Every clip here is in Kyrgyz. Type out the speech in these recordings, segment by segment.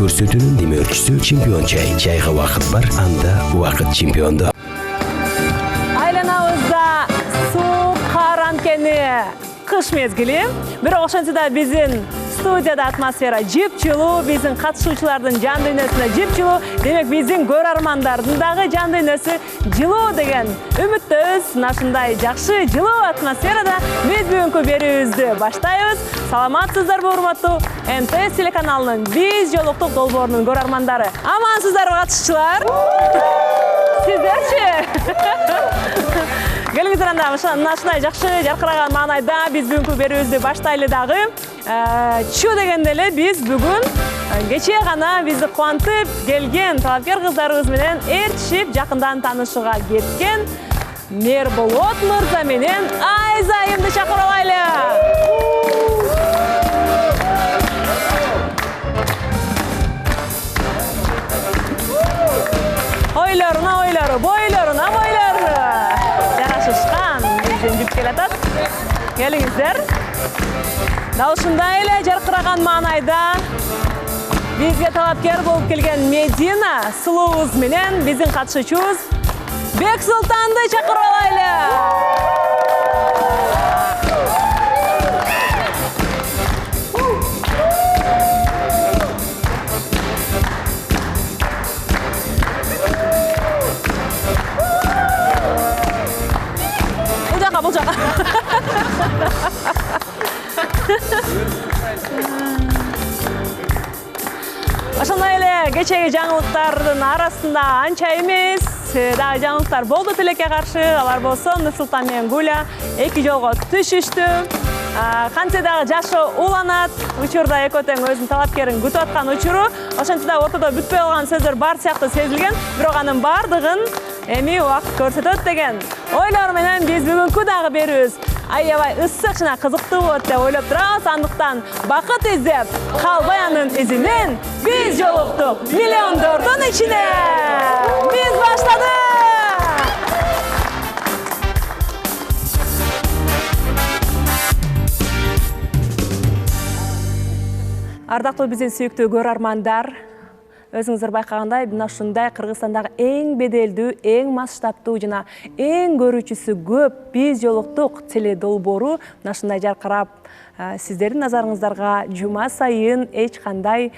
Көрсөтүүнүн демөөрчүсү чемпион чай. Чайга вакыт бар, анда вакыт чемпиондо. Айланабызда суу каранкени кыш мезгили. Бирок ошентсе да биздин студияда атмосфера жыпчылуу, биздин катышуучулардын жан дүйнөсүнө жыпчылуу. Демек биздин көрөрмандардын дагы жан дүйнөсү жылуу деген үмүттөбүз. Ушундай жакшы жылуу атмосферада биз бүгүнкү берүүбүздү баштайбыз. Саламатсыздарбы, урматтуу МТС телеканалынын биз жолуктук долбоорунун көрөрмандары. Амансыздарбы, катышчылар? Сиздерчи? Келиңиздер анда ушундай жакшы жаркыраган маанайда биз бүгүнкү берүүбүздү баштайлы дагы. Чу дегенде эле биз бүгүн кечээ гана бизди кубантып келген талапкер кыздарыбыз менен ээрчишип жакындан таанышууга кеткен Мерболот мырза менен Айзайымды чакырып алайлы. Ойлору, бойлоруна бойлору жарашышкан бизден жүп келатат. Келиңиздер. Дал ушундай эле жаркыраган маанайда бизге талапкер болуп келген Медина сулуубуз менен биздин катышуучубуз Бексултанды чакырып алайлы. Бул жака. Ошондой эле кечеги жаңылыктардын арасында анча эмес дагы жаңылыктар болду тилекке каршы. Алар болсо Нурсултан менен Гуля эки жолго түшүштү. Кантсе дагы жашы уланат. Учурда экөө тең өзүнүн талапкерин күтүп аткан учуру. Ошентсе да ортодо бүтпөй калган сөздөр бар сыяктуу сезилген. Бирок анын бардыгын эми убакыт көрсөтөт деген ойлор менен биз бүгүнкү дагы берүүбүз аябай ысык жана кызыктуу болот деп ойлоп турабыз. Андыктан бакыт издеп калбай анын изинен биз жолуктук миллиондордун ичине. Биз баштадык. Ардактуу биздин сүйүктүү көрөрмандар, өзүңүздөр байкагандай, мына ушундай Кыргызстандагы эң беделдүү, эң масштабтуу жана эң көрүүчүсү көп биз жолуктук теле долбоору мына ушундай жаркырап сиздердин назарыңыздарга жума сайын эч кандай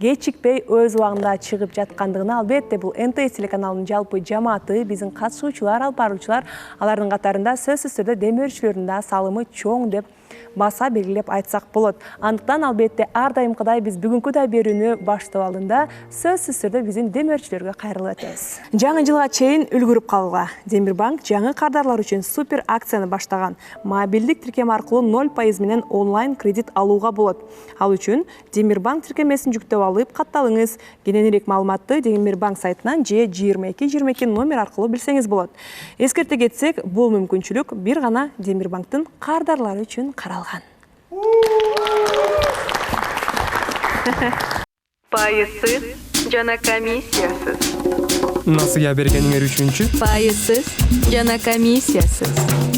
кечикпей өз убагында чыгып жаткандыгына албетте бул МТС телеканалынын жалпы жамааты, биздин катышуучулар, алып баруучулар, алардын катарында сөзсүз түрдө демөөрчүлөрдүн да салымы чоң деп баса белгилеп айтсак болот. Андыктан албетте ар дайымкыдай биз бүгүнкү да берүүнү баштоо алдында сөзсүз түрдө биздин демөөрчүлөргө кайрылып өтөбүз. Жаңы жылга чейин үлгүрүп калууга Демирбанк жаңы кардарлар үчүн супер акцияны баштаган. Мобилдик тиркем аркылуу 0% менен онлайн кредит алууга болот. Ал үчүн Демирбанк тиркемесин жүктөп алып катталыңыз. Кененирээк маалыматты Демирбанк сайтынан же 2222 номер аркылуу билсеңиз болот. Эскерте кетсек, бул мүмкүнчүлүк бир гана Демирбанктын кардарлары үчүн каралган. Пайызсыз жана комиссиясыз. Насыя бергениңер үчүнчү? Пайызсыз жана комиссиясыз.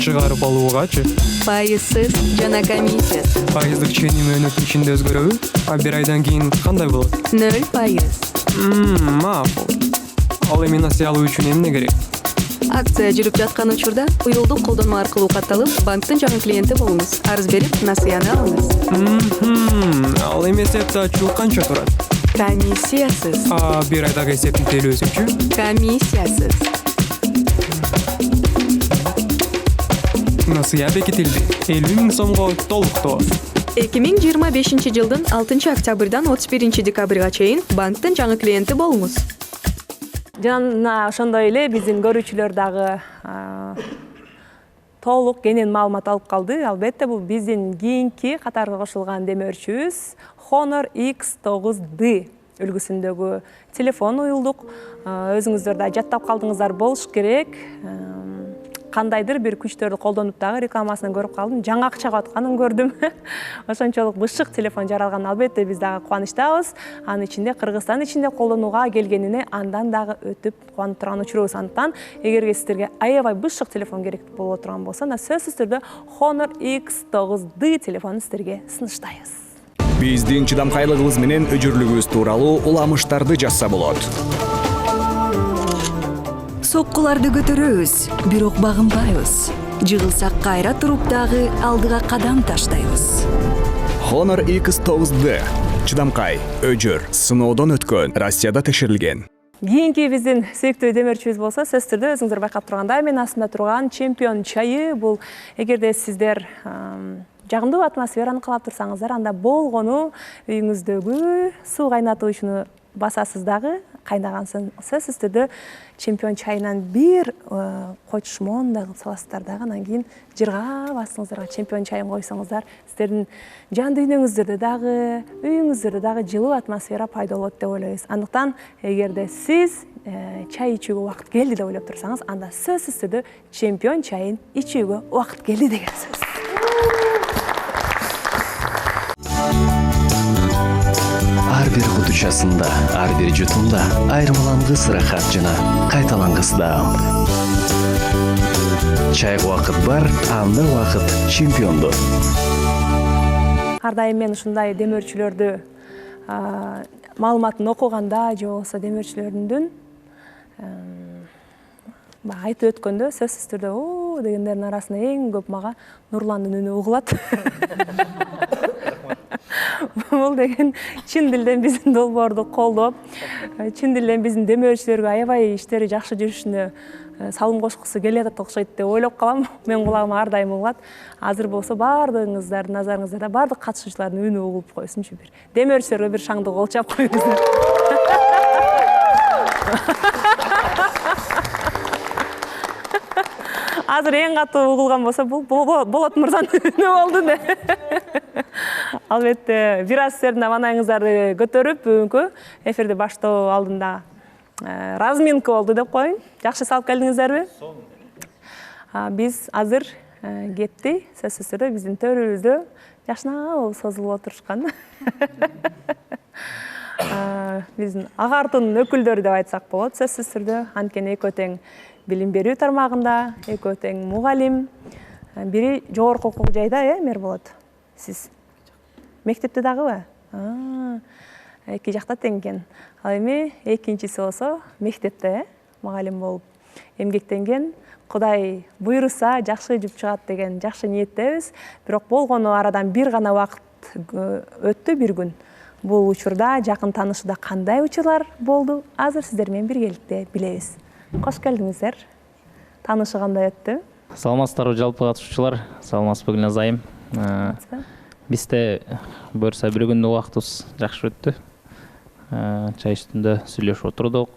Чыгарып алуугачы? Пайызсыз жана комиссиясыз. Пайыздык ченемөнөк ичинде өзгөрөбү? А бир айдан кийин кандай болот? 0%. Макул. Ал эми насыя алуу үчүн эмне керек? Акция жүрүп жаткан учурда уюлдук колдонма аркылуу катталып, банктын жаңы клиенти болуңуз. Арыз берип, насыяны алыңыз. Ал эми эсепти ачуу канча турат? Комиссиясыз. А бир айдагы эсептин төлөөсүчү? Комиссиясыз. Насыя бекитилди. 50 000 сомго толуктоо. 2025 жылдын 6 октябрдан 31 декабрга чейин банктын жаңы клиенти болуңуз. Жана ошондой эле биздин көрүүчүлөр дагы толук кенен маалымат алып калды. Албетте бул биздин кийинки катарга кошулган демөөрчүбүз Honor X9D үлгүсүндөгү телефон уюлдук. Өзүңүздөр да жаттап калдыңыздар болуш керек. кандайдыр бир күчтөрдү колдонуп дагы рекламасын көрүп калдым. Жаңы акчага атканын көрдүм. Ошончолук бышык телефон жаралган, албетте биз дагы кубанычтабыз. Анын ичинде Кыргызстан ичинде колдонууга келгенине андан дагы өтүп кубанып турган учурубуз. Андыктан эгерге сиздерге аябай бышык телефон керек боло турган болсо, сөзсүз түрдө Honor X9D телефонун сиздерге сунуштайбыз. Биздин чыдамкайлыгыбыз менен өжүрлүгүбүз тууралуу уламыштарды жазса болот. Соккуларды көтөрөбүз, бирок багынбайбыз. Жыгылсак кайра туруп дагы алдыга кадам таштайбыз. Honor X9D чыдамкай, өжөр, сыноодон өткөн, Россияда текшерилген. Кийинки биздин сүйүктүү демөөрчүбүз болсо, сөзсүз түрдө өзүңүздөр байкап тургандай, мен астында турган чемпион чайы. Бул эгерде сиздер жагымдуу атмосфераны каалап турсаңыздар, анда болгону үйүңүздөгү суу кайнатуучуну басасыз дагы, кайнагансын сөзсүз түрдө чемпион чайынан бир койчушмон да кылып саласыздар дагы, анан кийин жырга басыңыздарга чемпион чайын койсоңуздар, сиздердин жан дүйнөңүздөрдө дагы, үйүңүздөрдө дагы жылуу атмосфера пайда болот деп ойлойбуз. Андыктан эгерде сиз чай ичүүгө убакыт келди деп ойлоп турсаңыз, анда сөзсүз түрдө чемпион чайын ичүүгө убакыт келди деген сөз. Ар бир кутучасында, ар бир жутумда айырмалангыс ырахат жана кайталангыс даам. Чайга убакыт бар, анда убакыт чемпионду. Ар дайым мен ушундай демөөрчүлөрдү маалыматын окуганда же болбосо демөөрчүлөрдүн айтып өткөндө сөзсүз түрдө дегендердин арасында эң көп мага Нурландын үнү угулат. Бул деген чын дилден биздин долбоорду колдоп, чын дилден биздин демөөрчүлөргө аябай иштери жакшы жүрүшүнө салым кошкусу келет окшойт деп ойлоп калам. Мен кулагыма ар дайым угулат. Азыр болсо баардыгыңыздардын назарыңыздарда баардык катышуучулардын үнү угулуп койсунчу, бир демөөрчүлөргө бир шаңды кол чап коюңуздар. Азыр эң катуу угулган болсо бул Болот мырзанын үнү болду да. Албетте, бир аз сиздердин абанайыңыздарды көтөрүп, бүгүнкү эфирди баштоо алдында разминка болду деп коеюн. Жакшы салып келдиңиздерби? Биз азыр кепти, сөзсүз түрдө биздин төрүбүздө жакшына болуп созулуп отурушкан. Биздин агартуунун өкүлдөрү деп айтсак болот, сөзсүз түрдө. Анткени экөө тең билим берүү тармагында, экөө тең мугалим, бири жогорку окуу жайда, Мерболот. Сиз мектепте дагыбы? Эки жакта тең экен. Ал эми экинчиси болсо мектепте мугалим болуп эмгектенген. Кудай буйруса жакшы жүп чыгат деген жакшы ниеттебиз. Бирок болгону арадан бир гана убакыт өттү, бир күн. Бул учурда жакын таанышууда кандай учурлар болду? Азыр сиздер менен биргеликте билебиз. Кош келдиңиздер. Таанышы кандай өттү? Саламатсыздарбы жалпы катышуучулар? Саламатсызбы Гүлназ айым? Бизде буюрса бир күндүк убактыбыз жакшы өттү. Чай үстүндө сүйлөшүп отурдук.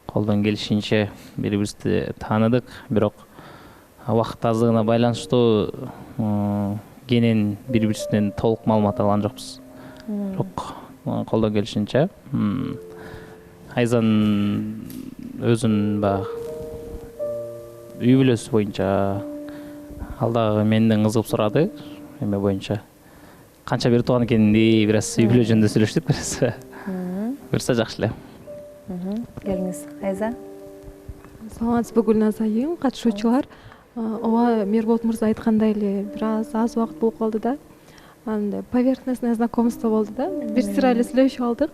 Колдон келишинче бири-бирибизди тааныдык, бирок убакыт аздыгына байланыштуу кенен бири-бирибизден толук маалымат алган жокпуз. Бирок колдон келишинче Айзан өзүнүн үй бүлөсү боюнча ал дагы менден кызыгып сурады. Эме боюнча канча бери тууган экенди бир аз үй бүлө жөнүндө сүйлөштүк бир. Буюрса жакшы эле. Келиңиз, Айза. Саламатсызбы Гүлназ айым, катышуучулар. Ооба, Мерболот мырза айткандай эле бир аз убакыт болуп калды да. Анда поверхностное знакомство болду да. Бир сыра эле сүйлөшүп алдык.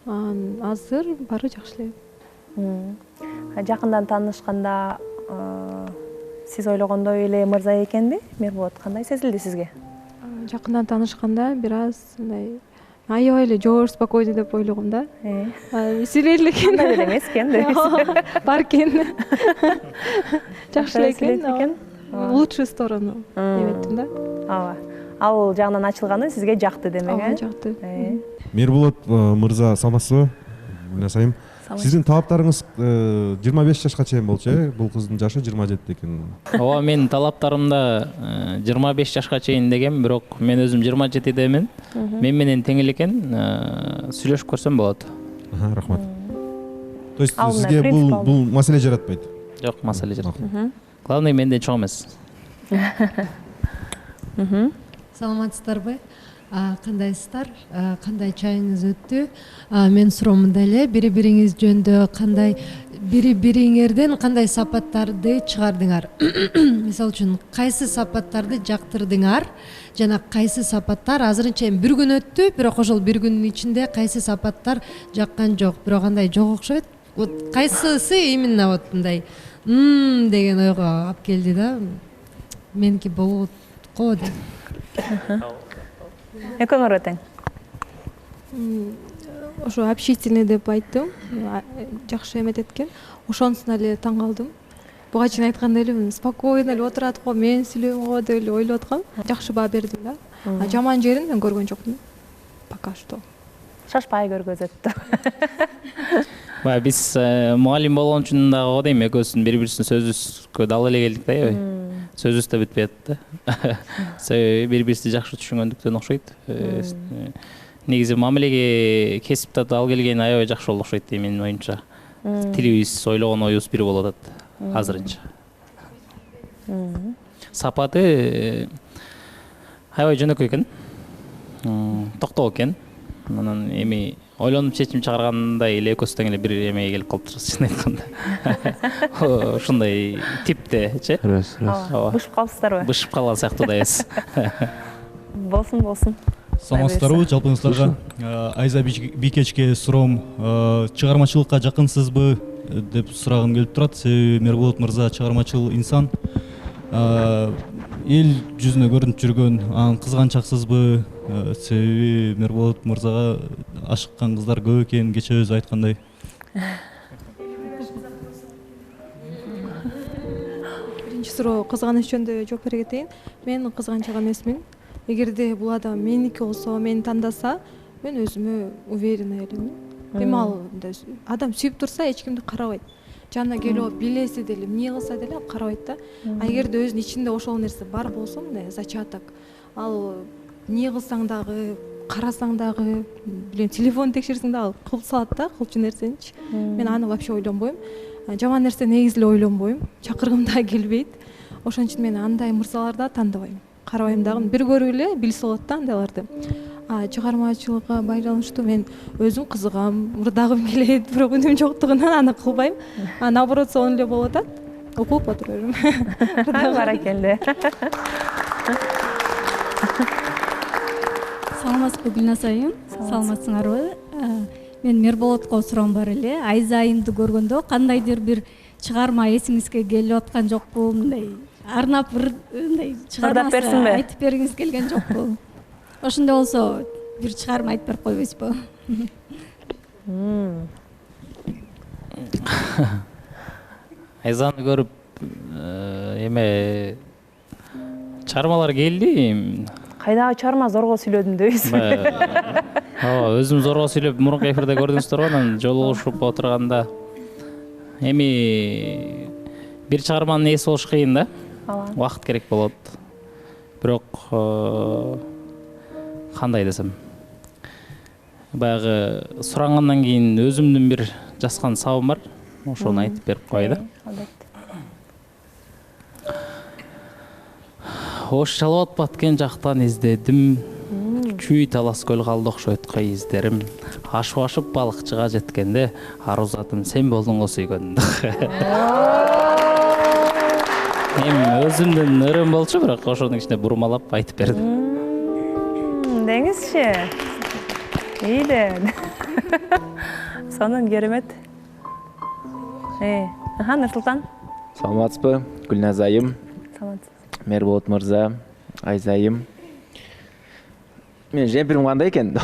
Азыр баары жакшы эле. Жакындан таанышканда сиз ойлогондой эле мырза экенби? Мерболот кандай сезилди сизге? Жакындан таанышканда бир аз мындай аябай эле жоор спокойный деп ойлогом да. Сүйлөйт экен. Кандай эле эмес экен. Бар экен. Жакшы эле экен. Лучшую сторону эметtim да. Ооба. Ал жагынан ачылганы сизге жакты демек, Ооба, жакты. Мерболот мырза, саламатсызбы? Гүлназ айым. Сиздин талаптарыңыз 25 жашка чейин болчу, бул кыздын жашы 27 экен. Ооба, менин талаптарымда 25 жашка чейин деген, бирок мен өзүм 27-демен. Мен менен тең эле экен, сүйлөшүп көрсөм болот. Рахмат. То есть сизге бул маселе жаратпайт? Жок, маселе жок. Главное менден чоң эмес. Саламатсыздарбы? Кандайсыздар? Кандай чайыңыз өттү? Мен суроом мындай эле, бири-бириңиз жөнүндө кандай бири-бириңерден кандай сапаттарды чыгардыңар? Мисалы үчүн, кайсы сапаттарды жактырдыңар? Жана кайсы сапаттар азырынча эми бир күн өттү, бирок ошол бир күндүн ичинде кайсы сапаттар жаккан жок, бирок андай жок окшойт. Вот кайсысы именно вот мындай деген ойго алып келди да. Меники болот го деп. Экөөңөр өтөң. Ошо общительный деп айттым, жакшы эмет эткен. Ошонусуна эле таң калдым. Буга чейин айткандай элемин, спокойно эле отурат го, мен сүйлөйм го деп эле ойлоп аткам. Жакшы баа бердим да. Жаман жерин мен көргөн жокмун. Пока что. Шашпай көргөзөттү. Баягы биз мугалим болгон үчүн дагы го дейм, экөөбүздүн бири-бирибиздин сөзүбүзгө дал эле келдик да, эбей. Сөзүбүз да бүтпөй атты. Бири-бирибизди жакшы түшүнгөндүктөн окшойт. Негизи мамилеге кесипте дал келген аябай жакшы болду окшойт дейм менин оюмча. Тилибиз, ойлогон оюбуз бир болуп атат азырынча. Сапаты аябай жөнөкөй экен. Токтоо экен. Анан эми ойлонуп чечим чыгаргандай эле экөөбүз тең эле бир эмеге келип калыптырбыз, чын айтканда. Ушундай типте, Бышып калыпсыздарбы? Бышып калган сыяктуу да эс. Болсун. Саламатсыздарбы, жалпыңыздарга. Айза Бикечке суроом, чыгармачылыкка жакынсызбы деп сурагым келип турат. Себеби Мерболот мырза чыгармачыл инсан. Эл жүзүнө көрүнүп жүргөн, анан кызганчаксызбы? Себеби Мерболот мырзага ашыккан кыздар көп экен, кечээ өзү айткандай. Биринчи суроо кызганыч жөнүндө жооп бере кетейин. Мен кызганчак эмесмин. Эгерде бул адам меники болсо, мени тандаса, мен өзүмө уверена элемин. Эми ал адам сүйүп турса эч кимди карабайт. Жанына келип билеси деле, эмне кылса деле карабайт да. А эгерде өзүнүн ичинде ошол нерсе бар болсо, мындай зачаток, ал эмне кылсаң дагы, карасаң дагы, билем, телефон текшерсең дагы кылып салат да, кылчу нерсеничи. Мен аны вообще ойлонбойм. Жаман нерсе негизи эле ойлонбойм. Чакыргым да келбейт. Ошон үчүн мен андай мырзаларды тандабайм. Карабайм дагы, бир көрүп эле билсе болот да андайларды. Чыгармачылыкка байланыштуу мен өзүм кызыгам, мурдагым келет, бирок үнүм жоктугунан аны кылбайм. Наоборот, сонун эле болуп атат. Окуп отура берем. Баракелде. Саламатсызбы, Гүлназ айым? Саламатсыңарбы? Мен Мерболотко суроом бар эле. Айза айымды көргөндө кандайдыр бир чыгарма эсиңизге келип аткан жокпу? Мындай арнап бир мындай чыгарма айтып бергиңиз келген жокпу? Ошондой болсо бир чыгарма айтып берип койбойсузбу? Айзаны көрүп эме чыгармалар келди. Кайдагы чыгарма зорго сүйлөдүм дейсизби? Ооба, өзүм зорго сүйлөп мурунку эфирде көрдүңүздөр го, анан жолугушуп отурганда эми бир чыгарманын ээси болуш кыйын да. Убакыт керек болот. Бирок кандай десем, баягы сурангандан кийин өзүмдүн бир жазган сабым бар. Ошону айтып берип коёй да. Ош чалып атпаткен жактан издедим. Чүй талас көл калды окшойт кой издерим. Ашып балыкчыга жеткенде арузатым сен болдуң го сүйгөн. Эми өзүмдүн ырым болчу, бирок ошонун ичинде бурмалап айтып бердим. Деңизчи. Ийди. Сонун керемет. Нурсултан. Саламатсызбы, Гүлназ айым? Саламатсыз. Мерболот мырза, Айза айым. Мен жемпирим кандай экен?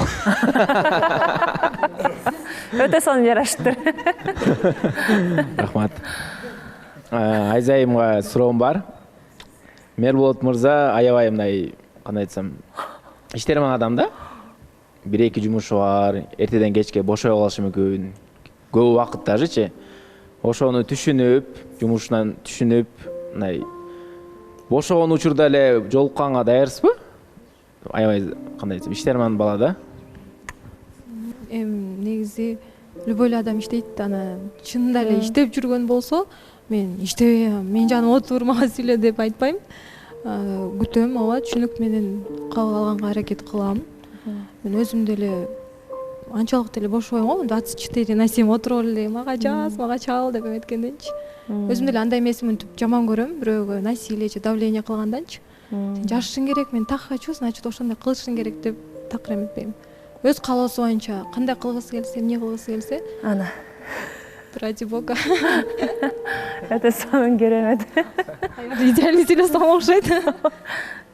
Өтө сонун жараштыр. Рахмат. Айза айымга суроом бар. Мерболот мырза аябай мындай, кандай айтсам, иштерман адам да. 1-2 жумушу бар, эртеден кечке бошой калышы мүмкүн. Көп убакыт дажычы. Ошону түшүнүп, жумушунан түшүнүп, мындай бошогон учурда эле жолукканга даярсызбы? Аябай кандай айтсам, иштерман бала да. Негизи любой адам иштейт, ана чынында эле иштеп жүргөн болсо, мен иштебейм, мен жаным отур, мага сүйлө деп айтпайм. Күтөм, ооба, түшүнүк менен кабыл алганга аракет кылам. Мен өзүм деле анчалык деле бошобойм го, 24 на 7 отуруп эле, мага жаз, мага чал деп эметкенденчи. Өзүм деле андай эмесин түп жаман көрөм, бирөөгө насилие же давление кылганданчы. Сен жашышың керек, мен так хочу, значит ошондой кылышың керек деп такыр эметпейм. Өз каалоосу боюнча кандай кылгысы келсе, эмне кылгысы келсе, ана ради бога. Өтө сонун керемет. Идеальный сүйлөсөң окшойт.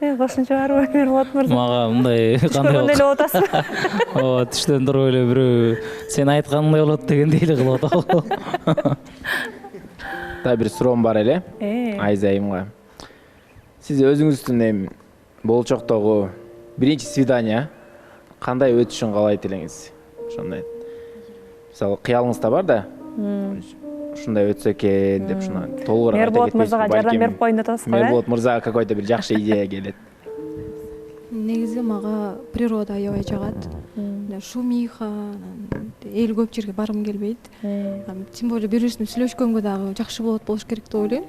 Кошумча барбы, Мирболот мырза? Мага мындай кандай эле атасыз. Ооба, түштөн туруп эле бирөө сен айткандай болот дегендей эле кылып атат. Да бир суроом бар эле. Айза айымга. Сиз өзүңүздүн эми болчоктогу биринчи свидание кандай өтүшүн каалайт элеңиз? Ошондой. Мисалы, кыялыңызда бар да. Ушундай өтсө экен деп шуна толугураак айта кетпейсизби? Мирболот мырзага жардам берип коеюн деп атасыз го, Мирболот мырзага какой-то бир жакшы идея келет. Негизи мага природа аябай жагат. Шумиха, эл көп жерге баргым келбейт. Тем более бири-бирисине сүйлөшкөнгө дагы жакшы болуш керек деп ойлойм.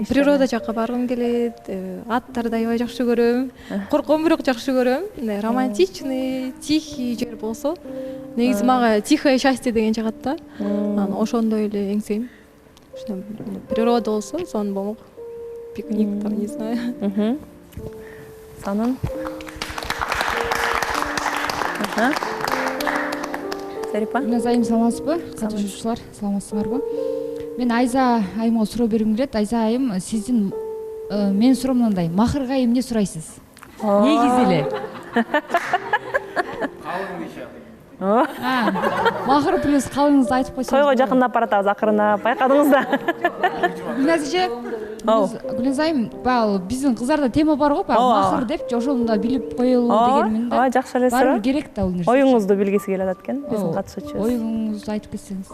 Природа жакка баргым келет, аттарды аябай жакшы көрөм. Корком, бирок жакшы көрөм. Романтичный, тихий жер болсо, негизи мага тихое счастье деген жагат да. Ошондой эле эңсейм. Природа болсо, сонун болмок. Пикник там, не знаю. Сонун. Зарипа? Назайым, саламатсызбы? Катышуучулар, саламатсыздарбы? Мен Айза айымга суроо бергим келет. Айза айым, сиздин менин суроом мындай, махырга эмне сурайсыз? Негизи эле. Махыр плюс калыңызды айтып койсоңуз. Тойго жакындап баратабыз акырындап, байкадыңыз да. Гүлназиже, Гүлназайым, баягы биздин кыздарда тема бар го, баягы махыр депчи, ошону да билип коелу дегенмин да. Ооба, жакшы эле суроо. Баары керек да бул нерсе. Оюңузду билгиси келип атат экен, биздин катышуучубуз. Оюңузду айтып кетсеңиз.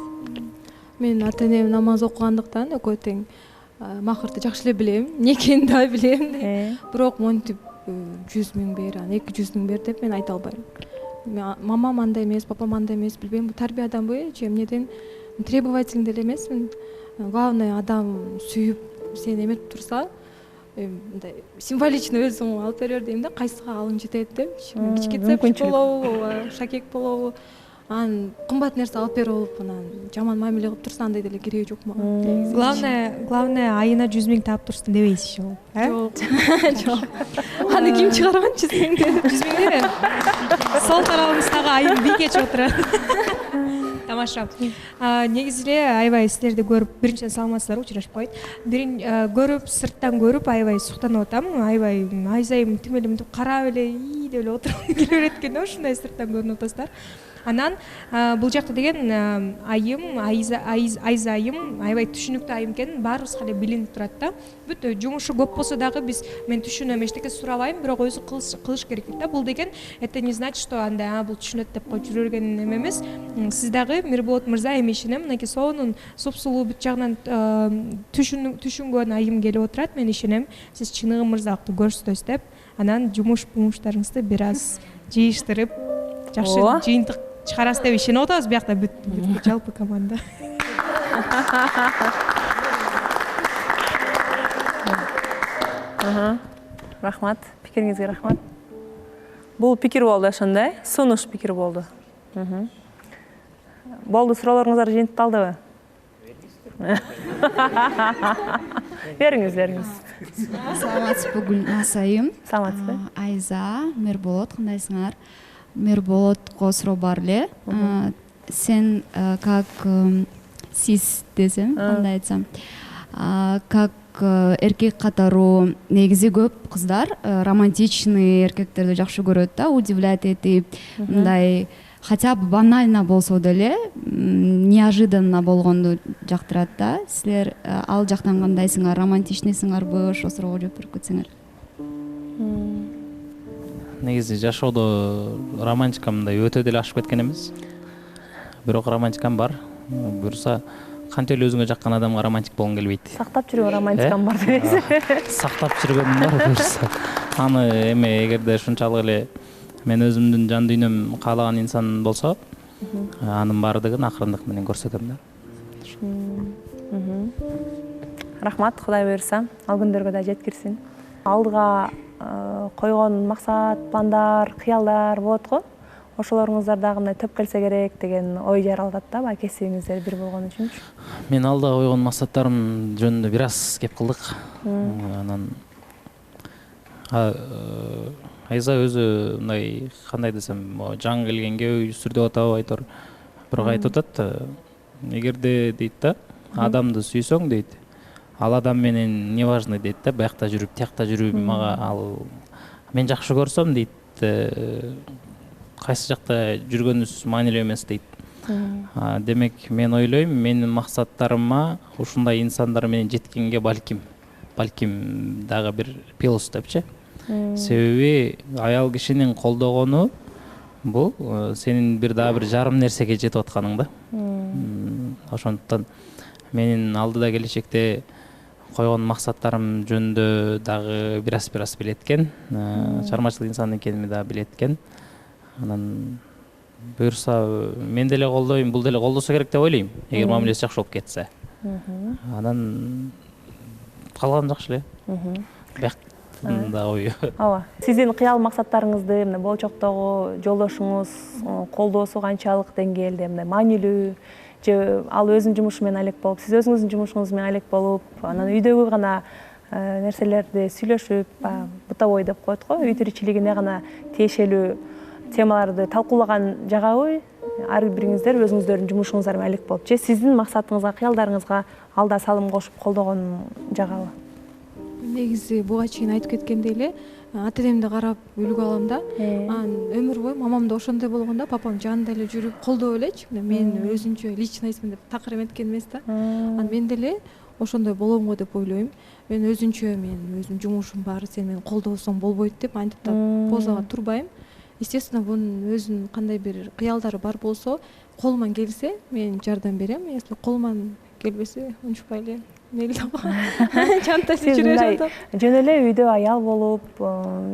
Мен ата-энем намаз окугандыктан экөө тең махырды жакшы эле билем, эмне экенин да билем. Бирок монтип 100 000 бер, 200 000 бер деп мен айта албайм. Мамам андай эмес, папам андай эмес, билбейм, бул тарбияданбы, же эмнеден требовательный деле эмесмин. Главное, адам сүйүп, сени эметип турса, мындай символично өзүң алып берер дейм да, кайсыга алың жетет деп. Кички цепчик болобу, шакек болобу, анан кымбат нерсе алып берип болуп, анан жаман мамиле кылып турса, андай деле кереги жок мага. Главное, айына 100 000 таап турсун дебейсиз жол. Жок. Аны ким чыгарган 100 000? 100 000 сол тарабыңыздагы айым бийкеч отурат. Тамаша. Негизи эле аябай силерди көрүп, биринчиден саламатсыздарбы, учурашып коет. Көрүп, сырттан көрүп аябай суктанып атам. Аябай Айзайым тим эле мынтип карап эле ий деп эле отуруп келе берет экен да, ушундай сырттан көрүнүп атасыздар. Анан бул жакта деген айым, Айза айым аябай түшүнүктүү айым экен, баарыбызга эле билинип турат да. Бүт жумушу көп болсо дагы мен түшүнөм, эчтеке сурабайм, бирок өзү кылыш керек да. Бул деген это не значит, что андай бул түшүнөт деп коюп жүрө берген эме эмес. Сиз дагы Мирболот мырза эми ишенем, мынакей сонун супсулуу бүт жагынан түшүнгөн айым келип отурат. Мен ишенем, сиз чыныгы мырзалыкты көрсөтөсүз деп. Анан жумуштарыңызды бир аз жыйыштырып, жакшы жыйынтык чыгарасыз деп ишенип атабыз, биякта бүт жалпы команда. Рахмат, пикириңизге рахмат. Бул пикир болду ошондой, сунуш пикир болду. Болду, суроолоруңуздар жыйынтыкталдыбы? Бериңиз. Саламатсызбы, Гүлназ айым? Саламатсызбы? Айза, Мирболот, кандайсыңар? Мирболотко суроо бар эле. Сен как сиз десем, кандай айтсам, как эркек катары негизи көп кыздар романтичный эркектерди жакшы көрөт да, удивлять этип, мындай хотя бы банально болсо деле неожиданно болгонду жактырат да. Силер ал жактан кандайсыңар, романтичныйсыңарбы? Ошо суроого жооп берип кетсеңер. Негизи жашоодо романтика мындай өтө деле ашып кеткен эмес. Бирок романтикам бар. Буюрса кантип эле өзүңө жаккан адамга романтик болгоң келбейт. Сактап жүргөн романтикам бар дебейсиз. Сактап жүргөнүм бар буюрса. Аны эми эгерде ушунчалык эле мен өзүмдүн жан дүйнөм каалаган инсан болсо, анын баардыгын акырындык менен көрсөтөм да. Рахмат, Кудай буйрса, ал күндөргө да жеткирсин. Алдыга койгон максат, пландар, кыялдар болот го. Ошолоруңуздар дагы мындай төп келсе керек деген ой жаралат да, баа кесибиңиздер бир болгон үчүнчү. Мен алдыга койгон максаттарым жөнүндө бир аз кеп кылдык. Анан Айза өзү мындай кандай десем, жаңы келгенге үй сүрдөп атабы айтор. Бирок айтып атат, эгерде дейт да, адамды сүйсөң дейт, ал адам менен не важный дейт да, биякта жүрүп, тиякта жүрүп, мага ал мен жакшы көрсөм дейт, кайсы жакта жүргөнүбүз маанилүү эмес дейт. Демек мен ойлойм, менин максаттарыма ушундай инсандар менен жеткенге балким дагы бир плюс депчи. Себеби аял кишинин колдогону бул сенин бир дагы бир жарым нерсеге жетип атканың да. Ошондуктан менин алдыда келечекте койгон максаттарым жөнүндө дагы бир аз билет экен, чыгармачылык инсан экенимди дагы билет экен. Анан буюрса мен деле колдойм, бул деле колдосо керек деп ойлойм, эгер мамилеси жакшы болуп кетсе. Анан калган жакшы эле. Бияктын да ою. Ооба. Сиздин кыял максаттарыңызды мына болочоктогу жолдошуңуз колдоосу канчалык деңгээлде, мына маанилүү же ал өзүнүн жумушу менен алек болуп, сиз өзүңүздүн жумушуңуз менен алек болуп, анан үйдөгү гана нерселерди сүйлөшүп, бытовой деп коет го, үй тиричилигине гана тиешелүү темаларды талкуулаган жагабы? Ар бириңиздер өзүңүздөрдүн жумушуңуздар менен алек болуп, же сиздин максатыңызга, кыялдарыңызга алда салым кошуп колдогон жагабы? Негизи буга чейин айтып кеткендей эле, ата энемди карап үлгү алам да. Өмүр бою мамам да ошондой болгондо, папам жанында эле жүрүп колдоп элечи. Мен өзүнчө личностьмин деп такыр эметкен эмес да. Мен деле ошондой болом го деп ойлойм. Мен өзүм жумушум бар, сен мени колдобосоң болбойт деп антип да позага турбайм. Естественно, бунун өзүнүн кандай бир кыялдары бар болсо, колуман келсе, мен жардам берем. Если колуман келбесе, унчукпай эле жөн эле үйдө аял болуп,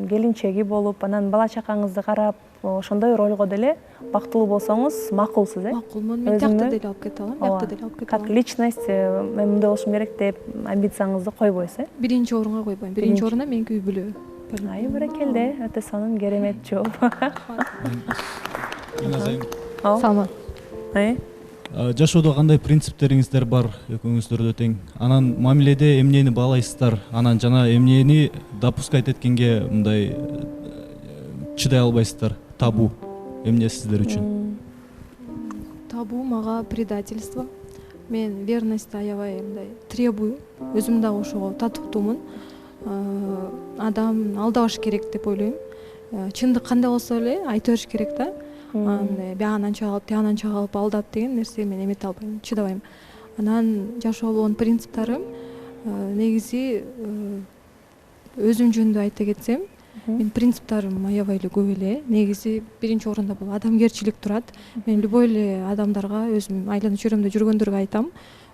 келинчеги болуп, анан бала чакаңызды карап, ошондой ролго деле бактылуу болсоңуз макулсуз, э? Макулмун. Мен тиякта деле алып кете алам, биякта деле алып кете алам. Как личность, мен мындай болушум керек деп амбицияңызды койбойсуз, э? Биринчи орунга койбойм. Биринчи орунда меники үй бүлө. Ай, баракелде, өтө сонун, керемет жооп. Саламат. Жашоодо кандай принциптериңиздер бар, экөөңүздөрдө тең? Анан мамиледе эмнени баалайсыздар? Анан жана эмнени допускать эткенге мындай чыдай албайсыздар? Табу эмне сиздер үчүн? Табу мага предательство. Мен верность аябай мындай требую. Өзүм дагы ошого татыктуумун. Адам алдабаш керек деп ойлойм. Чындык кандай болсо эле айта бериш керек да. Бияган анча калып, тияган анча калып алдап деген нерсе мен эмете албайм, чыдабайм. Анан жашоо болгон принциптарым негизи өзүм жөнүндө айта кетсем, мен принциптарым аябай эле көп эле. Негизи биринчи орунда бул адамгерчилик турат. Мен любой эле адамдарга, өзүм айланып чөйрөмдө жүргөндөргө айтам,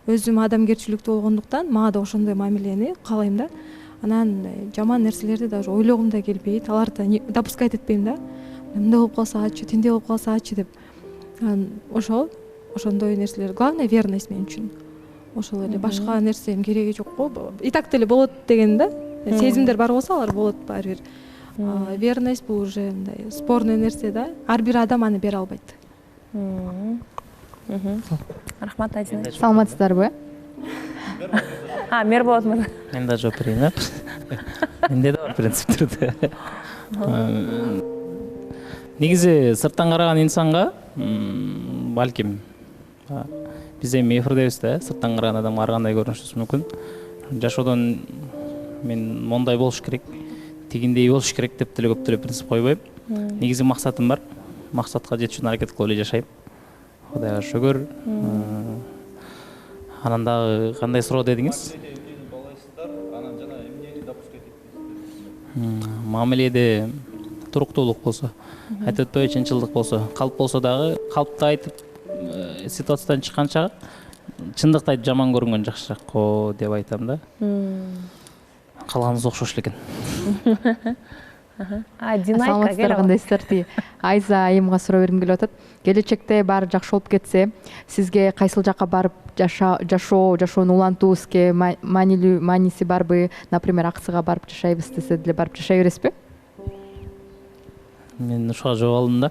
өзүм адамгерчиликтүү болгондуктан мага да ошондой мамилени каалайм да. Анан жаман нерселерди даже ойлогум да келбейт, аларды допускать этпейм да. Мындай болуп калсачы, тиндей болуп калсачы деп. Ошондой нерселер. Главное верность мен үчүн. Ошол эле, башка нерсенин кереги жок го. И так деле болот деген да. Сезимдер бар болсо, алар болот баары бир. Верность бул уже мындай спорный нерсе да. Ар бир адам аны бере албайт. Рахмат, Айза. Саламатсыздарбы? Мерболот мырза. Мен да жооп берейин, э? Менде да бар принциптерди. Негизи сырттан караган инсанга балким биз эми эфирдебиз да, сырттан караган адамга ар кандай көрүнүшүбүз мүмкүн. Жашоодон мен мондай болуш керек, тигиндей болуш керек деп деле көп деле принцип койбойм. Негизи максатым бар. Максатка жетиш үчүн аракет кылып эле жашайм. Кудайга шүгүр. Анан дагы кандай суроо дедиңиз? Мамиледе туруктуулук болсо, айтып өтпөй чынчылдык болсо, калп болсо дагы калпты айтып ситуациядан чыкканча чындыкты айтып жаман көрүнгөн жакшыраак го деп айтам да. Калганыңыз окшош экен. Динайка саламатсыздар, кандайсыздар? Тиги Айза айымга суроо бергим келип атат. Келечекте баары жакшы болуп кетсе, сизге кайсыл жакка барып жашоону улантуубузга мааниси барбы? Например, акцияга барып жашайбыз десе деле барып жашай бересизби? Мен ушуга жооп алдым да.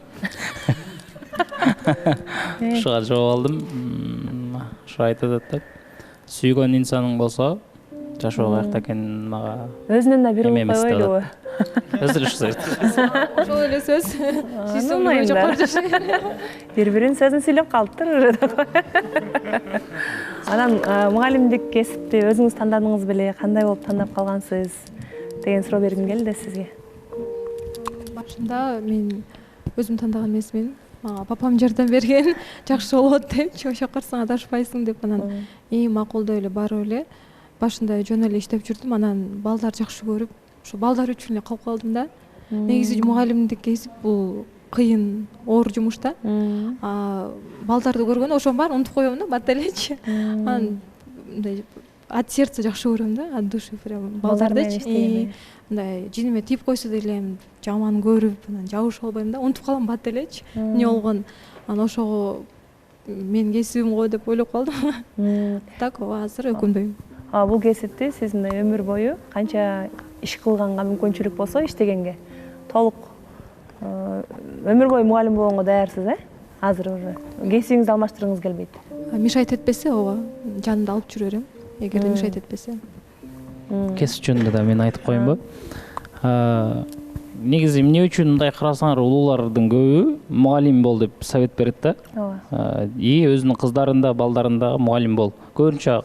Ушуга жооп алдым. Ушу айтып атат да. Сүйгөн инсаның болсо, жашоо каякта экенин мага өзүнөн да бир болуп койбойлубу? Өзү эле ушул Ошол эле сөз. Сүйсөң жокор жашай. Бири-биринин сөзүн сүйлөп калыптыр уже да. Анан мугалимдик кесипти өзүңүз тандадыңыз беле, кандай болуп тандап калгансыз деген суроо бергим келди сизге. Башында мен өзүм тандаган эмесмин. Папам жардам берген, жакшы болот деп, чоңшокорсуң адашпайсың деп, анан эң макулдуу эле барып эле башында жөн эле иштеп жүрдүм, анан балдар жакшы көрүп, ошо балдар үчүн эле калып калдым да. Негизи мугалимдик кесип бул кыйын, оор жумуш да. Балдарды көргөндө ошонун баарын унутуп коём да, бат элечи. Анан мындай от сердца жакшы көрөм да, от души прям балдардычы. Мындай жиниме тийип койсо деле жаман көрүп, анан жабыша албайм да, унутуп калам бат элечи. Эмне болгон? Анан ошого мен кесибим го деп ойлоп калдым. Так, азыр өкүнбөйм. Бул кесипти сиз мындай өмүр бою канча иш кылганга мүмкүнчүлүк болсо иштегенге толук өмүр бою мугалим болгонго даярсыз, Азыр уже кесибиңизди алмаштыргыңыз келбейт? Мешайт этпесе, ооба, жанымда алып жүрө берем. Эгерде мешайт этпесе. Кесип жөнүндө да мен айтып коеюнбу? Негизи эмне үчүн мындай карасаңар, улуулардын көбү мугалим бол деп совет берет да. И өзүнүн кыздарында, балдарында мугалим бол. Көбүнчө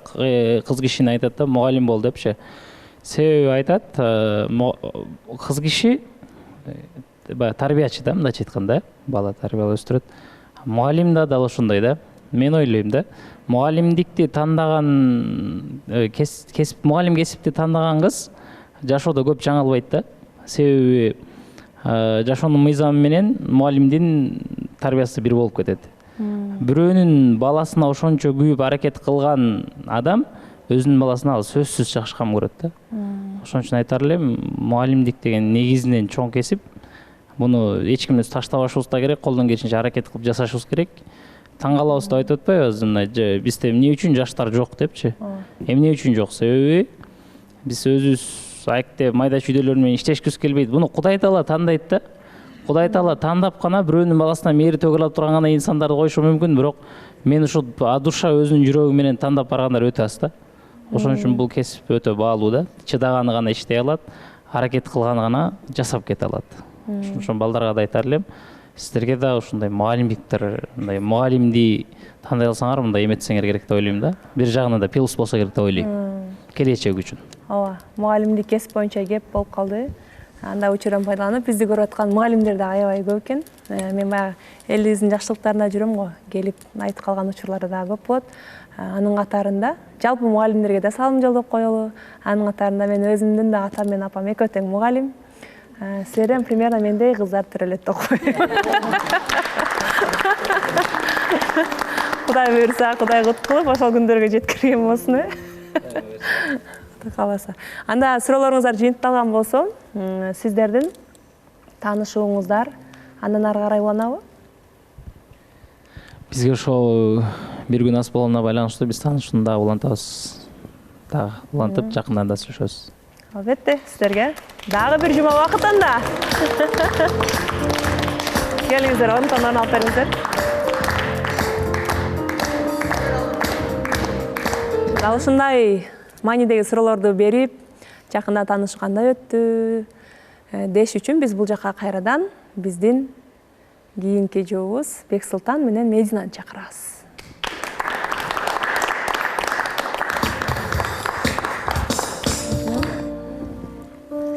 кыз кишини айтат да, мугалим бол депчи. Себеби айтат, кыз киши тарбиячы да, мындайча айтканда, бала тарбиялап өстүрөт. Мугалим да дал ошондой да. Мен ойлойм да, мугалимдикти тандаган мугалим кесипти тандаган кыз жашоодо көп жаңылбайт да. Себеби жашоонун мыйзамы менен мугалимдин тарбиясы бир болуп кетет. Бирөөнүн баласына ошончо күйүп аракет кылган адам өзүнүн баласына ал сөзсүз жакшы кам көрөт да. Ошон үчүн айтар элем, мугалимдик деген негизинен чоң кесип. Буну эч кимден таштабашыбыз да керек, колдон келишинче аракет кылып жасашыбыз керек. Таң калабыз деп айтып атпайбыз, мына бизде эмне үчүн жаштар жок депчи. Эмне үчүн жок? Себеби биз өзүбүз айкте майда чүйдөлөр менен иштешкибиз келбейт. Буну Кудай Таала тандайт да. Кудай Таала тандап гана бирөөнүн баласына мээри төгүлүп турган гана инсандарды койушу мүмкүн, бирок мен ушул душа өзүнүн жүрөгү менен тандап баргандар өтө аз да. Ошон үчүн бул кесип өтө баалуу да. Чыдаганы гана иштей алат, аракет кылганы гана жасап кете алат. Ошон балдарга да айтар элем, сиздерге да ушундай мугалимдиктер, мындай мугалимди тандай алсаңар, мындай эметсеңер керек деп ойлойм да. Бир жагынан да плюс болсо керек деп ойлойм. Келечек үчүн. Ооба, мугалимдик кесип боюнча кеп болуп калды. Анда учурдан пайдаланып, бизди көрүп аткан мугалимдер да аябай көп экен. Мен баягы элибиздин жакшылыктарына жүрөм го, келип айтып калган учурлары да көп болот. Анын катарында жалпы мугалимдерге да салым жолдоп коелу. Анын катарында мен өзүмдүн да атам менен апам экөө тең мугалим. Силерден примерно мендей кыздар төрөлөт деп коем. Кудай буйрса, Кудай кут кылып, ошол күндөргө жеткирген болсун, каласа. Анда суроолоруңуздар жыйынтыкталган болсо, сиздердин таанышууңуздар андан ары карай уланабы? Бизге ошол бир күн ас болгонуна байланыштуу биз таанышууну дагы улантабыз. Дагы улантып, жакындан да сүйлөшөбүз. Албетте, сиздерге дагы бир жума вакыт анда. Келиңиздер, орун алып бериңиздер. Дал ушундай маанидеги суроолорду берип, жакында таанышуу кандай өттү деш үчүн биз бул жака кайрадан биздин кийинки жообуз Бексултан менен Мединаны чакырабыз.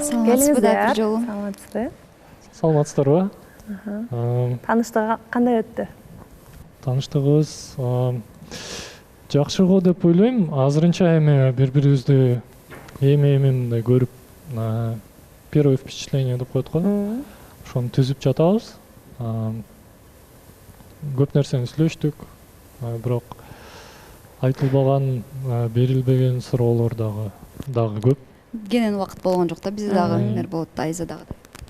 Саламатсызбы да бир жолу? Саламатсызбы. Саламатсыздарбы? Тааныштык кандай өттү? Тааныштыгыбыз жакшы го деп ойлойм. Азырынча эми бири-бирибизди эми көрүп, первое впечатление деп коет го. Ошону түзүп жатабыз. Көп нерсени сүйлөштүк, бирок айтылбаган, берилбеген суроолор дагы көп. Кенен убакыт болгон жок да, бизде дагы Мерболот, Айза дагы.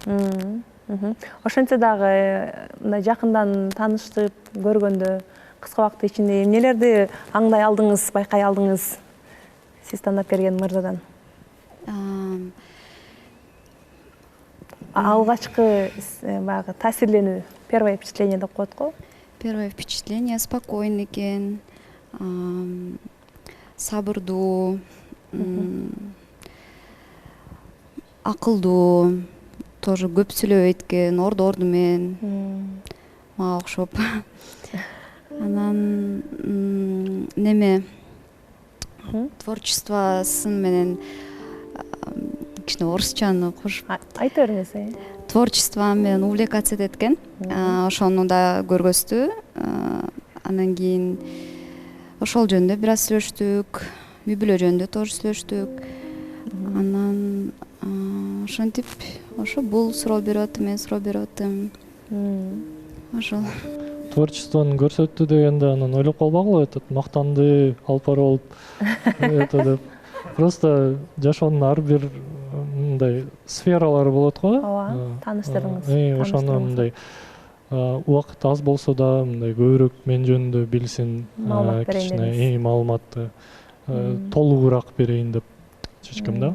Ошентсе дагы мындай жакындан таныштып көргөндө кыска убакыт ичинде эмнелерди аңдай алдыңыз, байкай алдыңыз сиз тандап берген мырзадан? Алгачкы баягы таасирленүү, первое впечатление деп коет го. Первое впечатление спокойный экен, сабырдуу, акылдуу, тоже көп сүйлөбөйт экен, орду менен мага окшоп. Анан неме творчествосын менен кичине орусчаны кошуп айта бериңиз. Творчество менен увлекаться этет экен. Ошону да көргөздү. Анан кийин ошол жөнүндө бир аз сүйлөштүк, үй бүлө жөнүндө тоже сүйлөштүк. Анан ошентип ошо бул суроо берип атты, мен суроо берип аттым. Ошол. Творчествону көрсөттү дегенде анан ойлоп калбагыла этот мактанды, алпар болуп это деп. Просто жашоонун ар бир мындай сфералары болот го. Ооба, тааныштырыңыз. Ошону мындай убакыт аз болсо да мындай көбүрөөк мен жөнүндө билсин, кичине маалыматты толугураак берейин деп чечкем да.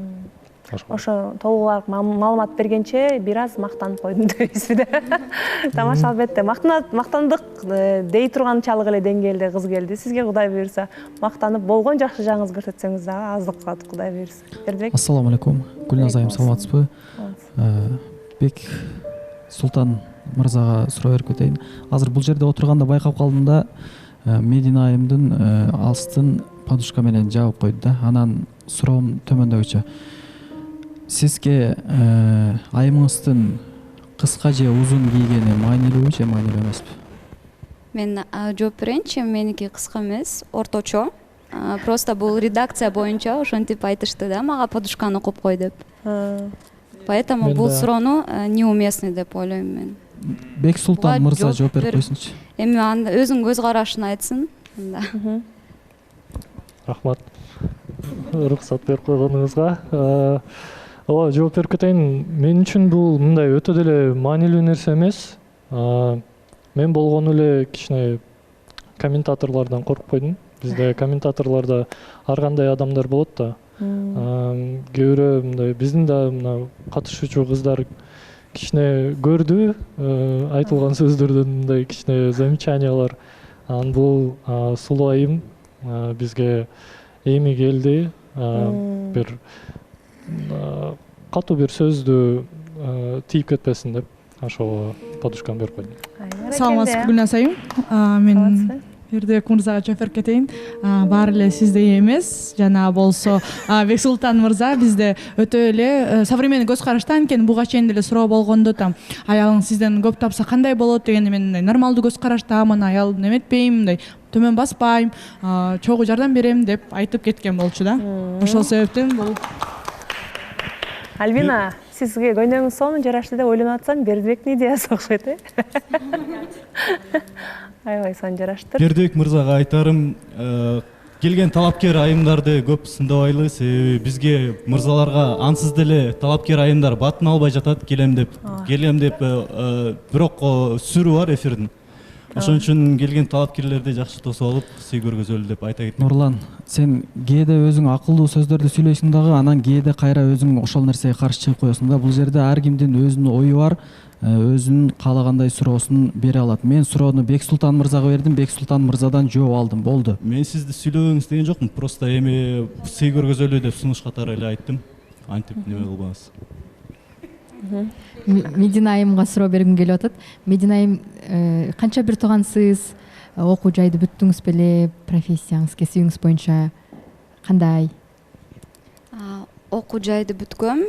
Ошо толугураак маалымат бергенче бир аз мактанып койдум дейсизби да? Тамаша, албетте. Мактандык дей турган чалык эле деңгээлде кыз келди. Сизге Кудай буйрса, мактанып болгон жакшы жагыңызды көрсөтсөңүз дагы аздык калат, Кудай буйрса. Бердибек. Ассаламу алейкум. Гүлназ айым, саламатсызбы? Бек Султан мырзага суроо берип кетейин. Азыр бул жерде отурганда байкап калдым да, Медина айымдын алыстын подушка менен жаап койду да. Анан суроом төмөндөгүчө. Сизге айымыңыздын кыска же узун кийгени маанилүүбү же маанилүү эмеспи? Мен жооп берейинчи, меники кыска эмес, орточо. Просто бул редакция боюнча ошентип айтышты да, мага подушканы коюп кой деп. Поэтому бул суроону неуместный деп ойлойм мен. Бек Султан мырза жооп берип койсунчу. Эми анда өзүнүн көз карашын айтсын. Рахмат. Уруксат берип койгонуңузга. Ооба, жооп берип кетейин. Мен үчүн бул мындай өтө деле маанилүү нерсе эмес. Мен болгону эле кичине комментаторлордон коркуп койдум. Бизде комментаторлордо ар кандай адамдар болот да. Кээ бирөө мындай биздин да мына катышуучу кыздар кичине көрдү айтылган сөздөрдөн мындай кичине замечаниялар. Анан бул сулуу айым бизге эми келди. Бир катуу бир сөздү тийип кетпесин деп ошого подушканы берип койдум. Саламатсызбы Гүлназ айым. Мен Бердибек мырзага жооп берип кетейин. Баары эле сиздей эмес, жана болсо Бек Султан мырза бизде өтө эле современный көз карашта, анткени буга чейин деле суроо болгондо там аялың сизден көп тапса кандай болот дегенде мен мындай нормалдуу көз караштамын, аялды неметпейм, мындай төмөн баспайм, чогуу жардам берем деп айтып кеткен болчу да. Ошол себептен бул. Альбина, сизге көйнөгүңүз сонун жарашты деп ойлонуп атсам, Бердибектин идеясы окшойт, Аябай сонун жараштыр. Бердибек мырзага айтарым, келген талапкер айымдарды көп сындабайлы, себеби бизге мырзаларга ансыз деле талапкер айымдар батын албай жатат, келем деп, бирок сүрү бар эфирдин. Ошон үчүн келген талапкерлерди жакшы тосуп алып, сый көргөзөлү деп айта кетем. Нурлан, сен кээде өзүң акылдуу сөздөрдү сүйлөйсүң дагы, анан кээде кайра өзүң ошол нерсеге каршы чыгып коесуң да. Бул жерде ар кимдин өзүнүн ою бар, өзүнүн каалагандай суроосун бере алат. Мен суроону Бек Султан мырзага бердим, Бек Султан мырзадан жооп алдым, болду. Мен сизди сүйлөбөңүз деген жокмун, просто эми сый көргөзөлү деп сунуш катары эле айттым. Антип неме кылбаңыз. Медина айымга суроо бергим келип атат. Медина айым, канча бир туугансыз, окуу жайды бүттүңүз беле, профессияңыз, кесибиңиз боюнча кандай? Окуу жайды бүткөм,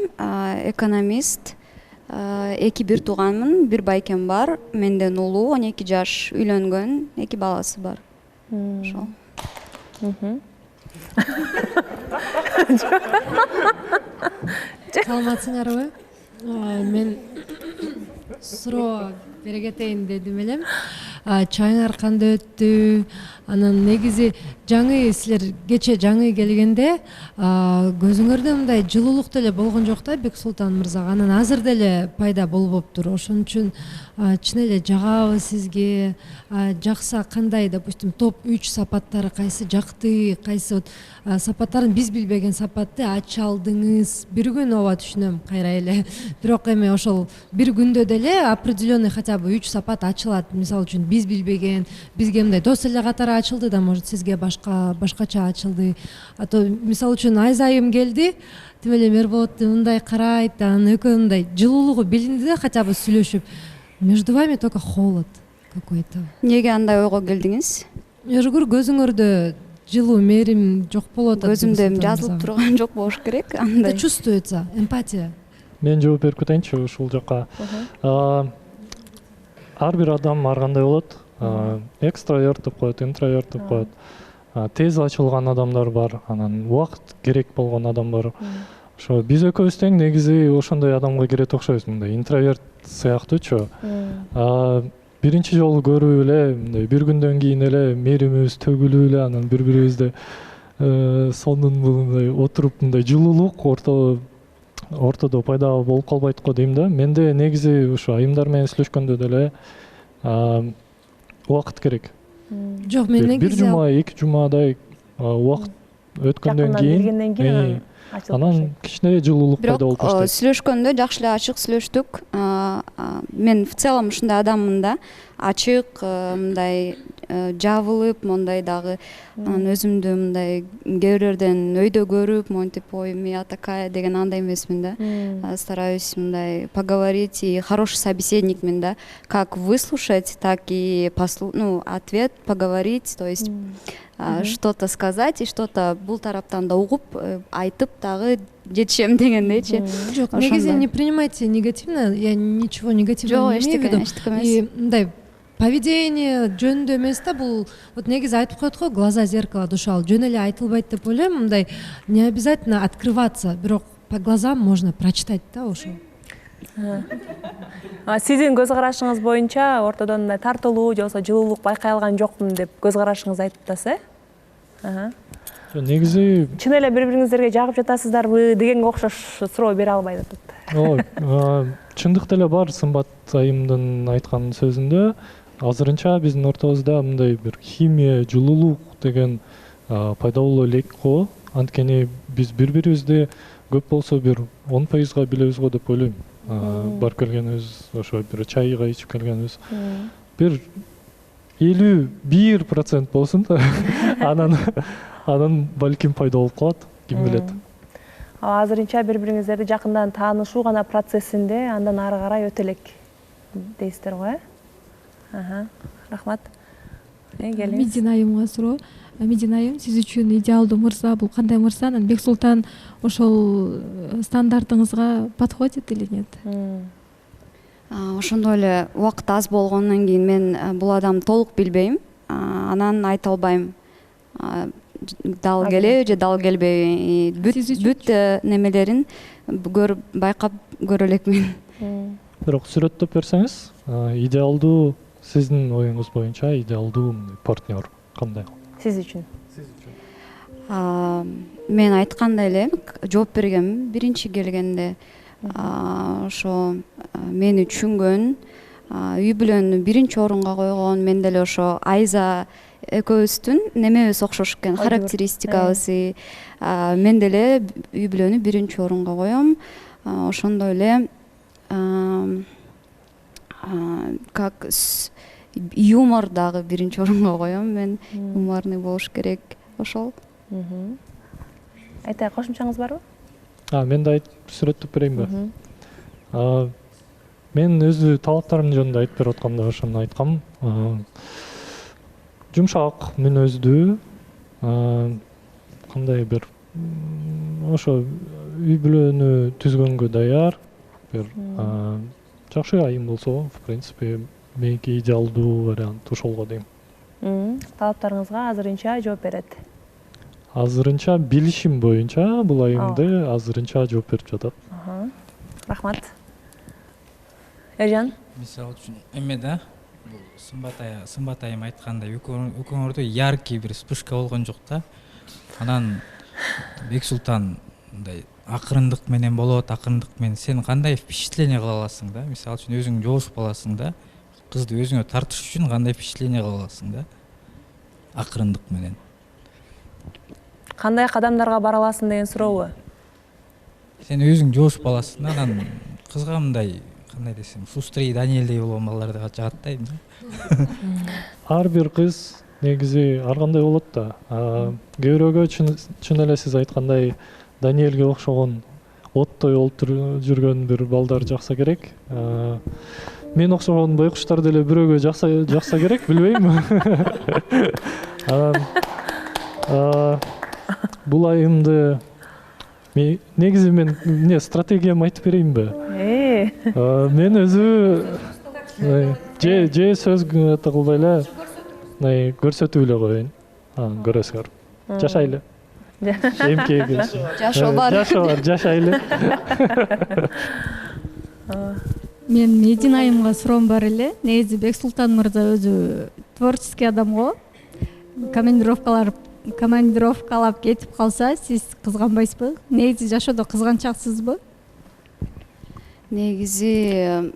экономист. 2 бир тууганмын, бир байкем бар, менден улуу, 12 жаш, үйлөнгөн, 2 баласы бар. Ошол. Саламатсыңарбы? Мен суроо бере кетейин дедим элем. Чайыңар кандай өттү? Анан негизи жаңы силер кече жаңы келгенде көзүңөрдө мындай жылуулук деле болгон жок да Бексултан мырзага. Анан азыр деле пайда болуптур. Ошон үчүн чын эле жагабы сизге? Жакса кандай, допустим, топ 3 сапаттары кайсы жакты, кайсы вот сапаттарын биз билбеген сапатты ача алдыңыз? Бир күн ооба түшүнөм кайра эле. Бирок эми ошол бир күндө деле определенный хотя бы 3 сапат ачылат. Мисалы үчүн биз билбеген, бизге мындай дос эле катары ачылды да, может сизге башкача ачылды. А то мисалы үчүн Айзайым келди, тим эле Мерболотду мындай карайт, анан экөө мындай жылуулугу билинди да, хотя бы сүйлөшүп. Между вами только холод какой-то. Неге андай ойго келдиңиз? Ошогур көзүңөрдө жылуу мээрим жок болуп атат. Көзүмдө жазылып турган жок болуш керек андай. Это чувствуется, эмпатия. Мен жооп берип кетейинчи ушул жакка. Ар бир адам ар кандай болот. Экстраверт деп коет, интроверт деп коет. Тез ачылган адамдар бар, анан убакыт керек болгон адам бар. Ошо биз экөөбүз тең негизи ошондой адамга кирет окшойбуз, мындай интроверт сыяктуучу. Биринчи жолу көрүп эле, мындай бир күндөн кийин эле мээримибиз төгүлүп эле, анан бири-бирибизди сонун мындай отуруп мындай жылуулук ортодо пайда болуп калбайт го дейм да. Менде негизи ушу айымдар менен сүйлөшкөндө деле убакыт керек. Жок, мен негизи бир жума, 2 жумадай убакыт өткөндөн кийин анан кичине жылуулук пайда болуп баштайт. Сүйлөшкөндө жакшы эле ачык сүйлөштүк. Мен в целом ушундай адаммын да. Ачык, мындай жабылып, мондай дагы өзүмдү мындай кээ бирлерден өйдө көрүп, монтип ой, я такая деген андай эмесмин да. Стараюсь мындай поговорить и хороший собеседникмин да. Как выслушать, так и ответ поговорить, то есть что-то сказать и что-то бул тараптан да угуп, айтып дагы жетишем дегендейчи. Жок, негизи не принимайте негативно, я ничего негативного не имею в виду. И мындай поведение жөнүндө эмес да, бул вот негизи айтып коет го, глаза зеркало души, ал жөн эле айтылбайт деп ойлойм. Мындай не обязательно открываться, бирок по глазам можно прочитать да ошо. Сиздин көз карашыңыз боюнча ортодон мындай тартылуу же болбосо жылуулук байкай алган жокмун деп көз карашыңыз айтып атасыз, Негизи чын эле бири-бириңиздерге жагып жатасыздарбы дегенге окшош суроо бере албайт атат. Чындык деле бар Сымбат айымдын айткан сөзүндө. Азырынча биздин ортобузда мындай бир химия, жылуулук деген пайда боло элек го. Анткени биз бири-бирибизди көп болсо бир 10% билебиз го деп ойлойм. Бар келгенибиз, ошо бир чайга ичип келгенибиз. Бир 51% болсун. Анан балким пайда болуп калат, ким билет. Азырынча бири-бириңиздерди жакындан таанышуу гана процессинде, андан ары карай өтө элек дейсиздер го, Рахмат. Медина айымга суроо. Медина айым, сиз үчүн идеалдуу мырза бул кандай мырза? Анан Бексултан ошол стандартыңызга подходит или нет? Ошондой эле убакыт аз болгондон кийин мен бул адамды толук билбейм. Анан айта албайм. Дал келеби же дал келбеби. Бүт немелерин байкап көрө элекмин. Бирок сүрөттөп берсеңиз, идеалдуу сиздин оюңуз боюнча идеалдуу партнер кандай? Сиз үчүн? Мен айткандай эле жооп бергенмин биринчи келгенде. Ошо мени түшүнгөн, үй бүлөнү биринчи орунга койгон, мен деле ошо Айза экөөбүздүн немебиз окшош экен, характеристикабыз. Мен деле үй бүлөнү биринчи орунга коем. Ошондой эле как юмор дагы биринчи орунга коем. Мен юморный болуш керек. Ошол. Айта кошумчаңыз барбы? Мен да сүрөттөп берейинби? Мен өзү талаптарым жөнүндө айтып берип атканда ошону айткам. Жумшак мүнөздүү, кандай бир ошо үй бүлөнү түзгөнгө даяр, бир жакшы айым болсо, в принципе, меники идеалдуу вариант ошол го дейм. Талаптарыңызга азырынча жооп берет. Азырынча билишим боюнча бул айымды азырынча жооп берип жатат. Рахмат. Ержан? Мисалы үчүн эме да, Сымбат айым айткандай экөөңөрдө яркий бир вспышка болгон жок да. Анан Бексултан мындай акырындык менен болот, акырындык менен сен кандай впечатление кыла аласың да? Мисалы үчүн өзүң жоошуп аласың да. Кызды өзүңө тартыш үчүн кандай впечатление кыла аласың да? Акырындык менен. Кандай кадамдарга бара аласың деген сурообу? Сен өзүң жоошуп аласың да, анан кызга мындай кандай десем, Шустрый Даниэлдей болгон балдарды жагаттайм да. Ар бир кыз негизи ар кандай болот да. Кээ бирөөгө чын эле сиз айткандай Даниэлге окшогон оттой болуп жүргөн бир балдар жакса керек. Мен окшогон байкуштар деле бирөөгө жакса керек, билбейм. Бул айымды негизи мен стратегиямды айтып берейинби? Мен өзү же сөз кылбай эле көрсөтүп эле коеюн. Көрөсүңөр. Жашайлы. Жашоо бар. Жашайлы. Мен Медина айымга суроом бар эле. Негизи Бексултан мырза өзү творческий адам го. Командировкалап кетип калса, сиз кызганбайсызбы? Негизи жашоодо кызганчаксызбы? Негизи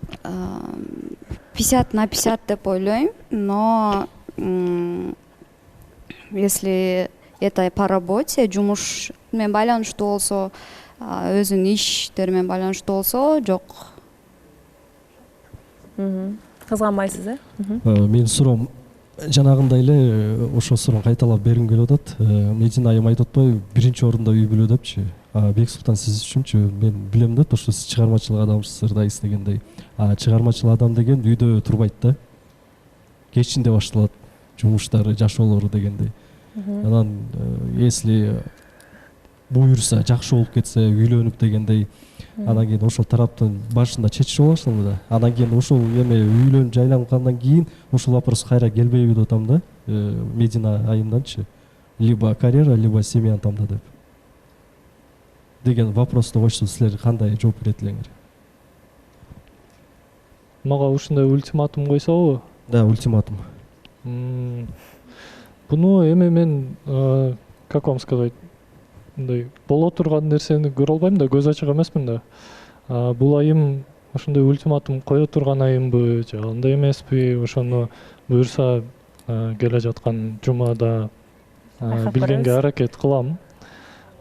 50/50 деп ойлойм, но если это по работе, жумуш менен байланыштуу болсо, өзүнүн иштери менен байланыштуу болсо, жок. Кызганбайсыз, э? Менин суроом жанагындай эле ошол суроону кайталап бергим келип атат. Медина айым айтып атпайбы, биринчи орунда үй бүлө депчи. Бексултан сиз үчүнчү мен билем да, то что сиз чыгармачылык адамсыз да дегендей. Чыгармачыл адам деген үйдө турбайт да. Кечинде башталат жумуштары, жашоолору дегендей. Анан если буюрса, жакшы болуп кетсе, үйлөнүп дегендей, анан кийин ошол тараптын башында чечишип алышалы да. Анан кийин ошол эме үйлөнүп жайлангандан кийин ошол вопрос кайра келбейби деп атам да. Медина айымданчы. Либо карьера, либо семьяны тандаа деп. Деген вопросту койсо силер кандай жооп берет элеңер? Мага ушундай ультиматум койсобу? Да, ультиматум. Буну эми мен, как вам сказать, мындай боло турган нерсени көрө албайм да, көз ачык эмесмин да. Бул айым ошондой ультиматум кое турган айымбы, же андай эмеспи, ошону буюрса келе жаткан жумада билгенге аракет кылам.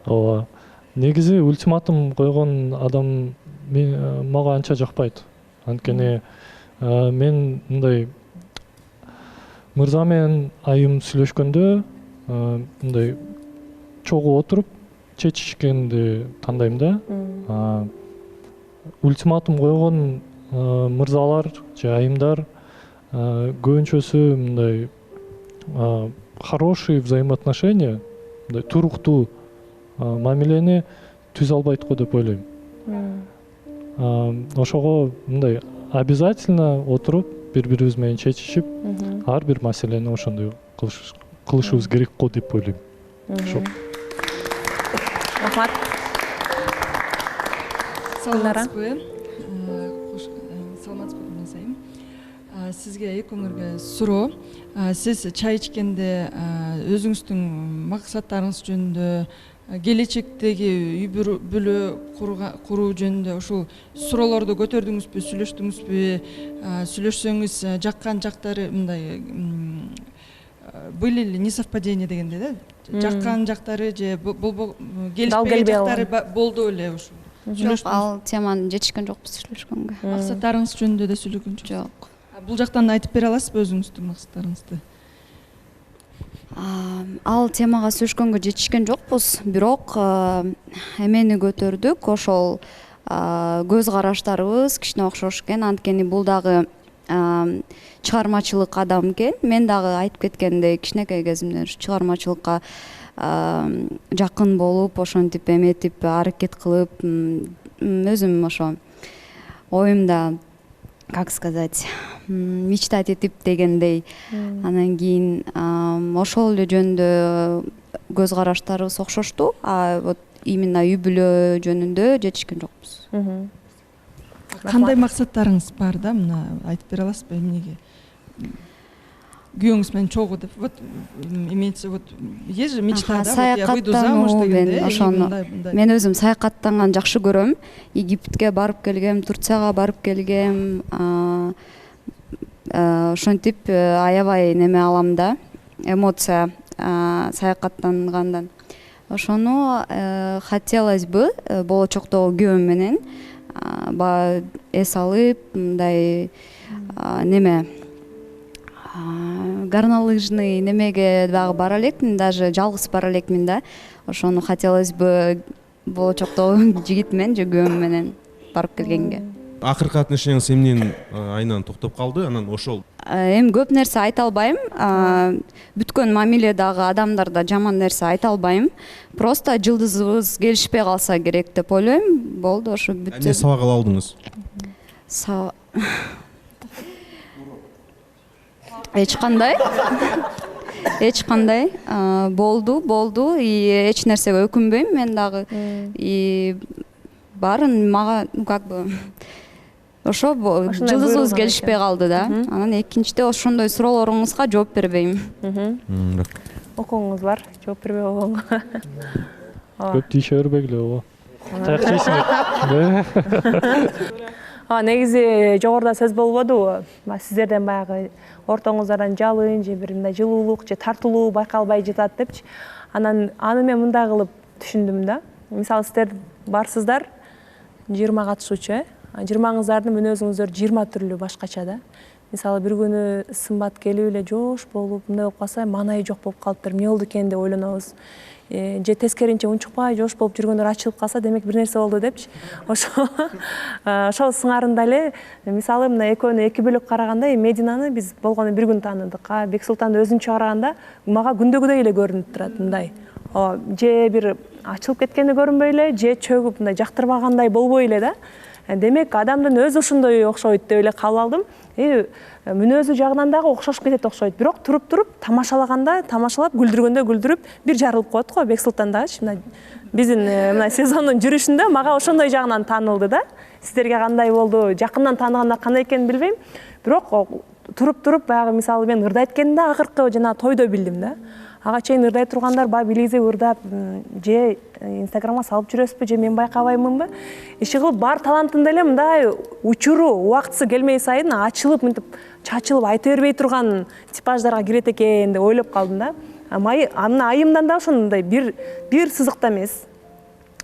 Ооба. Негизи ультиматум койгон адам мага анча жакпайт. Анткени мен мындай мырза менен айым сүйлөшкөндө мындай чогуу отуруп чечишкенди тандайм да. Ультиматум койгон мырзалар же айымдар көбүнчөсү мындай хороший взаимоотношения, мындай туруктуу мамилени түзө албайт го деп ойлойм. Ошого мындай обязательно отуруп бири-бирибиз менен чечишип, ар бир маселени ошондой кылышыбыз керек го деп ойлойм. Ошо. Рахмат. Саламатсызбы? Саламатсызбы Гүлназайым. Сизге экөөңөргө суроо. Сиз чай ичкенде өзүңүздүн максаттарыңыз жөнүндө, келечектеги үй бүлө куруу жөнүндө ушул суроолорду көтөрдүңүзбү, сүйлөштүңүзбү? Сүйлөшсөңүз жаккан жактары мындай были ли несовпадения дегенде да? Жаккан жактары же келишпеген жактары болду эле ушул? Жок, ал теманы жетишкен жокпуз сүйлөшкөнгө. Максаттарыңыз жөнүндө да сүйлөгөн жок. Бул жактан айтып бере аласызбы өзүңүздүн максаттарыңызды? Ал темага сүйлөшкөнгө жетишкен жокпуз, бирок эмени көтөрдүк, ошол көз караштарыбыз кичине окшош экен, анткени бул дагы чыгармачылык адам экен. Мен дагы айтып кеткендей, кичинекей кезимден чыгармачылыкка жакын болуп, ошентип эметип аракет кылып, өзүм ошо оюмда, как сказать, мечтать этип дегендей. Анан кийин ошол эле жөнүндө көз караштарыбыз окшошту, вот именно үй бүлө жөнүндө жетишкен жокпуз. Кандай максаттарыңыз бар да, мына айтып бере аласызбы эмнеге? күйөөңүз менен чогуу деп вот имеется вот есть же мечта, да, вот я выйду замуж дегенде, ошону мен өзүм саякаттанган жакшы көрөм. Египетке барып келгем, Турцияга барып келгем, ошентип аябай неме алам да, эмоция саякаттангандан. Ошону хотелось бы болочокто күйөөм менен эс алып, мындай неме горнолыжный немеге дагы бара элекмин, даже жалгыз бара элекмин да. Ошону хотелось бы болочокто жигит менен же күйөөм менен барып келгенге. Акыркы отношенияңыз эмненин айынан токтоп калды? Анан ошол Эми көп нерсе айта албайм. Бүткөн мамиледагы адамдарда жаман нерсе айта албайм. Просто жылдызыбыз келишпей калса керек деп ойлойм. Болду, ошо бүттү. эмне сабак ала алдыңыз? Эч кандай болду и эч нерсеге өкүнбөйм мен дагы. И баарын мага как бы ошо жылдызыбыз келишпей калды да. Анан экинчиде ошондой суроолоруңузга жооп бербейм. Окуңуз бар, жооп бербей койгонго. Көп тийише бербегиле ооба. Таяк жейсиңер. Негизи жогоруда сөз болбодубу? Сиздерден баягы ортоңуздардан жалын же бир мындай жылуулук же тартылуу байкалбай жатат депчи. Аны мен мындай кылып түшүндүм да. Мисалы сиздер барсыздар 20 катышуучу, 20ңыздардын мүнөзүңүздөр 20 түрлүү башкача да. Мисалы бир күнү сымбат келип эле жоош болуп, мындай болуп калса, маанайы жок болуп калыптыр, эмне болду экен деп ойлонобуз. Же тескеринче унчукпай жоош болуп жүргөндөр ачылып калса, демек бир нерсе болду депчи. Ошол сыңарында эле мисалы мына экөөнү эки бөлөк караганда Мединаны биз болгону бир күн тааныдык. Бексултанды өзүнчө караганда мага күндөгүдөй эле көрүнүп турат мындай. Же бир ачылып кеткени көрүнбөй эле, же чөгүп мындай жактырбагандай болбой эле да. Демек адамдын өзү ошондой окшойт деп эле кабыл алдым. Мүнөзү жагынан дагы окшошуп кетет окшойт. Бирок туруп тамашалаганда, тамашалап күлдүргөндө бир жарылып коет го. Бексултан дагычы мына биздин мына сезондун жүрүшүндө мага ошондой жагынан таанылды да. Сиздерге кандай болду, жакындан тааныганда кандай экенин билбейм. Бирок туруп баягы мисалы мен ырдайт экенин да акыркы жана тойдо билдим да. Ага чейин ырдай тургандар баягы билизи ырдап же Инстаграмга салып жүрөсүзбү же мен байкабаймынбы? Иши кылып бар талантын деле мындай учуру убактысы келмей сайын ачылып мынтип чачылып айта бербей турган типаждарга кирет экен деп ойлоп калдым да. Мына айымдан да ошондой бир сызыкта эмес.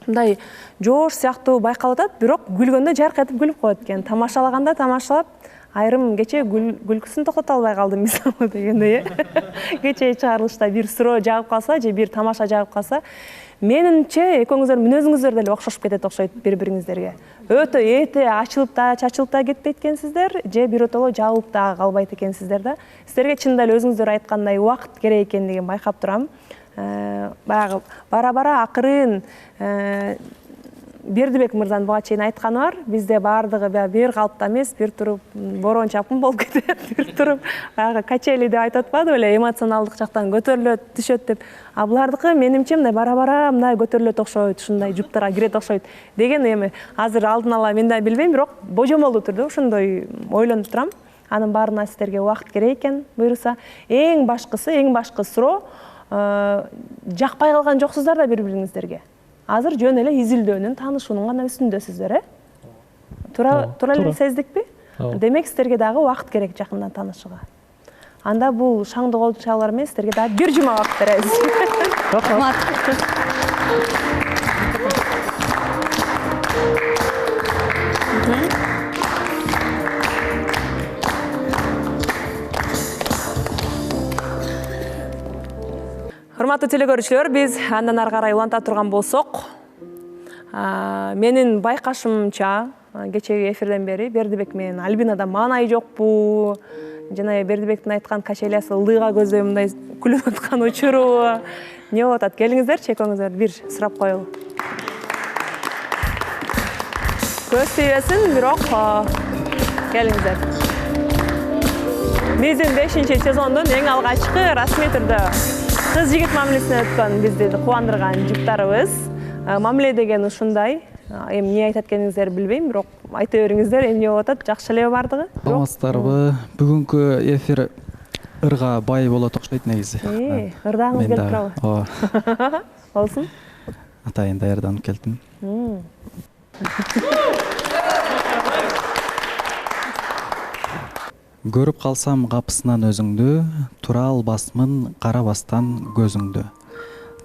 Мындай жоош сыяктуу байкалып атат, бирок күлгөндө жарк этип күлүп коет экен. Тамашалаганда тамашалап айрым кече күлкүсүн токтото албай калдым мисалы дегендей. Кече чыгарылышта бир суроо жагып калса же бир тамаша жагып калса, менимче экөөңүздөр мүнөзүңүздөр деле окшошуп кетет окшойт бири-бириңиздерге. Өтө эте ачылып да, чачылып да кетпейт экенсиздер, же биротоло жабылып да калбайт экенсиздер да. Сиздерге чынында эле өзүңүздөр айткандай убакыт керек экендигин байкап турам. Баягы бара-бара акырын Бердибек мырзанын буга чейин айтканы бар. Бизде баардыгы бир калыпта эмес, бир туруп борон чапкын болуп кетет, бир туруп баягы качели деп айтып атпадыбы эле, эмоционалдык жактан көтөрүлөт, түшөт деп. А булардыкы менимче мындай бара-бара мындай көтөрүлөт окшойт, ушундай жуптарга кирет окшойт деген эми азыр алдын ала мен да билбейм, бирок божомолдуу түрдө ошондой ойлонуп турам. Анын баарына сиздерге убакыт керек экен буйруса. Эң башкы суроо, жакпай калган жоксуздар да бири-бириңиздерге. Азыр жөн эле изилдөөнүн, таанышуунун гана үстүндөсүздөр, Туура эле сездикпи? Демек сиздерге дагы убакыт керек жакындан таанышууга. Анда бул шаңды колчалар эмес, сиздерге дагы бир жума убакыт беребиз. Рахмат. Урматтуу телекөрүүчүлөр, биз андан ары карай уланта турган болсок, менин байкашымча кечеги эфирден бери Бердибек менен Альбинада маанай жокпу, жана Бердибектин айткан качелиясы ылдыйга көздөй мындай күлүп аткан учуру не болуп атат? Келиңиздерчи, экөөңүздөр бир сурап коелу. Көз тийбесин, бирок келиңиздер. Биздин 5-сезондун эң алгачкы расмий түрдө кыз жигит мамилесине өткөн бизди кубандырган жуптарыбыз. Мамиле деген ушундай. Эми эмне айтат экениңиздерди билбейм, бирок айта бериңиздер, эмне болуп атат, жакшы эле бардыгы? Саламатсыздарбы? Бүгүнкү эфир ырга бай болот окшойт негизи. Ырдагыңыз келип турабы? Ооба. Болсун. Атайын даярданып келдим. Көрүп калсам капысынан өзүңдү, тура албасмын карабастан көзүңдү.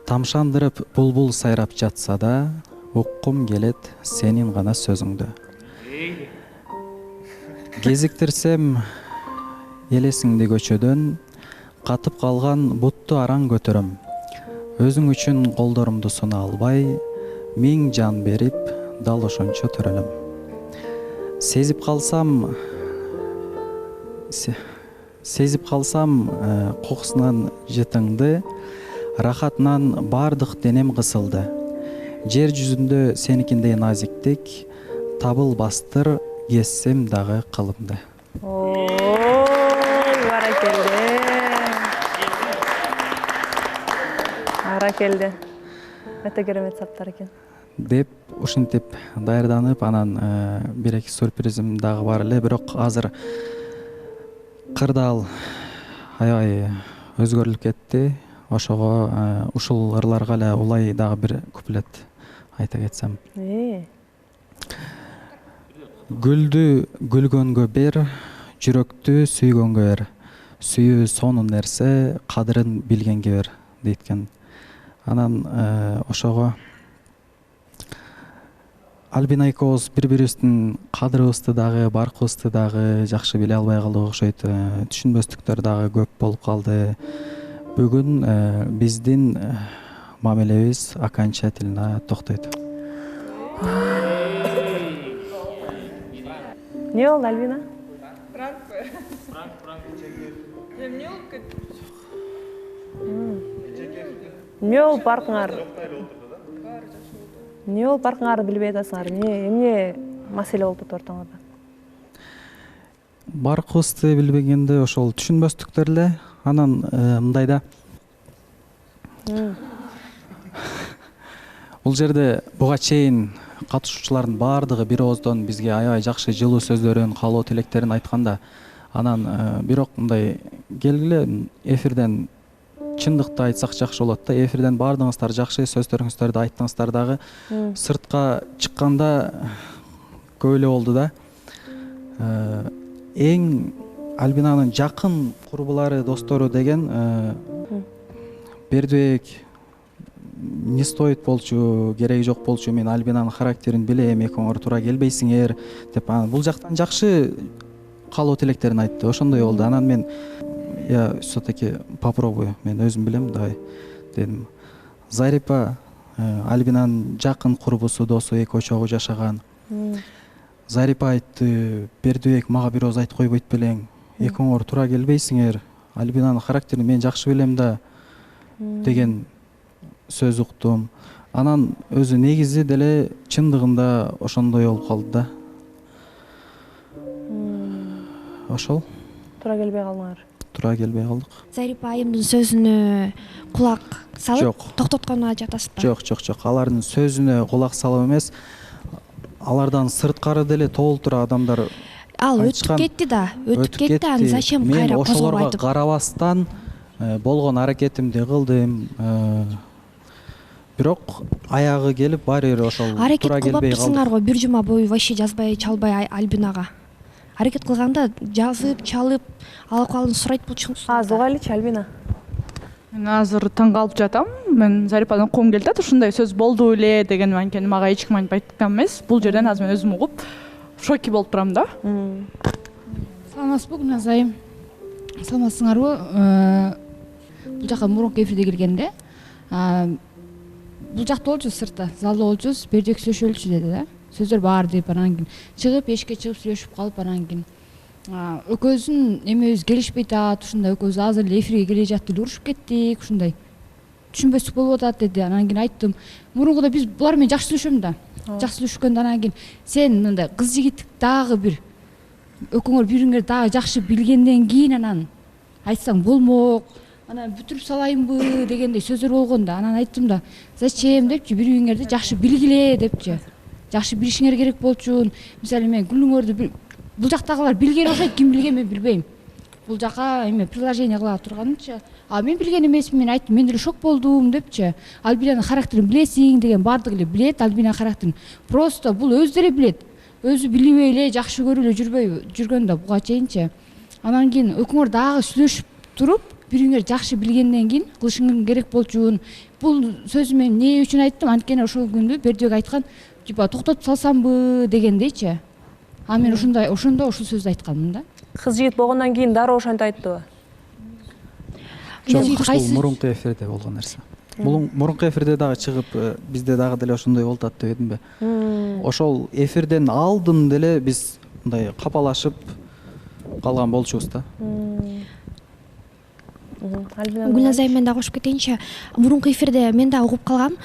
Тамшандырып булбул сайрап жатса да, уккум келет сенин гана сөзүңдү. Кезиктирсем элесиңди көчөдөн, катып калган бутту араң көтөрөм. Өзүң үчүн колдорумду суна албай, миң жан берип, дал ошончо төрөлөм. Сезип калсам кокусунан жытыңды, рахатынан бардык денем кысылды. Жер жүзүндө сеникиндей назиктик, табыл бастыр, кессем дагы кылымды. Баракелде. Баракелде. Өтө керемет саптар экен. Деп ушинтип даярданып, анан бир-эки сюрпризим дагы бар эле, бирок азыр кырдаал аябай өзгөрүлүп кетти. Ошого ушул ырларга эле улай дагы бир куплет айта кетсем. Гүлдү гүлгөнгө бер, жүрөктү сүйгөнгө бер. Сүйүү сонун нерсе, кадырын билгенге бер дейт. Анан ошого Альбина экөөбүз бири-бирибиздин кадырыбызды дагы, баркыбызды дагы жакшы биле албай калдык окшойт. Түшүнбөстүктөр дагы көп болуп калды. Бүгүн биздин мамилебиз окончательно токтойт. Не болду, Альбина? Эмне болуп баркыңар? Эмне болуп баркыңарды билбей атасыңар? Эмне маселе болуп атат ортоңордо? Баркыбызды билбегенде ошол түшүнбөстүктөр эле. Анан мындайда бул жерде буга чейин катышуучулардын баардыгы бир ооздон бизге аябай жакшы жылуу сөздөрүн, каалоо тилектерин айтканда, анан бирок мындай келгиле эфирден чындыкты айтсак жакшы болот да. Эфирден баардыгыңыздар жакшы сөздөрүңүздөрдү айттыңыздар дагы. Сыртка чыкканда көп эле болду да. Эң Альбинанын жакын курбулары, достору деген Бердибек не стоит болчу, кереги жок болчу, мен Альбинанын характерин билем, экөөңөр туура келбейсиңер деп, бул жактан жакшы каалоо тилектерин айтты. Ошондой болду. Анан мен я все-таки попробую, мен өзүм билем давай дедим. Зарипа Альбинанын жакын курбусу, досу, эки очогу жашаган. Зарипа айтты, Бердибек мага бир ооз айтып койбойт белең, экөөңөр туура келбейсиңер, Альбинанын характерин мен жакшы билем да деген сөз уктум. Анан өзү негизи деле чындыгында ошондой болуп калды да. Ошол. Туура келбей калдыңар. Туура келбей калдык. Зарипа айымдын сөзүнө кулак салып токтотконуна жатасызбы? Жок. Алардын сөзүнө кулак салып эмес, алардан сырткары деле толтура адамдар. Ал өтүп кетти да, аны зачем кайра козгоп айтып? Мен ошолорго карабастан болгон аракетимди кылдым. Бирок аягы келип баары бир ошол туура келбей калды. Аракет кылып атпсыңар го, бир жума бою вообще жазбай, чалбай Альбинага. Аракет кылганда жазып, чалып, алып калын сурайт болчуңуз. Зугайлычы Альбина. Мен азыр таң калып жатам. Мен Зарипадан ком келди да, ушундай сөз болду эле деген анткени мага эч ким айтып айткан эмес. Бул жерден азыр мен өзүм угуп шоке болуп турам да. Саламатсызбы Гүлназ айым? Саламатсыңарбы? Бул жака мурунку эфирде келгенде бул жакта болчу, сыртта залда болчубуз, Бердибек сүйлөшөлүчү деди да. Сөздөр бар деп, анан кийин чыгып эшикке чыгып сүйлөшүп калып, анан кийин экөөбүздүн эмебиз келишпей атат, ушундай экөөбүз азыр эле эфирге келе жатып эле урушуп кеттик, ушундай түшүнбөстүк болуп атат деди. Анан кийин айттым, мурункуда биз булар менен жакшы сүйлөшөм да. Жакшы сүйлөшкөндө анан кийин сен мындай кыз жигиттик дагы бир экөөңөр бириңерди дагы жакшы билгенден кийин анан айтсаң болмок, анан бүтүрүп салайынбы дегендей сөздөр болгон да. Анан айттым да, зачем депчи, бири бириңерди жакшы билгиле депчи. жакшы билишиңер керек болчу. Мисалы мен гүлүңөрдү бул жактагылар билген окшойт, ким билген мен билбейм. Бул жака эме приложение кыла турганчы. А мен билген эмесмин, мен айттым, мен деле шок болдум депчи. Альбинанын характерин билесиң деген баардыгы эле билет, Альбинанын характерин. Просто бул өзү деле билет. Өзү билбей эле жакшы көрүп эле жүргөн да буга чейинчи. Анан кийин экөөңөр дагы сүйлөшүп туруп, бириңер жакшы билгенден кийин кылышың керек болчуун. Бул сөзү мен эмне үчүн айттым? Анткени ошол күндү Бердибек айткан, типа токтотуп салсамбы дегендейчи. А мен ошондо ушул сөздү айтканмын да. Кыз жигит болгондон кийин дароо ошентип айтты. Жок, бул мурунку эфирде болгон нерсе. Бул мурунку эфирде дагы чыгып, бизде дагы деле ошондой болуп атат деп эдимби? Ошол эфирден алдын деле биз мындай капалашып калган болчубуз да. Гүлназайым, мен дагы кошуп кетейинчи. Мурунку эфирде мен да угуп калгам,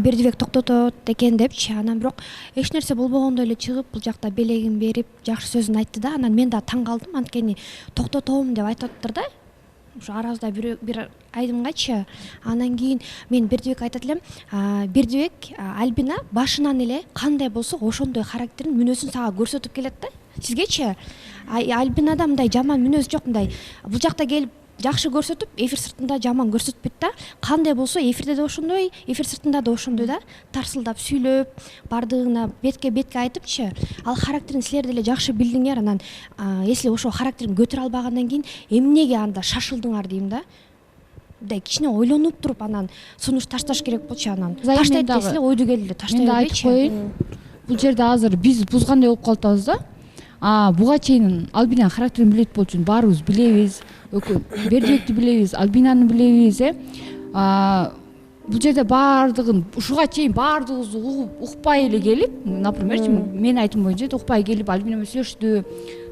Бердибек токтотот экен депчи. Анан бирок эч нерсе болбогондой эле чыгып, бул жакта белегин берип, жакшы сөзүн айтты да. Анан мен да таң калдым, анткени токтотом деп айтып атыптыр да. Ушу арабызда бир айдымгачы. Анан кийин мен Бердибекке айтат элем, Бердибек, Альбина башынан эле кандай болсо ошондой характерин, мүнөзүн сага көрсөтүп келет да. Сизгечи Альбинада мындай жаман мүнөз жок, мындай бул жакта келип жакшы көрсөтүп, эфир сыртында жаман көрсөтпөйт да. Кандай болсо эфирде да ошондой, эфир сыртында да ошондой да. Тарсылдап сүйлөп, бардыгына бетке айтыпчы. Ал характерин силер деле жакшы билдиңер. Анан если ошол характерин көтөрө албагандан кийин эмнеге анда шашылдыңар дейм да. Мындай кичине ойлонуп туруп, анан сунуш ташташ керек болчу. Анан таштайт десиле, ойду келди эле таштай бербейчи. Мен айтып коеюн. Бул жерде азыр биз бузгандай болуп калатабыз да. Буга чейин Альбинанын характерин билет болчу, баарыбыз билебиз. Бердибекти билебиз, Альбинаны билебиз, бул жерде баардыгын ушуга чейин баардыгыбыз укпай эле келип, например, мен айтым боюнча укпай келип Альбина менен сүйлөштү.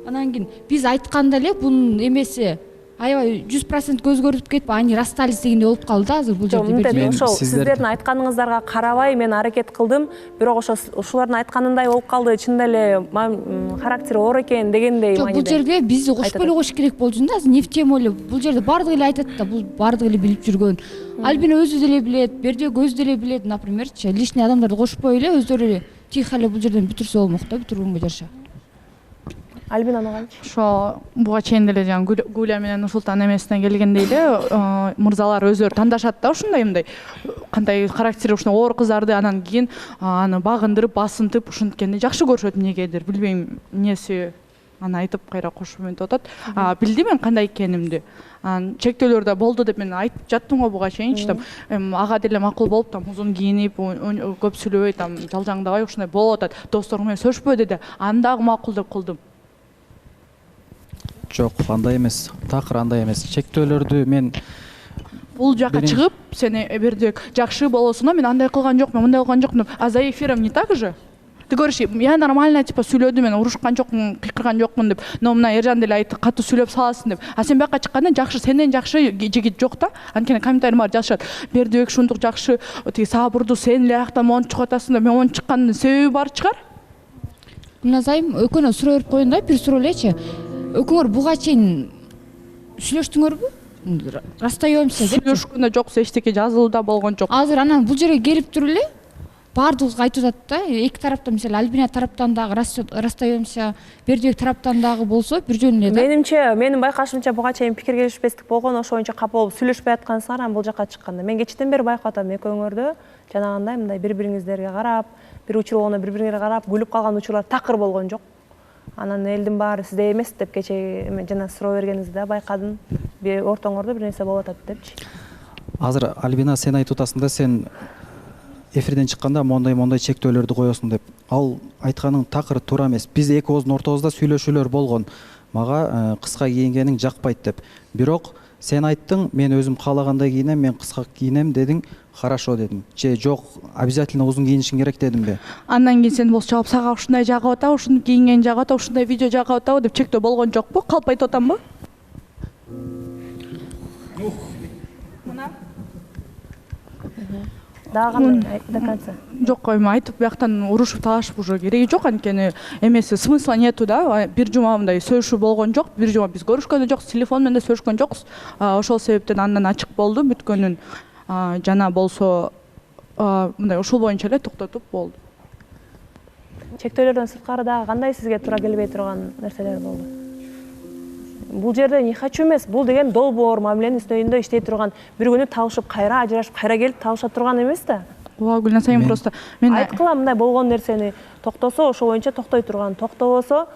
Анан кийин биз айтканда эле бунун эмеси аябай 100% өзгөрүп кетип, они расстались дегендей болуп калды азыр бул жерде. Ошол сиздердин айтканыңыздарга карабай мен аракет кылдым, бирок ошолордун айтканындай болуп калды. Чында эле характери оор экен дегендей мааниде. Жок, бул жерде биз кошпой эле коюш керек болчу да. Азыр не в тему эле. Бул жерде баардыгы эле айтат да, бул баардыгы эле билип жүргөн. Альбина өзү деле билет, Бердибек өзү деле билет, например, лишний адамдарды кошпой эле өздөрү эле тихо эле бул жерден бүтүрсө болмок да, бүтүргөнгө жараша. Альбина кантчы? Ошо буга чейин деле Гуля менен Нурсултан эмесинен келгендей эле мырзалар өздөрү тандашат да, ушундай мындай кандай характери ушундай оор кыздарды, анан кийин аны багындырып, басынтып ушинткенди жакшы көрүшөт эмнегедир, билбейм эмнеси. Аны айтып кайра кошуп мынтип атат. Билдим мен кандай экенимди. Чектөөлөр да болду деп мен айтып жаттым го буга чейинчи. Ага деле макул болуп, узун кийинип, көп сүйлөбөй, жалжаңдабай ушундай болуп атат. Досторум менен сөйлөшпөй деди. Аны дагы макул деп кылдым. Жок, андай эмес. Такыр андай эмес. Чектөөлөрдү мен бул жака чыгып, сени Бердибек жакшы болосуна мен андай кылган жокмун, мындай кылган жокмун. А за эфиром не так же? Ты говоришь, я нормально типа сүйлөдүм, мен урушкан жокмун, кыйкырган жокмун деп. Но мына Эржан деле айтты, катуу сүйлөп саласың деп. А сен бияка чыкканда жакшы, сенден жакшы жигит жок да. Анткени комментарий бар жазышат. Бердибек ушунтук жакшы, тиги сабырдуу, сен эле аяктан монтип чыгып атасың деп. Мен монтип чыккандын себеби бар чыгар. Гүлназайым, экөөнө суроо берип коеюн да, бир суроо элечи. Экөөңөр буга чейин сүйлөштүңөрбү? Расстаёмся деп. Сүйлөшкөндө жоксу, эчтеке жазылууда болгон жок. Азыр анан бул жерге келип туруп эле баардыгыбызга айтып атат да. Эки тараптан, мисалы Альбина тараптан дагы расстаёмся, Бердибек тараптан дагы болсо бир жөн эле да. Менимче, менин байкашымча буга чейин пикир келишпестик болгон, ошо боюнча капа болуп сүйлөшпөй аткансыңар, анан бул жака чыкканда. Мен кечтен бери байкап атам экөөңөрдү жанагындай мындай бири-бириңиздерге карап, бир учур болгондо бири-бириңерге карап, күлүп калган учурлар такыр болгон жок. Анан элдин баары сизде эмес деп кече жана суроо бергениңизде байкадым. Бир ортоңордо бир нерсе болуп атат депчи. Азыр Альбина, сен айтып атасың да, сен эфирден чыкканда мондай чектөөлөрдү коесуң деп. Ал айтканың такыр туура эмес. Биз экөөбүздүн ортобузда сүйлөшүүлөр болгон. Мага кыска кийингениң жакпайт деп. Бирок сен айттың, мен өзүм каалагандай кийинем, мен кыска кийинем дедиң, хорошо дедим. Же жок, обязательно узун кийинишиң керек дедим бе? Андан кийин сен болсо чалып, сага ушундай жагып атабы, ушуну кийинген жагып атабы, ушундай видео жагып атабы деп чектөө болгон жокпу? Калп айтып атамбы? Дагы до конца. Жок, эми айтып бияктан урушуп талашып уже кереги жок, анткени эмеси смысла нету да. Бир жума мындай сөйлөшүү болгон жок, бир жума биз көрүшкөн жокпуз, телефон менен да сөйлөшкөн жокпуз. Ошол себептен андан ачык болду бүткөнүн. Жана болсо мындай ушул боюнча эле токтотуп болду. чектөөлөрдөн сырткары дагы кандай сизге туура келбей турган нерселер болду? Бул жерде не хочу эмес, бул деген долбоор мамиленин үстүндө иштей турган, бир күнү табышып кайра ажырашып кайра келип табыша турган эмес да. Ооба, Гүлназ айым просто мен айткыла мындай болгон нерсени токтосо ошол боюнча токтой турган, токтобосо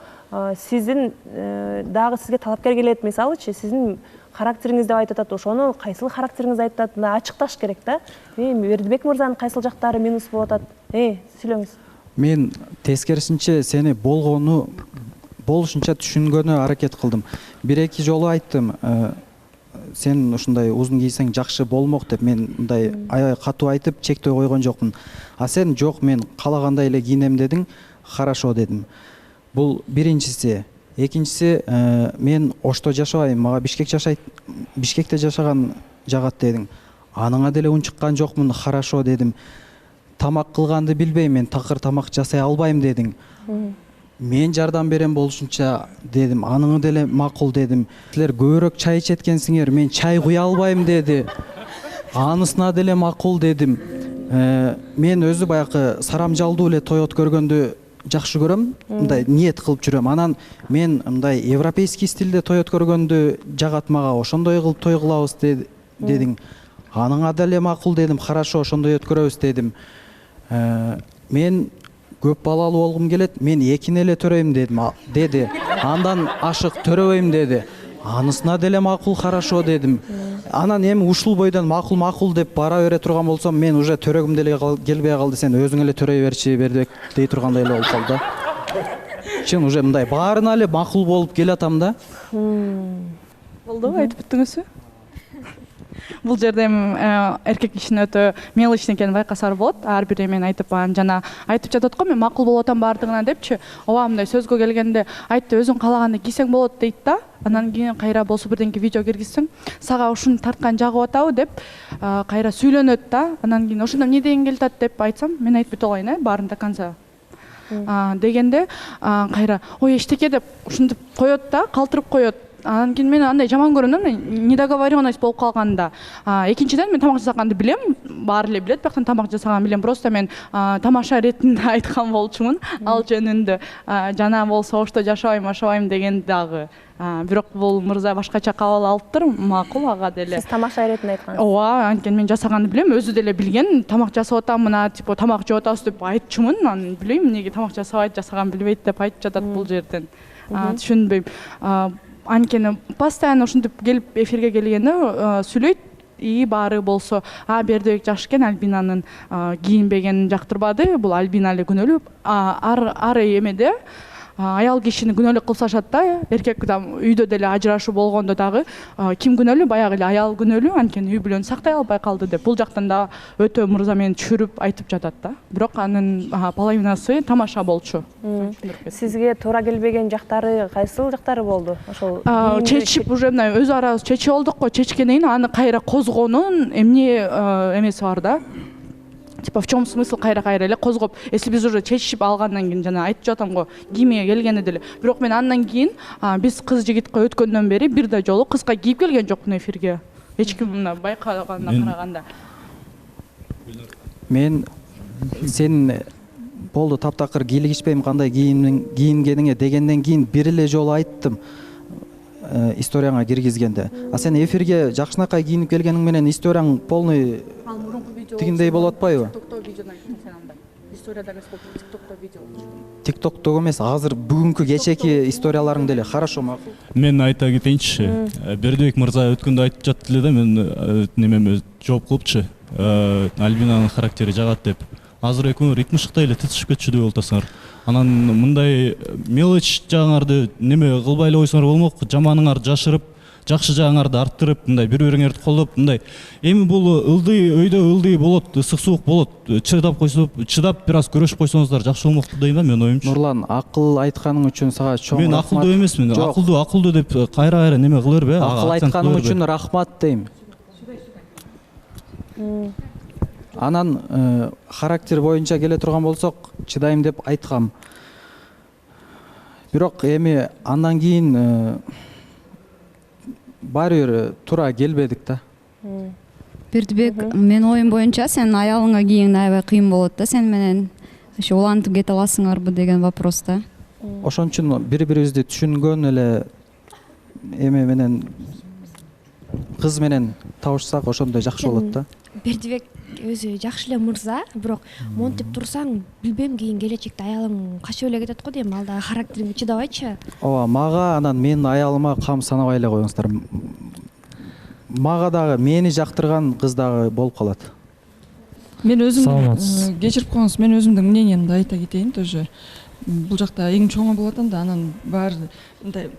сиздин дагы сизге талапкер келет, мисалычы сиздин характериңиз деп айтып атат, ошону кайсыл характериңиз айтып атат, мына ачыкташ керек да. Бердибек мырзанын кайсыл жактары минус болуп атат? Сүйлөңүз. Мен тескерисинче сени болушунча түшүнгөнү аракет кылдым. Бир-эки жолу айттым, сен ушундай узун кийсең жакшы болмок деп. Мен мындай аябай катуу айтып чектөө койгон жокмун. А сен жок, мен каалагандай эле кийинем дедиң, хорошо дедим. Бул биринчиси. Экинчиси, мен Ошто жашабайм, мага Бишкекте жашаган жагат дедиң. Аныңа деле унчуккан жокмун, хорошо дедим. Тамак кылганды билбейм, мен такыр тамак жасай албайм дедиң. Мен жардам берем болушунча дедим. Аныңы деле макул дедим. Силер көбүрөөк чай ичеткенсиңер, мен чай куя албайм деди. Анысына деле макул дедим. Мен өзү баягы сарамжалдуу эле той өткөргөндү жакшы көрөм, мындай ниет кылып жүрөм. Анан мен мындай европейский стилде той өткөргөндү жагат мага, ошондой кылып той кылабыз дедиң. Аныңа деле макул дедим, хорошо, ошондой өткөрөбүз дедим. Мен көп балалуу болгум келет, мен экини эле төрөйм деди. Андан ашык төрөбөйм деди. Анысына деле макул, хорошо дедим. Анан эми ушул бойдон макул деп бара бере турган болсом, мен уже төрөгүм деле келбей калды. Сен өзүң эле төрөй берчи, Бердибек дей тургандай эле болуп калды да. Чын уже мындай баарына эле макул болуп келатам да. Болду, айтып бүттүңүзбү? Бул жерде эркек кишинин өтө мелочный экенин байкасар болот. Ар бир эмен айтып, жана айтып жатат го, мен макул болуп атам баардыгына депчи. Ооба, мындай сөзгө келгенде айтты, өзүң каалагандай кийсең болот дейт да. Анан кийин кайра болсо бирденке видео киргизсең, сага ушуну тарткан жагып атабы деп кайра сүйлөнөт да. Анан кийин ошондо эмне деген келатат деп айтсам, мен айтып бүт алайын, баарын до конца дегенде кайра ой эчтеке деп ушинтип коет да, калтырып коет. Анан кийин мен андай жаман көрөм да, недоговоренность болуп калганда. Экинчиден мен тамак жасаганды билем, баары эле билет, бирок тамак жасаганды билем. Просто мен тамаша иретинде айткан болчумун ал жөнүндө. Жана болсо Ошто жашабайм деген дагы. Бирок бул мырза башкача кабыл алыптыр, макул ага деле. Сиз тамаша иретинде айткансыз. Ооба, анткени мен жасаганды билем, өзү деле билген. Тамак жасап атам, мына типа тамак жеп атабыз деп айтчумун. Анан билбейм эмнеге тамак жасабайт, жасаган билбейт деп айтып жатат бул жерден. Түшүнбөйм. Анткени постоянно ушинтип келип эфирге келгенде сүйлөйт, и баары болсо Бердибек жакшы экен, Альбинанын кийинбегенин жактырбады. Бул Альбина эле күнөөлүү. Ар эмеде аял кишини күнөөлүү кылсашат да. Эркек үйдө деле ажырашуу болгондо дагы ким күнөөлүү? Баягы эле аял күнөөлүү, анткени үй бүлөнү сактай албай калды деп. Бул жактан да өтө мырза мени түшүрүп айтып жатат да. Бирок анын половинасы тамаша болчу. Сизге туура келбеген жактары кайсыл жактары болду? Ошол чечип уже мына өз арабыз чечип алдык го, чечкенден кийин аны кайра козгоонун эмне эмеси бар да. Типа в чем смысл кайра эле козгоп, если биз уже чечип алгандан кийин жана айтып жатам го, кийимге келгенде деле. Бирок мен андан кийин биз кыз жигитке өткөндөн бери бир да жолу кыска кийип келген жокмун эфирге. Эч ким мына байкаганына караганда. Мен сен болду таптакыр кийлигишпейм, кандай кийингениңе дегенден кийин бир эле жолу айттым. Историяңа киргизгенде. А сен эфирге жакшынакай кийинип келгениң менен историяң полный тигиндей болуп атпайбы? Тиктокто эмес, азыр бүгүнкү кечеки историяларың деле хорошо макул. Мен айта кетейинчи, Бердибек мырза өткөндө айтып жатты эле да, мен немеме жооп кылыпчы. Альбинанын характери жагат деп. Азыр экөө ритмышыктай эле тытышып кетчү деп атасыңар. Анан мындай мелочь жагыңарды неме кылбай эле койсоңор болмок, жаманыңарды жашырып, жакшы жагыңарды арттырып, мындай бири-бириңерди колдоп, мындай. Эми бул ылдый өйдө ылдый болот, ысык-суук болот. Чыдап бир аз көрөшүп койсоңуздар жакшы болмокту дейм да, мен оюмчу. Нурлан, акыл айтканың үчүн сага чоң рахмат. Мен акылдуу эмесмин, акылдуу деп кайра неме кыла бербе. Акыл айтканың үчүн рахмат дейм. Анан характер боюнча келе турган болсок, чыдайм деп айткам. Бирок эми андан кийин баары бир туура келбедик да. Бердибек, мен оюм боюнча сен аялыңа кийиң аябай кыйын болот да, сен менен ошо улантып кете аласыңарбы деген вопрос да. Ошон үчүн бири бирибизди түшүнгөн эле эме менен кыз менен табышсак ошондой жакшы болот да. Бердибек өзү жакшы эле мырза, бирок монтип турсаң, билбейм, кийин келечекте аялың качып эле кетет го дейм, ал дагы характериңе чыдабайчы. Ооба, мага анан менин аялыма кам санабай эле коюңуздар. Мага дагы мени жактырган кыз дагы болуп калат. Мен өзүм Саламатсыз. кечирип коюңуз, мен өзүмдүн мнениемди айта кетейин тоже. Бул жакта эң чоңу болот да, анан баары мындай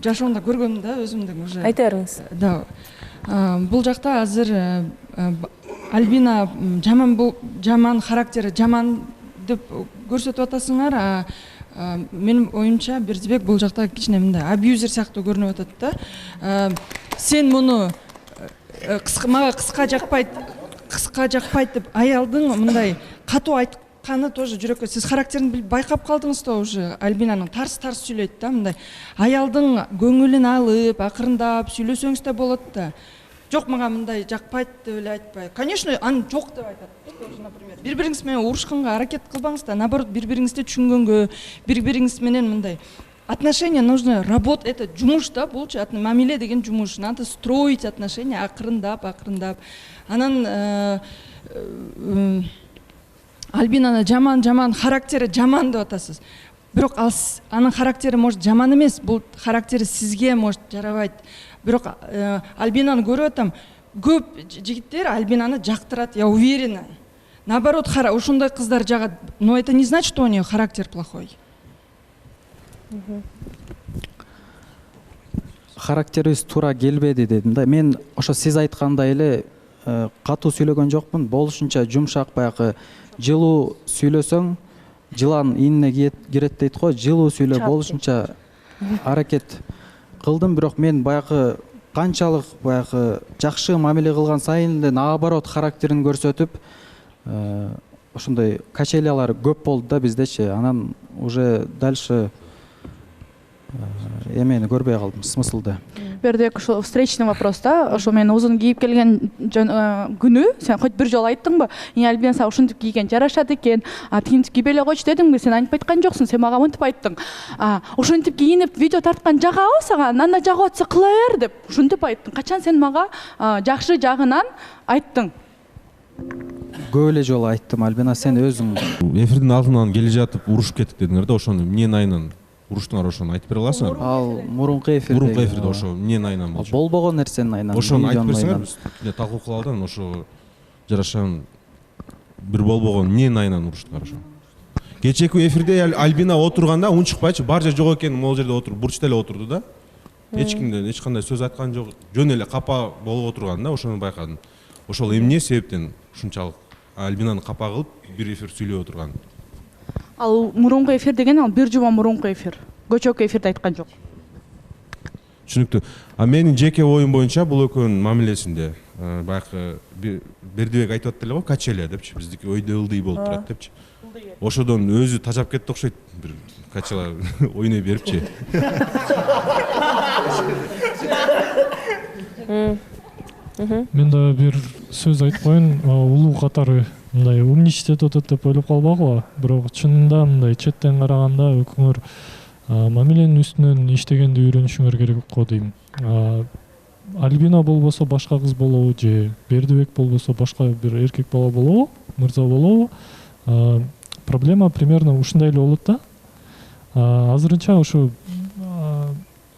жашоомдо көргөнүм да өзүмдүн уже. Айта бериңиз. Да. Бул жакта азыр Альбина жаман характери, жаман деп көрсөтүп атасыңар, менин оюмча Бердибек бул жакта кичине мындай абьюзер сыяктуу көрүнүп атат да. Сен муну мага кыска жакпайт деп аялдың мындай катуу айтканы тоже жүрөккө. Сиз характерин байкап калдыңыз да уже. Альбинанын тарс сүйлөйт да, мындай аялдың көңүлүн алып, акырындап сүйлөсөңүз да болот да. Жок, мага мындай жакпайт деп эле айтпай. Конечно, аны жок деп айтат. Например, бири-бириңиз менен урушканга аракет кылбаңыз да, наоборот, бири-бириңизди түшүнгөнгө, бири-бириңиз менен мындай отношения нужно работать, это жумуш да, булчу мамиле деген жумуш. Надо строить отношения акырындап. Анан Альбинаны жаман характери жаман деп атасыз. Бирок анын характери может жаман эмес, бул характери сизге может жарабайт. Бирок Альбинаны көрүп атам, көп жигиттер Альбинаны жактырат, я уверена. Наоборот, ошондой кыздар жагат. Но это не значит, что у нее характер плохой. Характерибиз туура келбеди дедим да. Мен ошо сиз айткандай эле катуу сүйлөгөн жокмун. Болушунча жумшак, баягы жылуу сүйлөсөң, жылан инине кирет дейт го. Жылуу сүйлө, болушунча аракет кылдым. Бирок мен баягы канчалык баягы жакшы мамиле кылган сайын эле наоборот характерин көрсөтүп, ошондой качелялар көп болду да биздечи. Анан уже дальше эмени көрбөй калдым, смыслды. Бердибек, ушул встречный вопрос да, ошо мен узун кийип келген күнү сен хоть бир жолу айттыңбы? Альбина сага ушинтип кийген жарашат экен, тигинтип кийбей эле койчу дедиңби? Сен антип айткан жоксуң, сен мага мынтип айттың. Ушинтип кийинип видео тарткан жагабы сага? Анда жагып атса кыла бер деп ушинтип айттың. Качан сен мага жакшы жагынан айттың? Көп эле жолу айттым, Альбина, сен өзүң. Эфирдин алдынан келе жатып урушуп кеттик дедиңер да, ошону эмненин айынан уруштуңар, ошону айтып бере аласыңар? Ал мурунку эфирде. Мурунку эфирде ошо эмненин айынан болчу? Болбогон нерсенин айынан. Ошону айтып берсеңер, биз талкуу кылабыз, ошо жарашан бир болбогон эмненин айынан уруштуңар ошо? Кечээки эфирде Альбина отурганда унчукпайчы, бар жер жок экен, могул жерде отуруп, бурчта эле отурду да. Эч кимден эч кандай сөз айткан жок, жөн эле капа болуп отурган да, ошону байкадым. Ошол эмне себептен ушунчалык Альбинаны капа кылып бир эфир сүйлөп отурган? Ал мурунку эфир деген ал бир жума мурунку эфир. Көчөкү эфирде айткан жок. Түшүнүктүү. Менин жеке оюм боюнча бул экөөнүн мамилесинде баягы Бердибек айтып атты эле го, качеле депчи, биздики өйдө ылдый болуп турат депчи. Ошодон өзү тажап кетти окшойт, бир качела ойной берипчи. Мен да бир сөз айтып коеюн, улуу катары мындай умничать атат деп ойлоп калбагыла, бирок чынында мындай четтен караганда экөөңөр мамиленин үстүнөн иштегенди үйрөнүшүңөр керек го дейм. Альбина болбосо башка кыз болобу же Бердибек болбосо башка бир эркек бала болобу, мырза болобу, проблема примерно ушундай эле болот да. Азырынча ошо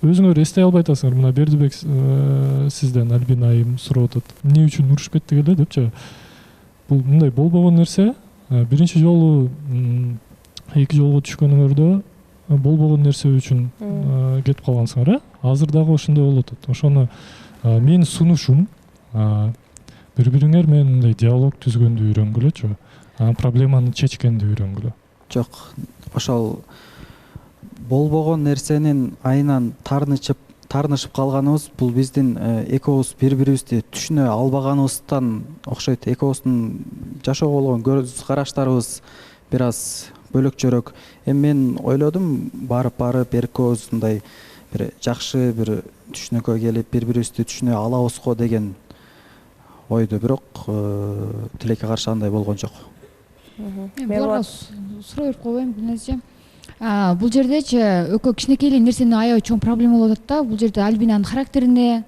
өзүңөр эстей албай атасыңар, мына Бердибек сизден Альбина айым сурап атат, эмне үчүн урушуп кеттик эле депчи. Бул мындай болбогон нерсе. Биринчи жолу эки жолго түшкөнүңөрдө болбогон нерсе үчүн кетип калгансыңар, азыр дагы ошондой болуп атат. Ошону менин сунушум бири-бириңер менен мындай диалог түзгөндү үйрөнгүлөчү, проблеманы чечкенди үйрөнгүлө. Жок, ошол болбогон нерсенин айынан тарнышып калганыбыз бул биздин экөөбүз бири-бирибизди түшүнө албаганыбыздан окшойт. Экөөбүздүн жашоого болгон көз караштарыбыз бир аз бөлөкчөрөөк. Эми мен ойлодум, барып экөөбүз мындай бир жакшы бир түшүнөккө келип бири-бирибизди түшүнө алабыз го деген ойду, бирок тилекке каршы андай болгон жок. буларга суроо берип койбойм Гүлназия. Бул жердечи экөө кичинекей эле нерсени аябай чоң проблема болуп атат да. Бул жерде Альбинанын характерине,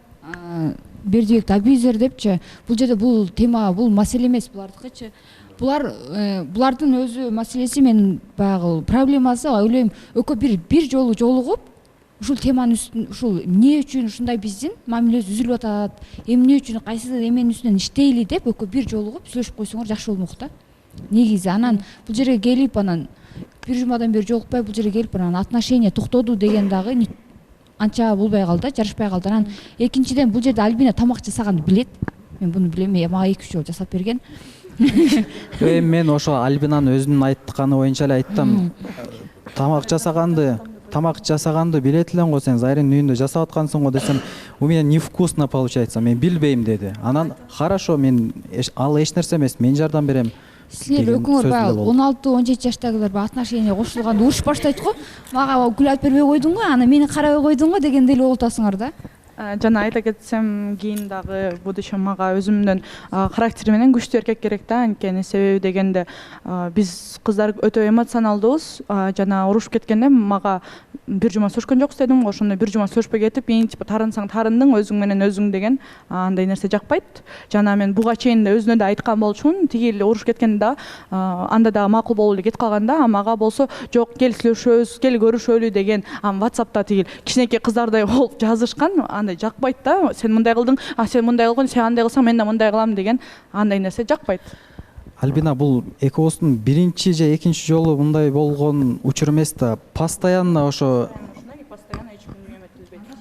Бердибек абьюзер депчи. Бул жерде бул тема, бул маселе эмес булардыкычы. Булардын өзү маселеси, мен баягы проблемасы ойлойм, экөө бир жолу жолугуп ушул теманын үстүн, ушул эмне үчүн ушундай биздин мамилебиз үзүлүп атат, эмне үчүн кайсы эменин үстүнөн иштейли деп экөө бир жолугуп сүйлөшүп койсоңор жакшы болмок да. Негизи анан бул жерге келип анан бир жумадан бери жолукпай бул жерге келип анан отношения токтоду деген дагы анча болбой калды, жарашпай калды. Анан экинчиден бул жерде Альбина тамак жасаганды билет. Мен буну билем, мага 2-3 жолу жасап берген. Эми мен ошо Альбинанын өзүнүн айтканы боюнча эле айттым. Тамак жасаганды билет элең го, сен Заринин үйүндө жасап аткансың го десем, у меня невкусно получается, мен билбейм деди. Анан хорошо, мен ал эч нерсе эмес, мен жардам берем. Силер экөөңөр баягы 16-17 жаштагылар баягы отношения кошулганда уруш баштайт го. Мага гүл алып бербей койдуң го, аны мени карабай койдуң го дегенде эле болуп атасыңар да. Жана айта кетсем, кийин дагы будущем мага өзүмдүн характери менен күчтүү эркек керек да. Анткени себеби дегенде биз кыздар өтө эмоционалдуубуз. Жана урушуп кеткенде мага бир жума сүрүшкөн жоксуз дедим го. Ошондой бир жума сүрүшпөй кетип, типа тарынсаң тарындың, өзүң менен өзүң деген андай нерсе жакпайт. Жана мен буга чейин да өзүнө да айткан болчумун, тиги эле урушуп кеткенде да анда да макул болуп эле кетип калганда, мага болсо жок, кел сүйлөшөбүз, кел көрүшөлү деген WhatsApp'та тиги кичинекей кыздардай болуп жазышкан. Андай жакпайт да. Сен мындай кылдың, сен мындай кылгын, сен андай кылсаң мен да мындай кылам деген андай нерсе жакпайт. Альбина, бул экөөбүздүн биринчи же экинчи жолу мындай болгон учур эмес да. Постоянно ошо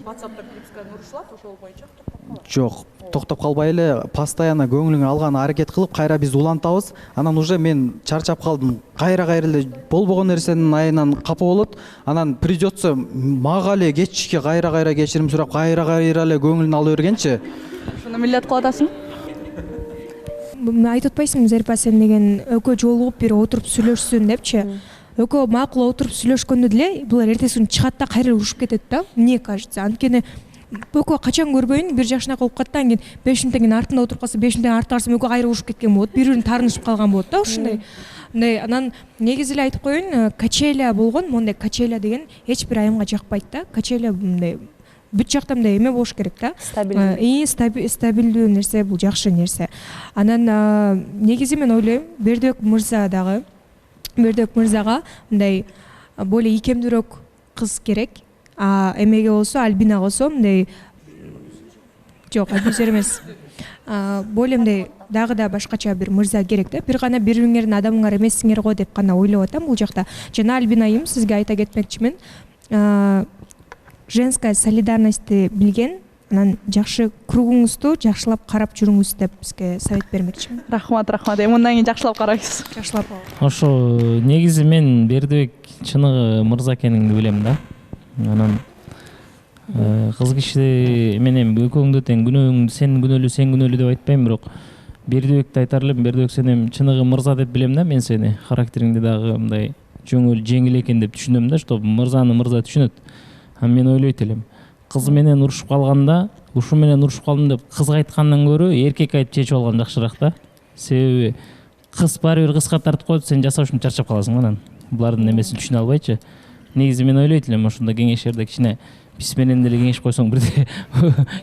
WhatsApp'та перепискадан урушулат, ошол боюнча жок, токтоп калбай эле постоянно көңүлүңө алган аракет кылып кайра бизди улантабыз. Анан уже мен чарчап калдым. Кайра эле болбогон нерсенин айынан капа болот. Анан придется мага эле кечке кайра кечирим сурап, кайра эле көңүлүн ала бергенчи. Ошону милдет кылып атасың? Айтып атпайсыңбы, Зарипа, сен деген экөө жолугуп бир отуруп сүйлөшсүн депчи. Экөө макул отуруп сүйлөшкөндө деле булар эртеси күнү чыгат да кайра урушуп кетет да. Мне кажется, анткени экөө качан көрбөйүн бир жакшынака болуп калат да, анан 5 мүнөттөн кийин артында отуруп калса, 5 мүнөттөн артта карасам экөө кайра урушуп кеткен болот, бири-бирин таарынышып калган болот да, ушундай. Анан негизи эле айтып коеюн, качеля болгон, мондай качеля деген эч бир айымга жакпайт да. Качеля мындай бүт жакта мындай эме болуш керек да. Стабилдүү нерсе, бул жакшы нерсе. Анан негизи мен ойлойм, Бердибек мырзага мындай более ийкемдүүрөөк кыз керек. Эмеге болсо, Альбинага болсо мындай жок, абьюзер эмес. Более мындай дагы да башкача бир мырза керек да. Бир гана бириңердин адамыңар эмессиңер го деп гана ойлоп атам бул жакта. Жана Альбина айым, сизге айта кетмекчимин. Женская солидарностьты билген, анан жакшы кругуңузду жакшылап карап жүрүңүз деп бизге совет бермекчимин. Рахмат. Мындан кийин жакшылап карайбыз. Жакшылап. Ошо негизи мен Бердибек чыныгы мырза экениңди билем да. Анан кыз киши менен экөөңдү тең күнөөңдү сен күнөөлүү деп айтпайм, бирок Бердибекти айтар элем. Бердибек, сен эми чыныгы мырза деп билем да мен сени. Характериңди дагы мындай жеңил экен деп түшүнөм да, что мырзаны мырза түшүнөт. Мен ойлойт элем, кыз менен урушуп калганда, ушу менен урушуп калдым деп кызга айткандан көрө эркек айтып чечип алган жакшыраак да. Себеби кыз баары бир кызга тартып коет, сен жасап үчүн чарчап каласың анан. Булардын эмесин түшүнө албайчы. Негизи мен ойлойт элем, ошондой кеңештерде кичине биз менен деле кеңеш койсоң бирде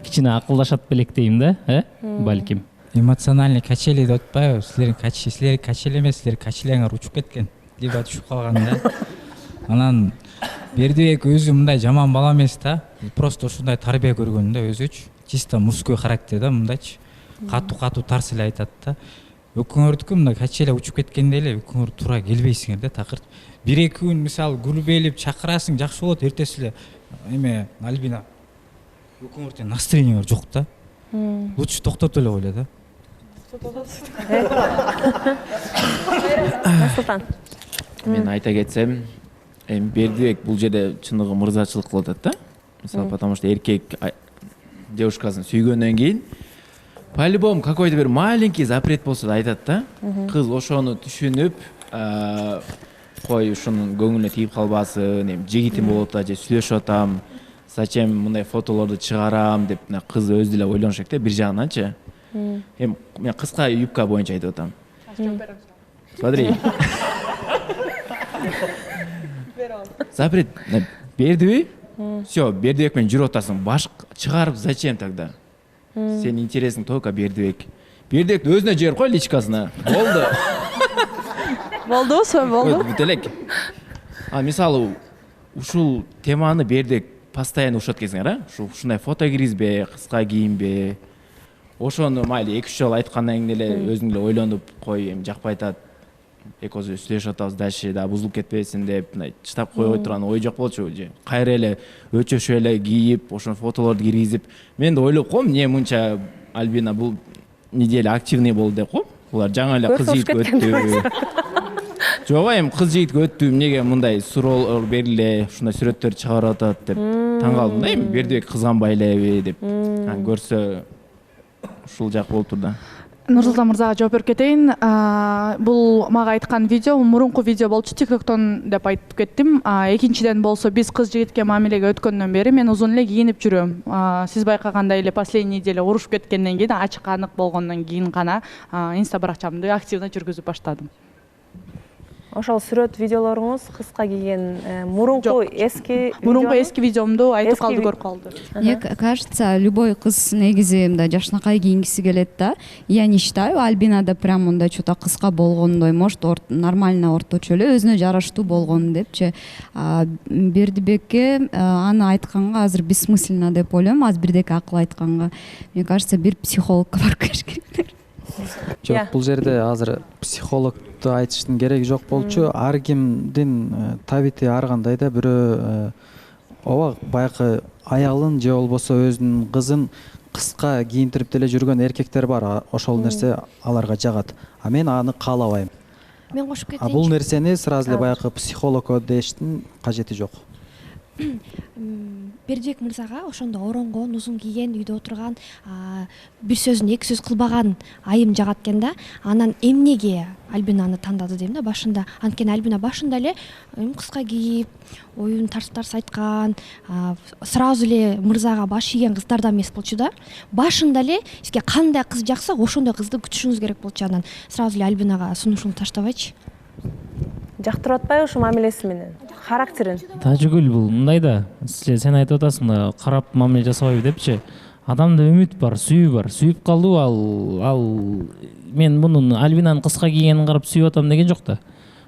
кичине акылдашат белек дейм да, балким. Эмоциональный качели деп атпайбы? Силер качели эмес, силер качелеңер учуп кеткен. Либо түшүп калган да. Анан Бердибек өзү мындай жаман бала эмес да. Просто ушундай тарбия көргөн да өзүчү. Чисто мужской характер да, мындайчы. Катуу тарс эле айтат да. Экөөңөрдүкү мындай качеле учуп кеткенде эле экөөңөр туура келбейсиңер да, такыр. 1-2 күн мисалы күлбелип чакырасың, жакшы болот, эртеси эле эме Альбина экөөңөрдүн настроениеңер жок да. Лучше токтотуп эле койло да. Мен айта кетсем, Бердибек бул жерде чыныгы мырзачылык кылып атат да. Мисалы, потому что эркек девушкасын сүйгөндөн кийин по-любому какой-то бир маленький запрет болсо да айтат да. Кыз ошону түшүнүп, кой ушунун көңүлүнө тийип калбасын, жигитим болуп атат же сүйлөшүп атам, зачем мындай фотолорду чыгарам деп кыз өзү деле ойлонуш керек да бир жагынанчы. Мен кыска юбка боюнча айтып атам. Смотри. Запрет Бердібек. Все, Бердібекпен жүріп отырсың. Башық шығарып зачем тогда? Сен интересің только Бердібек. Бердібекті өзіне жіберіп қой личкасына. Болды. Болды, сол болды. Бүтелек. Мысалы, ушул теманы Бердібек постоянно ушат кезіңер, а? Ушундай фото киргизбе, кыска кийинбе. Ошону майли 2-3 жолу айткандан кийин эле өзүң эле ойлонуп кой, эми жакпай атат. Экөөбүз сүйлөшүп атабыз, дальше да бузулуп кетпесин деп, мындай чытап койбой турган ой жок болчу. Кайра эле өчөшүп эле кийип, ошол фотолорду киргизип, мен да ойлоп коем, эмне мынча Альбина бул неделе активный болду деп коем. Булар жаңы эле кыз жигитке өттү. Жок, эми кыз жигитке өттү, эмнеге мындай суроолор бериле, ушундай сүрөттөр чыгарып атат деп таң калдым да, эми Бердибек кызганбай элеби деп. Көрсө ушул жак болуп тур да. Нурсултан мырзага жооп берип кетейин. Бул мага айткан видео мурунку видео болчу, TikToктон деп айтып кеттим. Экинчиден болсо биз кыз жигитке мамилеге өткөндөн бери мен узун эле кийинип жүрөм. Сиз байкагандай эле последний неделе урушуп кеткенден кийин, ачык анык болгондон кийин гана инста баракчамды активно жүргүзүп баштадым. Ошол сүрөт видеолоруңуз кыска кийген мурунку эски видеомду айтып калды, көрүп калды. Мне кажется, любой кыз негизи мындай жакшынакай кийингиси келет да. Я не считаю, Альбинада прям мындай что-то кыска болгондой, может, нормально орточо эле өзүнө жараштуу болгон депчи. Бердибекке аны айтканга азыр бессмысленно деп ойлойм, аз бирдеке акыл айтканга. Мне кажется, бир психологко барып келиш керек. Жок, бул жерде азыр психологду айтыштын кереги жок болчу. Ар кимдин табити ар кандай да, бирөө ооба баягы аялын же болбосо өзүнүн кызын кыска кийинтирип деле жүргөн эркектер бар. Ошол нерсе аларга жагат. А мен аны каалабайм. Мен кошуп кетейинчи. Бул нерсени сразу эле баягы психологко дештин кажети жок. Бердибек мырзага ошондо оронгон, узун кийген, үйдө отурган, бир сөзүн эки сөз кылбаган айым жагат экен да. Анан эмнеге Альбинаны тандады дейм да башында. Анткени Альбина башында эле кыска кийип, оюн тарс айткан, сразу эле мырзага баш ийген кыздардан эмес болчу да. Башында эле сизге кандай кыз жакса, ошондой кызды күтүшүңүз керек болчу. Анан сразу эле Альбинага сунушун таштабайчы. Жактырып атпайбы ушу мамилеси менен, характерин? Тажыгүл бул мындай да, сен айтып атасың да, карап мамиле жасабайбы депчи. Адамда үмүт бар, сүйүү бар. Сүйүп калды ал мен мунун Альбинанын кыска кийгенин карап сүйүп атам деген жок да.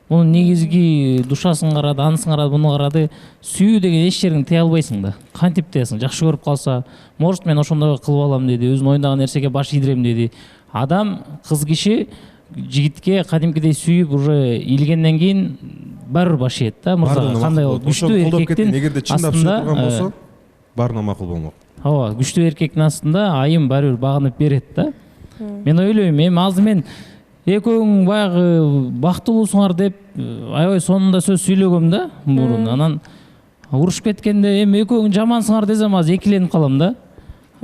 Мунун негизги душасын карады, анысын карады, муну карады. Сүйүү деген эч жериңди тыя албайсың да. Кантип тиясың? Жакшы көрүп калса, может мен ошондой кылып алам деди, өзүнүн оюндаган нерсеге баш ийдирем деди. Адам, кыз киши жигитке кадимкидей сүйүп уже илгенден кийин баары баш ийет да. Мырза кандай күчтүү эркектин эгерде чындап сүйүп турган болсо, баарына макул болмок. Ооба, күчтүү эркектин астында айым баары бир багынып берет да. Мен ойлойм, эми азыр мен экөөң баягы бактылуусуңар деп аябай сонунда сөз сүйлөгөм да мурун. Анан урушуп кеткенде эми экөөң жамансыңар десем азыр экиленип калам да.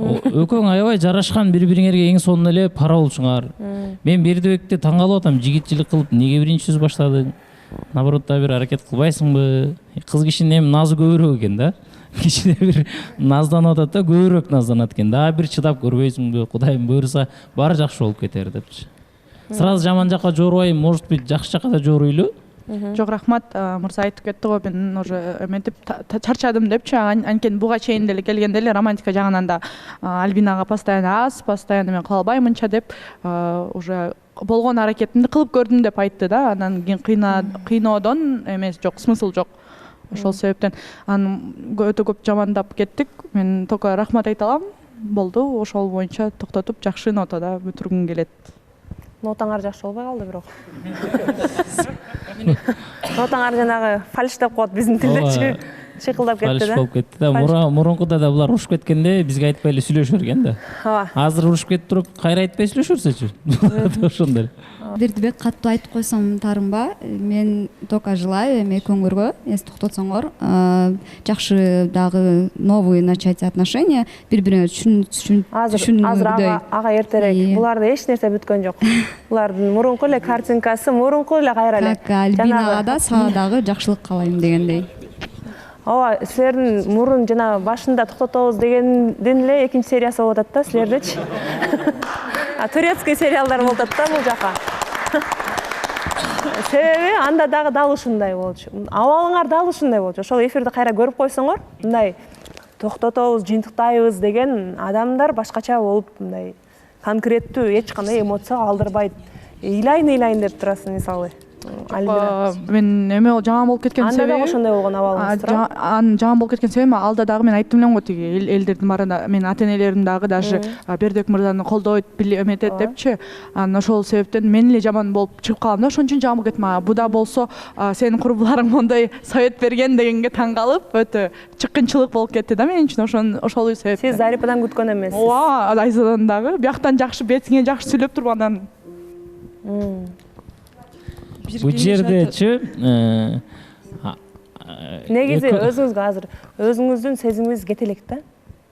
Экөөң аябай жарашкан бири-бириңерге эң сонун эле пара болчуңар. Мен Бердибекти таң калып атам, жигитчилик кылып эмнеге биринчи сөз баштадың? Наоборот да бир аракет кылбайсыңбы? Кыз кишинин эми назы көбүрөөк экен да. Кичине бир назданып атат да, көбүрөөк назданат экен. Да бир чыдап көрбөйсүңбү? Кудайым буйруса баары жакшы болуп кетер депчи. Сразу жаман жакка жорубай, может быть, жакшы жакка да жоруйлу. Жок, рахмат, мырза айтып кетти го, мен уже эметип чарчадым депчи. Анткени буга чейин деле келгенде эле романтика жагынан да Альбинага постоянно мен кыла албайм мынча деп уже болгон аракетимди кылып көрдүм деп айтты да. Анан кийин кыйноодон эмес жок, смысл жок. Ошол себептен аны өтө көп жамандап кеттик. Мен только рахмат айта алам. Болду, ошол боюнча токтотуп жакшы нотада бүтүргүм келет. Нотаңар жакшы болбой калды бирок. Нотаңар жанагы фальш деп коет биздин тилдечи. Чыкылдап кетти да. Фальш болуп кетти да. Мурункуда да булар урушуп кеткенде бизге айтпай эле сүйлөшүп берген да. Азыр урушуп кетип туруп кайра айтпай сүйлөшөрсөчү. Ошондой. Бердибек каттуу айтып койсом таарынба, мен только желаю эми экөөңөргө, эс токтотсоңор, жакшы дагы новый начать отношения, бири-бирине Азыр ага эртерээк. Буларда эч нерсе бүткөн жок. Булардын мурунку эле картинкасы, мурунку эле кайра эле. Альбинага да, сага дагы жакшылык каалайм дегендей. Ооба, силердин мурун жана башында токтотобуз дегенден эле экинчи сериясы болуп атат да силердечи. Турецкий сериалдар болуп атат да бул жака. себеби анда дагы дал ушундай болчу, абалыңар дал ушундай болчу. Ошол эфирди кайра көрүп койсоңор, мындай токтотобуз, жыйынтыктайбыз деген адамдар башкача болуп, мындай конкреттүү эч кандай эмоция калтырбайт. Ыйлайын деп турасың мисалы. Мен эме жаман болуп кеткен себеби. Анда да ошондой болгон абалыңыз тура. Жаман болуп кеткен себеби алда дагы мен айттым элем го тиги элдердин баарында менин ата-энелерим дагы даже Бердибек мырзаны колдойт, эметет депчи. Анан ошол себептен мен эле жаман болуп чыгып калдым да, ошон үчүн жаман болуп кеттим. Буда болсо сенин курбуларың мондай совет берген дегенге таң калып, өтө чыккынчылык болуп кетти да мен үчүн ошол себептен. Сиз Зарипадан күткөн эмессиз. Ооба, Айзадан дагы бияктан жакшы бетиңе жакшы сүйлөп туруп анан. Бул жердечи негизи өзүңүзгө азыр өзүңүздүн сезимиңиз кете элек да,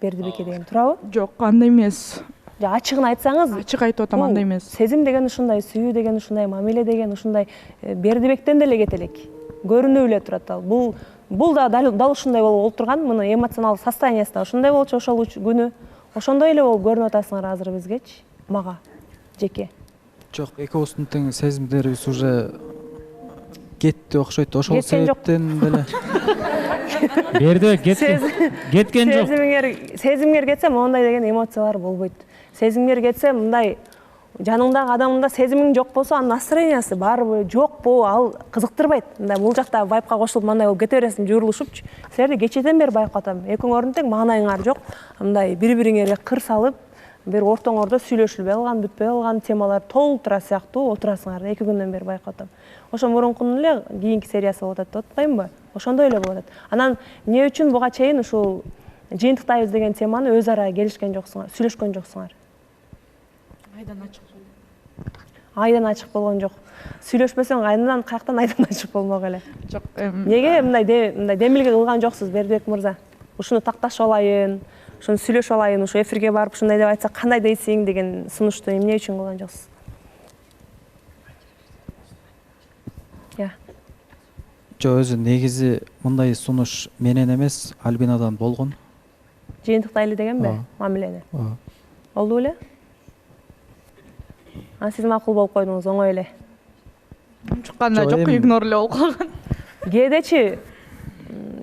Бердибекке деген, туурабы? Жок, андай эмес. Ачыгын айтсаңыз, ачык айтып атам, андай эмес. Сезим деген ушундай, сүйүү деген ушундай, мамиле деген ушундай Бердибектен деле кете элек. Көрүнүп эле турат ал. Бул да дал ушундай болуп турган, муну эмоционалдык состояниясында ушундай болчу ошол күнү. Ошондой эле болуп көрүнүп атасыңар азыр бизгечи, мага жеке. Жок, экөөбүздүн тең сезимдерибиз уже кетти окшойт. Ошол себептен деле. Бердибек кеткен жок. Сезимгер кетсе мондай деген эмоциялар болбойт. Сезимгер кетсе мындай жаныңдагы адамыңда сезимиң жок болсо, анын настроениясы барбы, жокпу, ал кызыктырбайт. Мындай бул жакта вайпка кошулуп мындай болуп кете бересиң, журулушупчу. Силерди кечеден бери байкап атам. Экөөңөрдүн тең маанайыңар жок. Мындай бири-бириңерге кыр салып, бир ортоңордо сүйлөшүлбөй калган, бүтпөй калган темалар толтура сыяктуу отурасыңар. 2 күндөн бери байкап атам. Ошо мурункунун эле кийинки сериясы болуп атат деп атпаймынбы? Ошондой эле болуп атат. Анан эмне үчүн буга чейин ушул жыйынтыктайбыз деген теманы өз ара келишкен жоксуңар, сүйлөшкөн жоксуңар? Айдан ачык болгон жок. Сүйлөшпөсөң каяктан айдан ачык болмок эле? Жок. Эмнеге мындай демилге кылган жоксуз Бердибек мырза? Ушуну такташып алайын, ушуну сүйлөшүп алайын, ушу эфирге барып ушундай деп айтсак кандай дейсиң деген сунушту эмне үчүн кылган жоксуз? Жок, өзү негизи мындай сунуш менен эмес, Альбинадан болгон. Жыйынтыктайлы дегенби? Мамилени. Болду эле? Анан сиз макул болуп койдуңуз, оңой эле. Чыкканда жок, игнор эле болуп калган. Кээдечи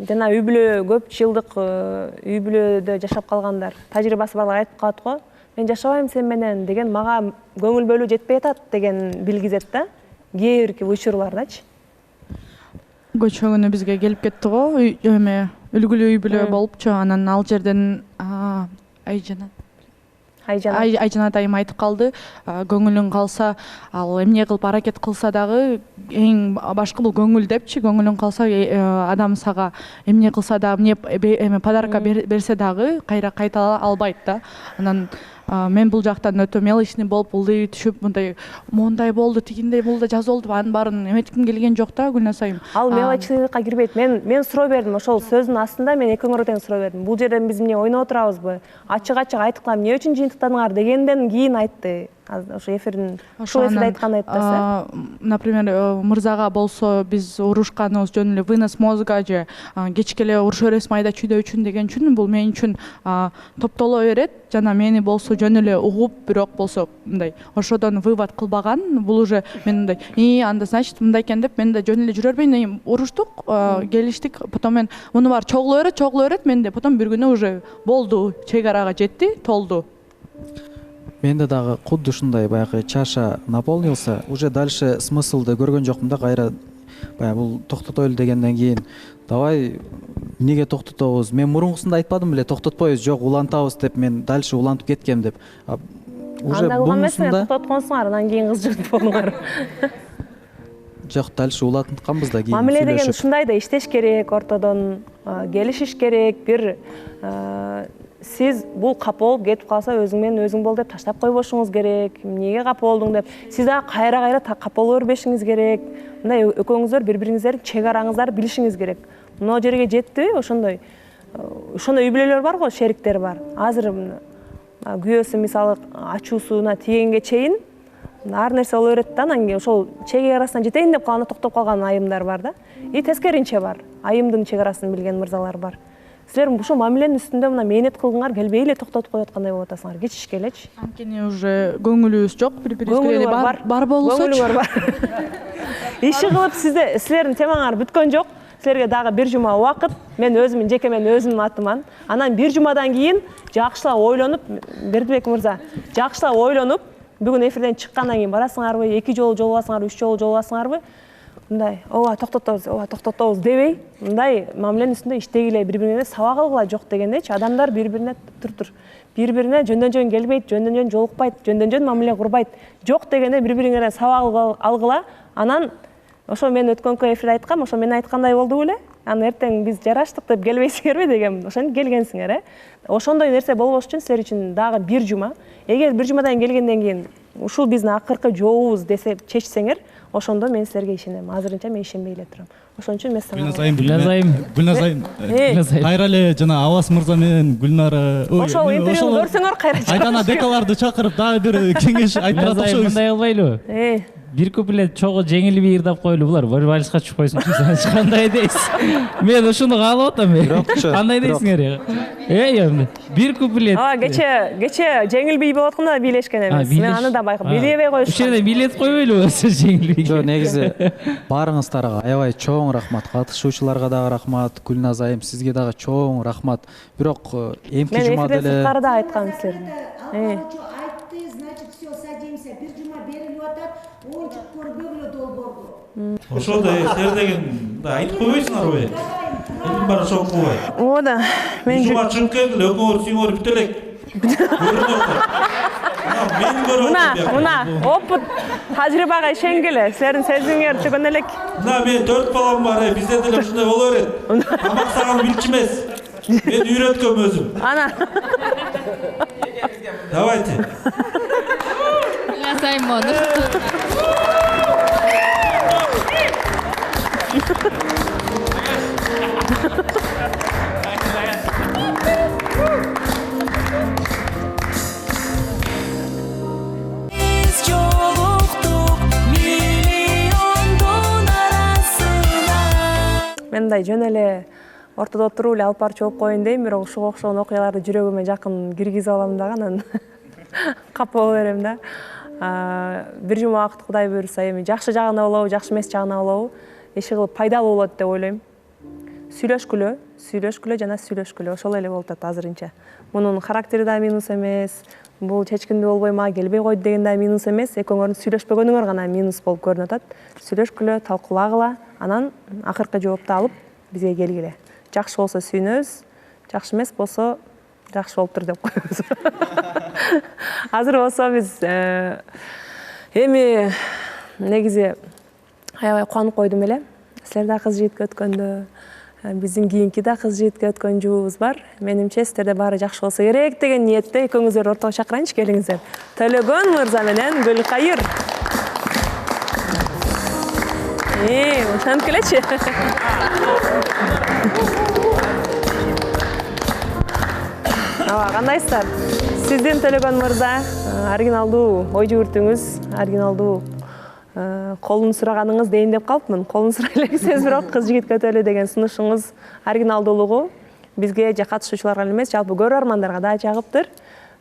жана үй бүлө көп жылдык үй бүлөдө жашап калгандар, тажрыйбасы барлар айтып калат го, мен жашабайм сен менен деген, мага көңүл бөлүү жетпей атат деген билгизет да. Кээ бирки учурлардачы. Көчө күнү бизге келип кетти го, эме үлгүлүү үй бүлө болупчу, анан ал жерден Айжан атайым айтып калды, көңүлүң калса, ал эмне кылып аракет кылса дагы эң башкы бул көңүл депчи, көңүлүң калса адам сага эмне кылса да, эмне подарка берсе дагы кайра кайта албайт да. Анан мен бул жактан өтө мелочный болуп, улдый түшүп, мондай болду, тигиндей болду, жаз болду, анын баарын эметким келген жок да, Гүлназ айым. Ал мелочныйга кирбейт. Мен суроо бердим, ошол сөздүн астында мен экөөңөргө тең суроо бердим. Бул жерден биз эмне ойноп отурабызбы? Ачык-ачык айткыла, эмне үчүн жыйынтыктадыңар дегенден кийин айтты. Ошо эфирдин ушул эсиде айтканды айтпаса. Например, мырзага болсо биз урушканыбыз жөн эле вынос мозга же кечке эле уруша бересиң айда чүйдө үчүн деген үчүн бул мен үчүн топтоло берет. Жана мени болсо жөн эле угуп, бирок болсо мындай ошодон вывод кылбаган. Бул уже мен мындай, анда значит мындай экен деп мен да жөн эле жүрө бербейм. Уруштук, келиштик, потом мен муну бар чогуло берет, мен да потом бир күнү уже болду, чек арага жетти, толду. Менде дагы кудду ушундай баягы чаша наполнился, уже дальше смыслды көргөн жокмун да, кайра баягы бул токтотойлу дегенден кийин давай эмнеге токтотобуз? Мен мурункусунда айтпадым беле, токтотпойбуз, жок улантабыз деп мен дальше улантып кеткем деп. Уже бунусунда токтотконсуңар, анан кийин кыз жигит болдуңар. Жок, дальше улантканбыз да кийин. Мамиле деген ушундай да, иштеш керек, ортодон келишиш керек, бир сиз бул капа болуп кетип калса өзүң менен өзүң бол деп таштап койбошуңуз керек. Эмнеге капа болдуң деп. Сиз дагы кайра капа боло бербешиңиз керек. Мындай экөөңүздөр бири-бириңиздердин чек араңыздарды билишиңиз керек. Мына жерге жетти, ошондой үй бүлөлөр бар го, шериктер бар. Азыр күйөөсү мисалы ачуусуна тигенге чейин ар нерсе боло берет да, анан кийин ошол чек арасына жетейин деп калганда токтоп калган айымдар бар да. Тескеринче бар. Айымдын чек арасын билген мырзалар бар. Силер ушул мамиленин үстүндө мына мээнет кылдыңар, келбей эле токтотуп коюп аткандай болуп атасыңар. Кечишке элечи. Анткени уже көңүлүбүз жок, бири-бирибизге бар болсочу. Көңүлүңөр бар. иши кылып силердин темаңар бүткөн жок. Силерге дагы бир жума убакыт. Мен өзүмдүн жеке мен өзүмдүн атыман. Анан бир жумадан кийин жакшылап ойлонуп, Бердибек мырза, жакшылап ойлонуп, бүгүн эфирден чыккандан кийин барасыңарбы, 2 жолу жолугасыңарбы, 3 жолу жолугасыңарбы? Мындай, ооба токтотобуз дебей, мындай мамиленин үстүндө иштегиле, бири-бирине сабак алгыла жок дегендечи. Адамдар бири-бирине бири-бирине жөндөн-жөн келбейт, жөндөн-жөн жолукпайт, жөндөн-жөн мамиле курбайт. Жок дегенде бири-бириңерден сабак алгыла. Анан ошо мен өткөнкү эфирде айткам, ошо мен айткандай болду беле? Анан эртең биз жараштык деп келбейсиңерби дегем. Ошентип келгенсиңер, Ошондой нерсе болбош үчүн силер үчүн дагы бир жума. Эгер бир жумадан келгенден кийин ушул биздин акыркы жолубуз десе чечсеңер, ошондо мен силерге ишенем. Азырынча мен ишенбей эле турам. Ошон үчүн мен Гүлназайым. Кайра эле жана Авас мырза менен Гүлнара. Ошол интервьюну көрсөңөр кайра чыгат. Айтана декаларды чакырып дагы бир кеңеш айтып атышабыз. Мындай кылбайлыбы? Бир куплет чогуу жеңил ырдап коелу, булар вальска чыгып койсун. Сен кандай дейсиз? Мен ушуну каалап атам. Кандай дейсиңер? Бир куплет. Кече жеңил бий болуп атканда бийлешкен эмес. Мен аны да байкап бийлебей коюшкан. Ушул жерде билет койбойлубу жеңил бий? Жок, негизи баарыңыздарга аябай чоң рахмат. Катышуучуларга дагы рахмат. Гүлназайым, сизге дагы чоң рахмат. Бирок эмки жума деле. Мен эфирде сырткары да айткам силерге. Ошондой силер деген айтып койбойсуңарбы? Элдин баары ошол кылбайт. Оода. Мен жума чыгып келгиле, өкмөр сүйүңөр бүт элек. Мына опыт тажрыйбага ишенгиле. Силердин сезимиңер түгөн элек. Мына мен 4 балам бар, бизде деле ушундай боло берет. Тамак саган билчү эмес. Мен үйрөткөм өзүм. Ана. Давайте. Мен мындай жөн эле ортодо туруп эле алып барчу болуп коеюн дейм, бирок ушуга окшогон окуяларды жүрөгүмө жакын киргизе алам дагы, анан капа боло берем да. Бир жума убакыт Кудай буйрса, эми жакшы жагына болобу, жакшы эмес жагына болобу, иши кылып пайдалуу болот деп ойлойм. Сүйлөшкүлө жана сүйлөшкүлө ошол эле болуп атат азырынча. Мунун характери да минус эмес, бул чечкиндүү болбой мага келбей койду деген да минус эмес, экөөңөрдүн сүйлөшпөгөнүңөр гана минус болуп көрүнүп атат. Сүйлөшкүлө, талкуулагыла, анан акыркы жоопту алып бизге келгиле. Жакшы болсо сүйүнөбүз, жакшы эмес болсо жакшы болуптур деп коебуз. Азыр болсо биз эми негизи аябай кубанып койдум эле. Силер да кыз жигитке өткөндө, биздин кийинки да кыз жигитке өткөн жуубуз бар. Менимче силерде баары жакшы болсо керек деген ниетте экөөңүздөрдү ортого чакырайынчы, келиңиздер. Төлөгөн мырза менен Гүлкайыр. Ошентип келечи. Кандайсыздар? Сиздин Төлөгөн мырза оригиналдуу ой жүгүртүүңүз, оригиналдуу колун сураганыңыз дейин деп калыпмын. Колун сурай элексиз, бирок кыз жигитке өтөлү деген сунушуңуз оригиналдуулугу бизге катышуучуларга эмес, жалпы көрөрмандарга да жагыптыр.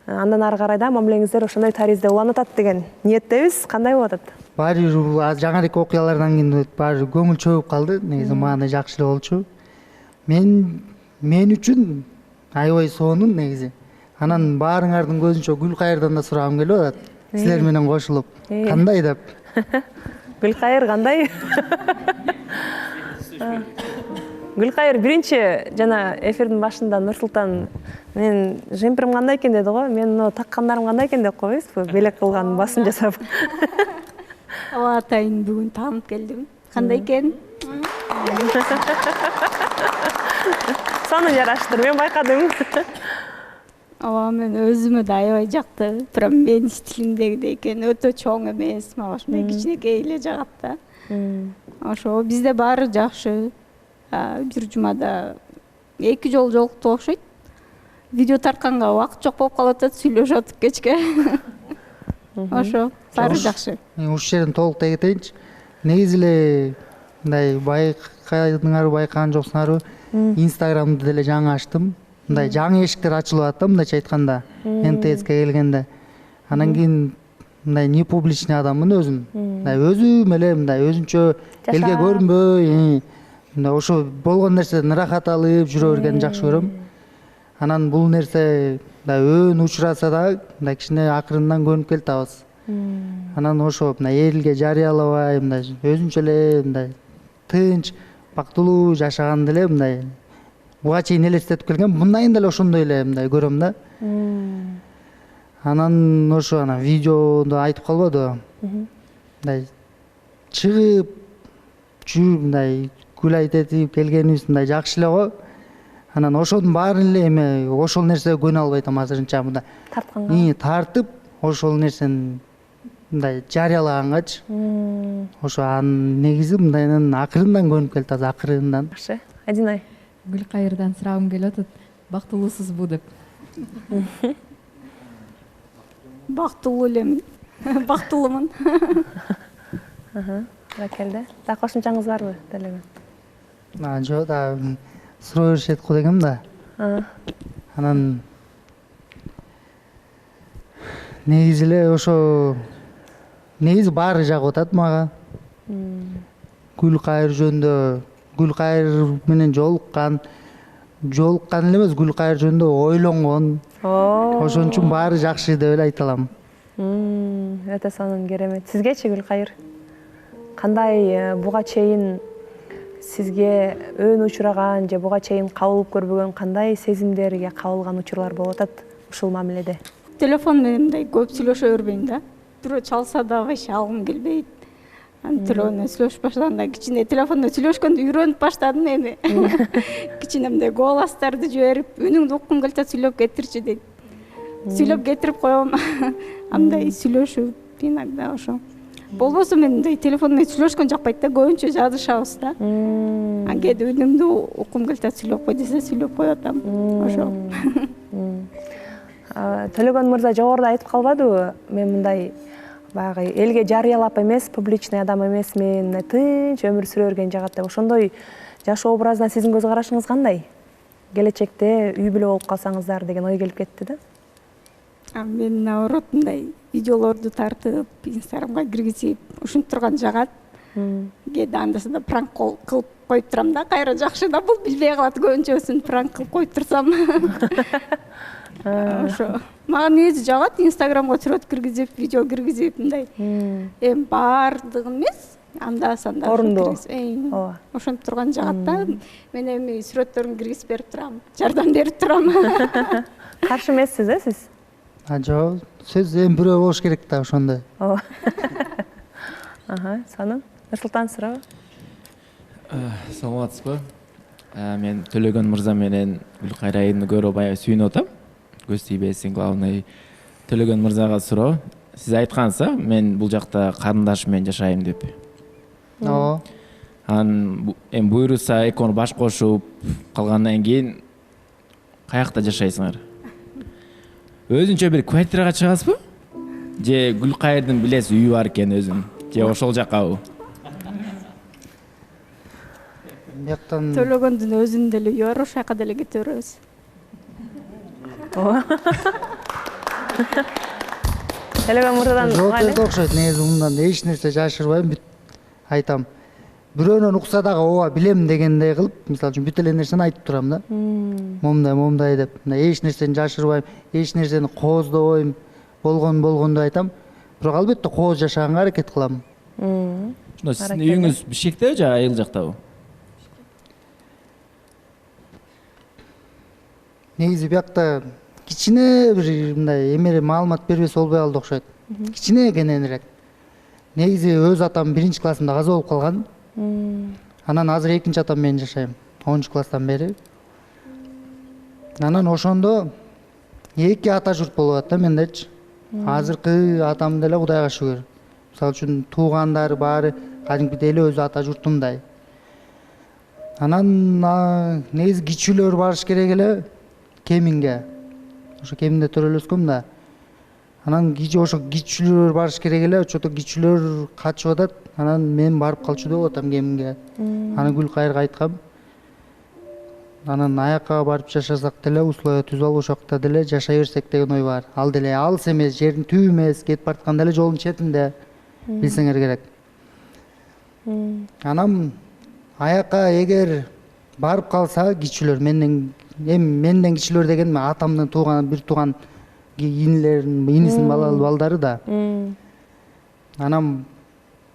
Андан ары карай да мамилеңиздер ошондой таризде уланып атат деген ниеттебиз. Кандай болуп атат? Баары жаңы эле окуялардан кийин баары көңүл чөгүп калды. Негизи мага жакшы эле болчу. Мен үчүн аябай сонун негизи. Анан баарыңардын көзүнчө Гүлкайырдан да сурагым келип атат. Силер менен кошулуп. Кандай деп? Гүлкайыр кандай? Гүлкайыр биринчи жана эфирдин башында Нурсултан мен жемпирим кандай экен деди го. Мен мына таккандарым кандай экен деп койбойсузбу? Белек кылган басым жасап. Ооба атайын бүгүн таанып келдим. Кандай экен? Сонун жараштыр, мен байкадым. Ооба, мен өзүмө да аябай жакты. Прям менин стилимдегидей экен, өтө чоң эмес, мага ушундай кичинекей эле жагат да. Ошо бизде баары жакшы. Бир жумада 2 жолу жолуктук окшойт. Видео тартканга убакыт жок болуп калып атат, сүйлөшүп атып кечке. Ошо, баары жакшы. Ушул жерден толуктай кетейинчи. Негизи эле мындай байкадыңарбы, байкаган жоксуңарбы? Инстаграмды деле жаңы ачтым. Мындай жаңы эшиктер ачылып атат, мындайча айтканда, НТСке келгенде. Анан кийин мындай не публичный адаммын өзүм. Мындай өзүм эле мындай өзүнчө элге көрүнбөй, мындай ошо болгон нерседен ырахат алып жүрө бергенди жакшы көрөм. Анан бул нерсе мындай өөн учураса да мындай кичине акырындан көнүп келатабыз. Анан ошо мындай элге жарыялабай, мындай өзүнчө эле мындай тынч, бактылуу жашаганды эле мындай буга чейин элестетип келгем. Мындайын деле ошондой эле мындай көрөм да. Анан ошо анан видеодо айтып калбадыбы? Мындай чыгып жүрүп мындай гүл айтып келгенибиз мындай жакшы эле го. Анан ошонун баарын эле эме ошол нерсеге көнө албай атам азырынча мындай. Тартып ошол нерсени мындай жарыялагангачы. Ошо негизи мындайынан акырындан көнүп келатабыз, акырындан. Жакшы. Адинай. Гүлкайырдан сурагым келип атат. Бактылуусузбу деп. Бактылуу элемин. Бактылуумун. Ракелде. Да кошумчаңыз барбы, Делеган? Жок, да суроо беришет го дегем да. Анан негизи эле ошо негизи баары жагып атат мага. Гүлкайыр жөнүндө, Гүлкайыр менен жолуккан эле эмес, Гүлкайыр жөнүндө ойлонгон. Ошон үчүн баары жакшы деп эле айта алам. Өтө сонун, керемет. Сизгечи Гүлкайыр? Кандай буга чейин сизге өөн учураган же буга чейин кабылып көрбөгөн кандай сезимдерге кабылган учурлар болуп атат ушул мамиледе? Телефон менен мындай көп сүйлөшө бербейм да. Бирөө чалса да вообще алгым келбейт. Телефондон сүйлөшүп баштаганда кичине телефондо сүйлөшкөндү үйрөнүп баштадым эми. Кичине мындай голостарды жиберип, үнүңдү уккум келип атат, сүйлөп кетирчи дейт. Сүйлөп кетирип коем. Андай сүйлөшүп иногда ошо. Болбосо мен мындай телефон менен сүйлөшкөн жакпайт да, көбүнчө жазышабыз да. Кээде үнүңдү уккум келип атат, сүйлөп кой десе сүйлөп коюп атам. Ошо. Төлөгөн мырза жогоруда айтып калбадыбы? Мен мындай баягы элге жарыялап эмес, публичный адам эмесмин, тынч өмүр сүрө берген жагат деп. Ошондой жашоо образына сиздин көз карашыңыз кандай? Келечекте үй бүлө болуп калсаңыздар деген ой келип кетти да. Мен наоборот мындай видеолорду тартып, Инстаграмга киргизип, ушинтип турган жагат. Кээде анда-санда пранк кылып коюп турам да, кайра жакшы да, бул билбей калат көбүнчөсүн пранк кылып коюп турсам. Ошо. Мага негизи жагат Инстаграмга сүрөт киргизип, видео киргизип мындай. Эми баардыгы эмес, анда-санда орундуу. Ошентип турган жагат да. Мен эми сүрөттөрүн киргизип берип турам, жардам берип турам. Каршы эмессиз, сиз? Жок, сөз эми бирөө болуш керек да ошондой. Сонун. Нурсултан сурабы? Саламатсызбы? Мен Төлөгөн мырза менен Гүлкайыр айымды көрүп аябай сүйүнүп атам. Көз тийбесин, главный. Төлөгөн мырзага суроо. Сиз айткансыз, мен бул жакта карындашым менен жашайм деп. Анан эми буйруса экөөнү баш кошуп калгандан кийин каякта жашайсыңар? Өзүнчө бир квартирага чыгасызбы? Же Гүлкайырдын билесиз үйү бар экен өзүнүн? Же ошол жаккабы? Төлөгөндүн өзүнүн деле үйү бар, ошол жака деле кете беребиз. Төлөгөн мырзадан жок окшойт, негизи мындан эч нерсе жашырбайм, айтам. Бирөөнөн укса дагы ооба билем дегендей кылып, мисалы үчүн бүт эле нерсени айтып турам да. Момундай деп. Эч нерсени жашырбайм, эч нерсени кооздобойм, болгондой айтам. Бирок албетте кооз жашаганга аракет кылам. Сиздин үйүңүз Бишкектеби же айыл жактабы? Негизи биякта кичине бир мындай эмере маалымат бербесе болбой калды окшойт. Кичине кененирээк. Негизи өз атам 1 классымда каза болуп калган. Анан азыр 2 атам менен жашайм, 10 класстан бери. Анан ошондо 2 ата журт болуп атат да мендечи. Азыркы атам деле Кудайга шүгүр. Мисалы үчүн туугандары баары кадимкидей эле өз ата журтундай. Анан негизи кичүүлөр барыш керек эле Кеминге. Ошо Кеминде төрөлөскөм да. Анан ошо кичүүлөр барыш керек эле, ошото кичүүлөр качып атат. Анан мен барып калчу деп атам Кеминге. Анан Гүлкайырга айткам. анан аякка барып жашасак деле условия түзүп алып ошокто деле жашай берсек деген ой бар. Ал деле алыс эмес, жердин түбү эмес, кетип бараткан деле жолдун четинде. Билсеңер керек. Анан аякка эгер барып калса кичүүлөр менден кичүүлөр деген атамдын тууган бир тууган инисинин балдары да. Анан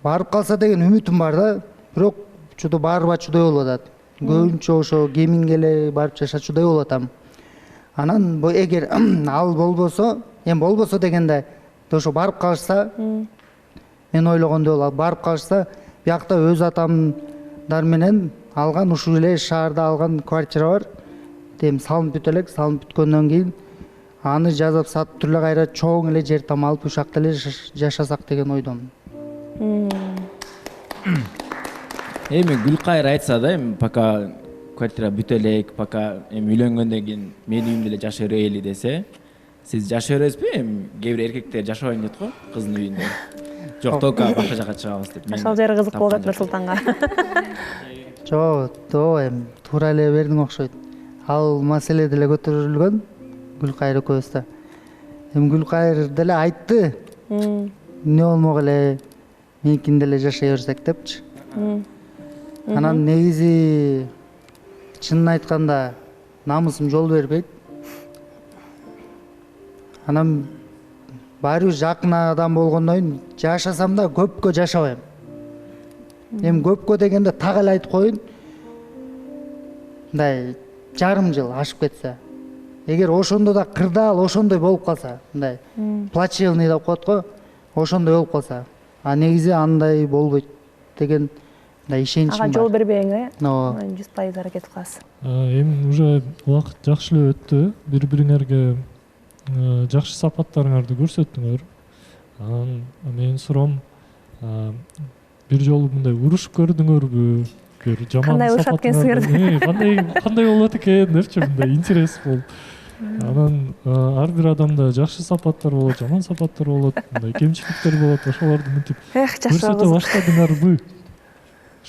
барып калса деген үмүтүм бар да, бирок барбачудай болуп атат. Көбүнчө ошо кеминге эле барып жашачудай болуп атам. Анан эгер ал болбосо дегенде ошо барып калышса, мен ойлогондой болуп барып калышса, биякта өз атамдар менен алган ушул эле шаарда алган квартира бар. Дем салынып бүтө элек, салынып бүткөндөн кийин аны жазып сатып эле кайра чоң эле жер там алып ушакта эле жашасак деген ойдомун. Эми Гүлкайыр айтса да, пока квартира бүтө элек, пока үйлөнгөндөн кийин менин үйүмдө эле жашай берели десе, сиз жашай бересизби? Кээ бир эркектер жашабайм дейт го кыздын үйүндө. Жок, только башка жака чыгабыз деп. Ошол жери кызык болуп атат Нурсултанга. Жок, туура эле бердиң окшойт. Ал маселе деле көтөрүлгөн Гүлкайыр экөөбүздө. Гүлкайыр деле айтты. Эмне болмок эле меникинде эле жашай берсек депчи. Анан негизи чынын айтканда намысым жол бербейт. Анан баары бир жакын адам болгондон кийин жашасам да көпкө жашабайм. Эми көпкө дегенде так эле айтып коеюн. Мындай жарым жыл ашып кетсе. Эгер ошондо да кырдаал ошондой болуп калса, мындай плачевный деп коет го, ошондой болуп калса, а негизи андай болбойт деген ишеничим бар. Ага жол бербең, э? Ооба. 100% аракет кыласыз. Эми уже убакыт жакшы эле өттү. Бири-бириңерге жакшы сапаттарыңарды көрсөттүңөр. Анан менин суроом, бир жолу мындай урушуп көрдүңөрбү? Бир жаман Кандай урушат экенсиңер? Кандай болот экен депчи, мындай интерес болуп. Анан ар бир адамда жакшы сапаттар болот, жаман сапаттар болот, мындай кемчиликтер болот, ошолорду мынтип көрсөтө баштадыңарбы?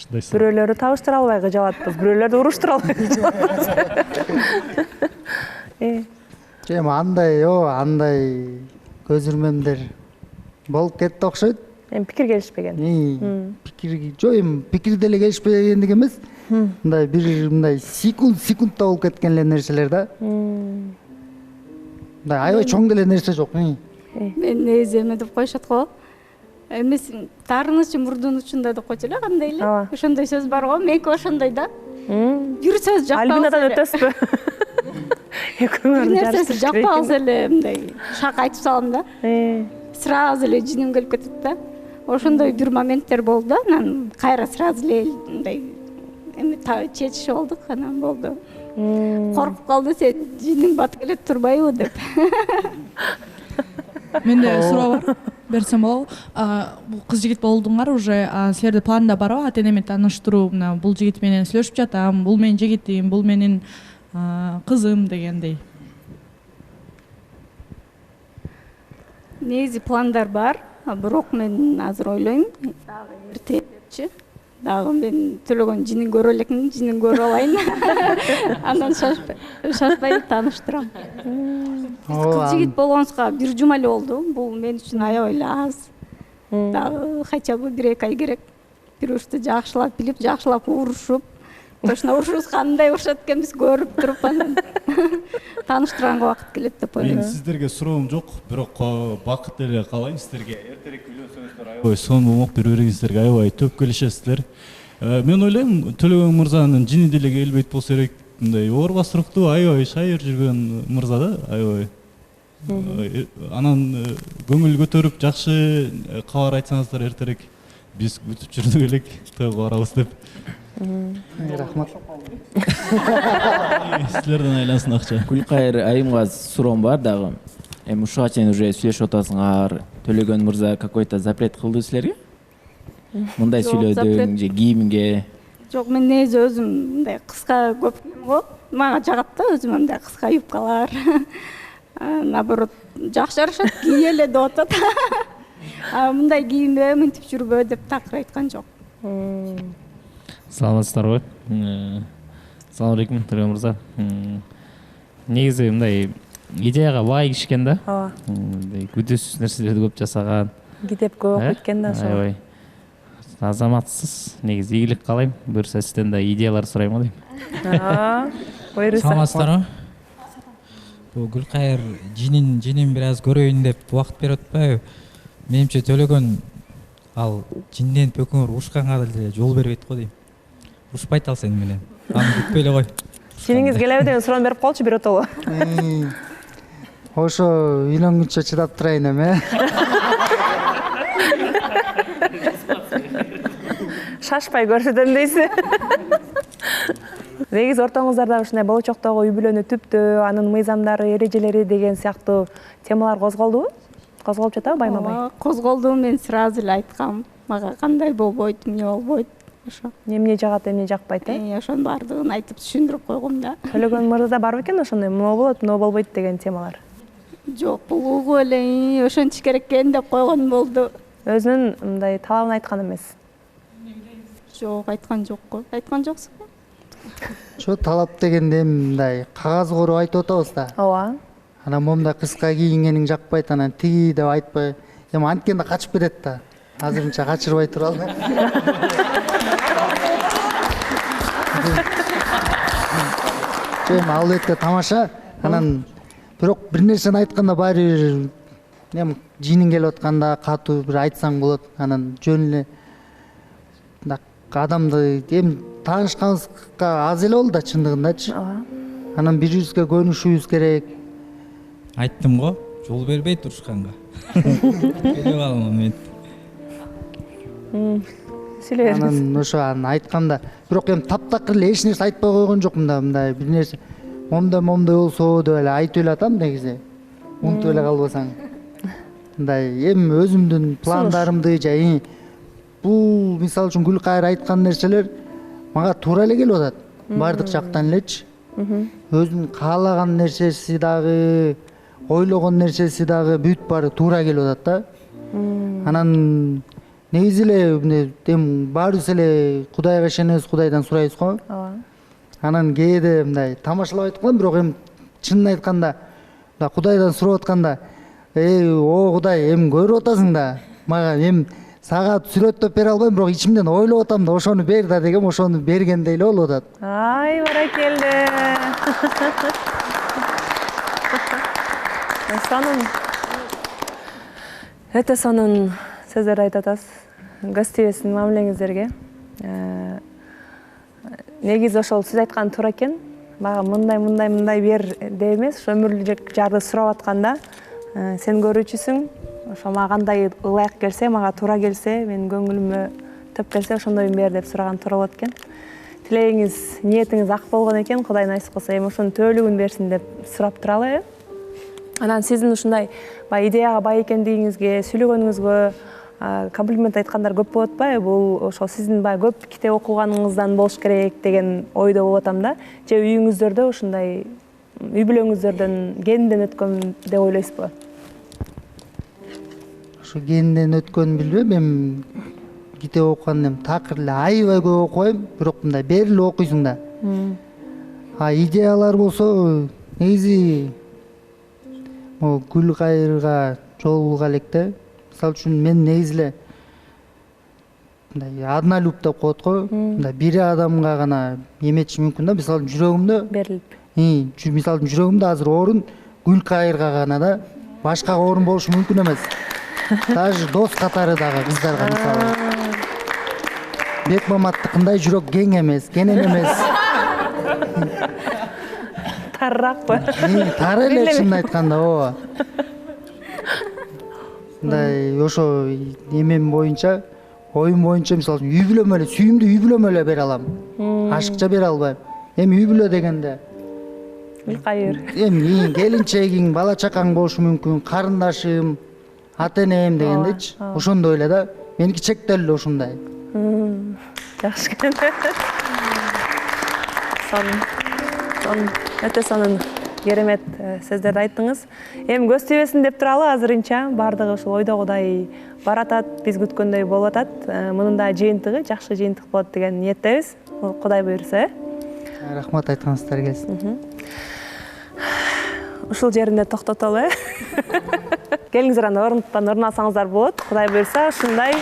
Бирөөлөрдү табыштыра албай кыжалатпыз, бирөөлөрдү уруштура албай кыжалатпыз. Андай көзүрмөмдер болуп кетти окшойт. Эми пикир келишпеген. Пикир деле келишпегендик эмес. Мындай бир мындай секундта болуп кеткен эле нерселер да. Мындай аябай чоң деле нерсе жок. Мен негизи эме деп коюшат го. Эмесиң, тарыныч мурдун учунда деп койчу эле кандай эле. Ошондой сөз бар го, меники ошондой да. Бир сөз жакпа. Альбинадан өтөсүзбү? Бир нерсеси жакпа калса эле мындай шак айтып салам да. Сразу эле жиним келип кетет да. Ошондой бир моменттер болду да, анан кайра сразу эле мындай эми чечишип болдук, анан болду. Коркуп калды, сен жиниң батып келет турбайбы деп. Менде суроо бар. Берсем болобу? Бул кыз жигит болдуңар уже, силерде планда барбы? Ата-энеме тааныштыруу, бул жигит менен сүйлөшүп жатам, бул менин жигитим, бул менин кызым дегендей. Негизи пландар бар, бирок мен азыр ойлойм, дагы эрте депчи. Дагы мен төлөгөн жинин көрө элекмин, жинин көрүп алайын. Андан шашпай тааныштырам. Кыз жигит болгонубузга бир жума эле болду. Бул мен үчүн аябай эле аз. Дагы хотя бы 1-2 ай керек. Бир-бирибизди жакшылап билип, жакшылап урушуп, точно урушубуз кандай урушат экенбиз көрүп туруп анан тааныштырганга убакыт келет деп ойлойм. Мен сиздерге суроом жок, бирок бакыт деле каалайм сиздерге. Эртерээк үйлөнсөңүздөр аябай сонун болмок, бири-бириңиздерге аябай төп келишесиздер. Мен ойлойм, Төлөгөн мырзанын жини деле келбейт болсо керек, мындай оор басырыктуу, аябай шайыр жүргөн мырза да, аябай. Анан көңүл көтөрүп, жакшы кабар айтсаңыздар эртерээк биз күтүп жүрдүк элек, тойго барабыз деп. Рахмат. Силерден айлансын акча. Гүлкайыр айымга суроом бар дагы. Эми ушуга чейин уже сүйлөшүп атасыңар. Төлөгөн мырза какой-то запрет кылды силерге? Мындай сүйлөдүң же кийимге? Жок, мен негизи өзүм мындай кыска көп кийим го. Мага жагат да өзүм мындай кыска юбкалар. Наоборот, жакшы жарашат, кий эле деп атат. Мындай кийинбе, мынтип жүрбө деп такыр айткан жок. Саламатсыздарбы? Assalamu алейкум, Төле мырза. Негизи мындай идеяга бай кишкен да. Ооба. Күтүүсүз нерселерди көп жасаган. Китеп көп окуп кеткен да ошол. Аябай. Азаматсыз, негизи ийгилик каалайм. Буюрса сизден да идеялар сурайм го дейм. Буюрса. Саламатсыздарбы? Бул Гүлкайыр жинин бир аз көрөйүн деп убакыт берип атпайбы? Менимче Төлөгөн ал жинден пөкөңөр урушканга деле жол бербейт го дейм. Урушпайт ал сени менен. Аны күтпөй эле кой. Шиниңиз келеби деген суроону берип коелучу биротоло. Ошо үйлөнгүнчө чыдап турайын эми. Шашпай көрсөтөм дейсиз. Негизи ортоңуздарда ушундай болочоктогу үй бүлөнү түптөө, анын мыйзамдары, эрежелери деген сыяктуу темалар козголдубу? Козголуп жатабы байма-бай? Козголду, мен сразу эле айткам. Мага кандай болбойт, эмне болбойт. Ошо. Эмне жагат, эмне жакпайт, Ошонун баардыгын айтып түшүндүрүп койгом да. Төлөгөн мырзада барбы экен ошондой мына болот, мына болбойт деген темалар? Жок, бул угуп эле ошентиш керек экен деп койгон болду. Өзүнүн мындай талабын айткан эмес. Жок, айткан жокко. Айткан жоксуң? Ошо талап дегенде мындай кагаз коруп айтып атабыз да. Ооба. Анан момундай кыска кийингениң жакпайт, анан тиги деп айтпай, эми анткенде качып кетет да. Азырынча качырбай туралы. Эми ал өтө тамаша. Анан бирок бир нерсени айтканда баары бир эми жиниң келип атканда катуу бир айтсаң болот. Анан жөн эле адамды эми таанышканыбызга аз эле болду да чындыгындачы. Анан бири-бирибизге көнүшүбүз керек. Айттым го, жол бербейт урушканга. Келип ал момент. Анан ошо айтканда, бирок эми таптакыр эле эч нерсе айтпай койгон жокмун да, мындай бир нерсе момундай болсо деп эле айтып эле атам негизи. Унутуп эле калбасаң. Мындай эми өзүмдүн пландарымды же бул мисалы үчүн Гүлкайыр айткан нерселер мага туура эле келип атат. Бардык жактан элечи. Өзүнүн каалаган нерсеси дагы, ойлогон нерсеси дагы бүт баары туура келип атат да. Анан негизи эле эми баарыбыз эле Кудайга ишенебиз, Кудайдан сурайбыз го. Анан кээде мындай тамашалап айтып калам, бирок эми чынын айтканда Кудайдан сурап атканда, о Кудай, эми көрүп атасың да, мага эми сага сүрөттөп бере албайм, бирок ичимден ойлоп атам да, ошону бер да дегем, ошону бергендей эле болуп атат. Ай, баракелде. Өтө сонун сөздөр айтып атасыз. Гостебиздин мамилеңиздерге. Негизи ошол сиз айткан туура экен. Мага мындай бер деп эмес, ошо өмүрлүк жарды сурап атканда, сен көрүүчүсүң, ошо мага кандай ылайык келсе, мага туура келсе, менин көңүлүмө төп келсе, ошондойун бер деп сураган туура болот экен. Тилегиңиз, ниетиңиз ак болгон экен, Кудай насип кылса, эми ошонун төөлүгүн берсин деп сурап туралы. Анан сиздин ушундай идеяга бай экендигиңизге, сүйлөгөнүңүзгө комплимент айткандар көп болуп атпайбы? Бул ошол сиздин көп китеп окуганыңыздан болуш керек деген ойдо болуп атам да. Же үйүңүздөрдө ушундай үй бүлөңүздөрдөн генден өткөн деп ойлойсузбу? Ошо генден өткөнүн билбейм, эми китеп окуганда эми такыр эле аябай көп окубайм, бирок мындай бери эле окуйсуң да. Идеялар болсо негизи могу Гүлкайырга жолугула электе. Мисалы үчүн мен негизи эле мындай однолюб деп коет го. Мындай бир адамга гана эметиш мүмкүн да. Мисалы жүрөгүмдө берилип. Мисалы жүрөгүмдө азыр орун Гүлкайырга гана да, башкага орун болушу мүмкүн эмес. Даже дос катары дагы кыздарга мисалы. Бекмаматтыкындай жүрөк кең эмес, кенен эмес. Тарракпы? Тар эле чынын айтканда, ооба. Мындай ошо эмем боюнча, оюм боюнча мисалы үй бүлөмө эле, сүйүмдүү үй бүлөмө эле бере алам. Ашыкча бере албайм. Эми үй бүлө дегенде Гүлкайыр. Эми келинчегиң, бала чакаң болушу мүмкүн, карындашым, ата энем дегендечи. Ошондой эле да. Меники чектелүү эле ушундай. Жакшы экен. Өтө сонун керемет сөздөрдү айттыңыз. Эми көз тийбесин деп туралы азырынча баардыгы ушул ойдогудай баратат, биз күткөндөй болуп атат. Мунун да жыйынтыгы жакшы жыйынтык болот деген ниеттебиз. Кудай буйрса. Рахмат, айтканыңыздар келсин. Ушул жеринде токтотолу, келиңиздер анда орун алсаңыздар болот. Кудай буйрса, ушундай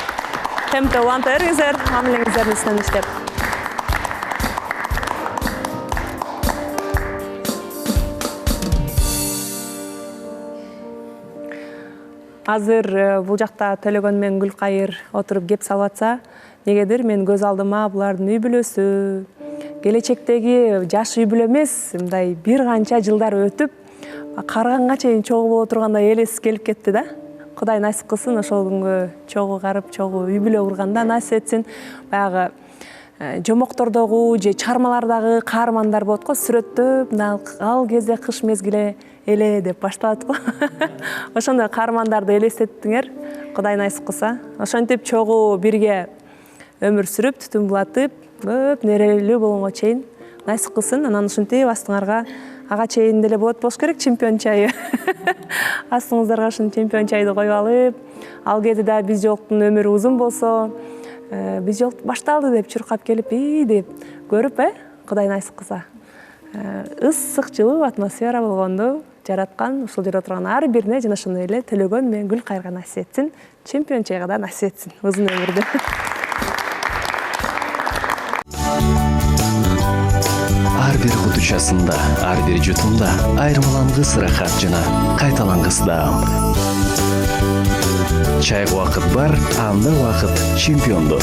темпте уланта бериңиздер, мамилеңиздердин үстүнөн иштеп. Азыр бул жакта Төлөгөн менен Гүлкайыр отуруп кеп салып атса, негедир мен көз алдыма булардын үй бүлөсү, келечектеги жаш үй бүлө эмес, мындай бир канча жылдар өтүп, карганга чейин чогуу боло тургандай элес келип кетти да. Кудай насип кылсын, ошол күнгө чогуу карып, чогуу үй бүлө курганда насип этсин. Баягы жомоктордогу же чыгармалардагы каармандар болот го, сүрөттөп, ал кезде кыш мезгили эле деп башталат го. Ошондой каармандарды элестеттиңер, Кудай насип кылса. Ошентип чогуу бирге өмүр сүрүп, түтүн булатып, көп нерелүү болгонго чейин насип кылсын. Анан ушинтип астыңарга ага чейин деле болуш керек чемпион чайы. Астыңыздарга ушун чемпион чайды коюп алып, ал кезде да биз жоктун өмүрү узун болсо, биз жолку башталды деп чуркап келип, деп көрүп, Кудай насип кылса. Ысык жылуу атмосфера болгонду жараткан, ушул жерде отурган ар бирине жана ошондой эле Төлөгөн менен Гүлкайырга насип этсин, чемпион чайга да насип этсин, узун өмүрдү. Ар бир кутучасында, ар бир жутумда айырмалангыс ырахат жана кайталангыс даам. Чайга убакыт бар, анда убакыт чемпионду.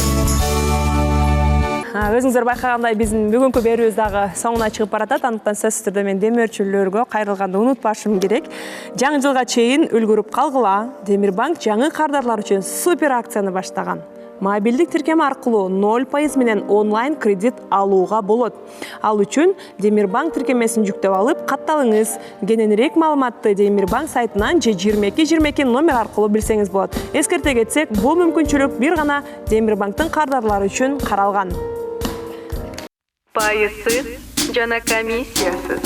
Өзүңүздөр байкагандай биздин бүгүнкү берүүбүз дагы соңуна чыгып баратат. Андыктан сөзсүз түрдө мен демөөрчүлөргө кайрылганды унутпашым керек. Жаңы жылга чейин үлгүрүп калгыла. Демирбанк жаңы кардарлар үчүн супер акцияны баштаган. Мобилдик тиркем аркылуу 0% менен онлайн кредит алууга болот. Ал үчүн Демирбанк тиркемесин жүктөп алып, катталыңыз. Кененирээк маалыматты Демирбанк сайтынан же 2222 номер аркылуу билсеңиз болот. Эскерте кетсек, бул мүмкүнчүлүк бир гана Демирбанктын кардарлары үчүн каралган. Пайызсыз жана комиссиясыз.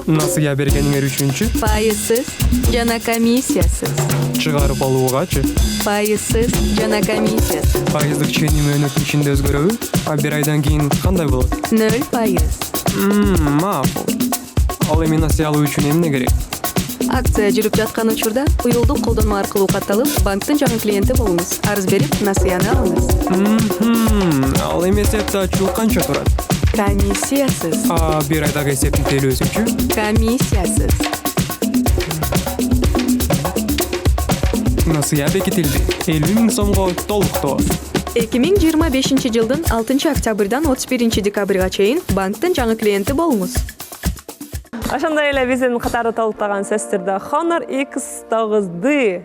Насыя бергениңер үчүнчү? Пайызсыз жана комиссиясыз. Чыгарып алуугачы? Пайызсыз жана комиссиясыз. Пайыздык ченими өнөктүн ичинде өзгөрөбү? А бир айдан кийин кандай болот? 0%. Макул. Ал эми насыя алуу үчүн эмне керек? Акция жүрүп жаткан учурда уюлдук колдонма аркылуу катталып, банктын жаңы клиенти болуңуз. Арыз берип, насыяны алыңыз. Ал эми эсепти ачуу канча турат? Комиссиясыз. Бир айдагы эсептин төлөөсүчү? Комиссиясыз. Насыя бекитилди. 50 000 сомго толуктоо. 2025 жылдын 6 октябрдан 31 декабрга чейин банктын жаңы клиенти болуңуз. Ошондой эле биздин катары толуктаган сөздөрдө Honor X9D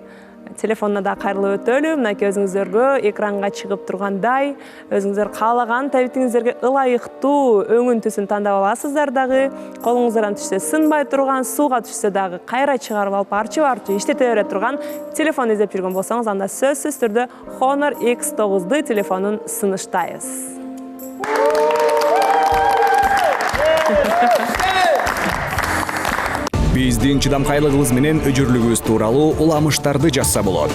телефонуна да кайрылып өтөлү. Мынакей өзүңүздөргө экранга чыгып тургандай, өзүңүздөр каалаган табитиңиздерге ылайыктуу өңүн түсүн тандап аласыздар дагы. Колуңуздардан түшсө сынбай турган, сууга түшсө дагы кайра чыгарып алып арчы иштете бере турган телефон издеп жүргөн болсоңуз, анда сөзсүз түрдө Honor X9D телефонун сыныштайбыз. Биздин чыдамкайлыгыбыз менен өжүрлүгүбүз тууралуу уламыштарды жазса болот.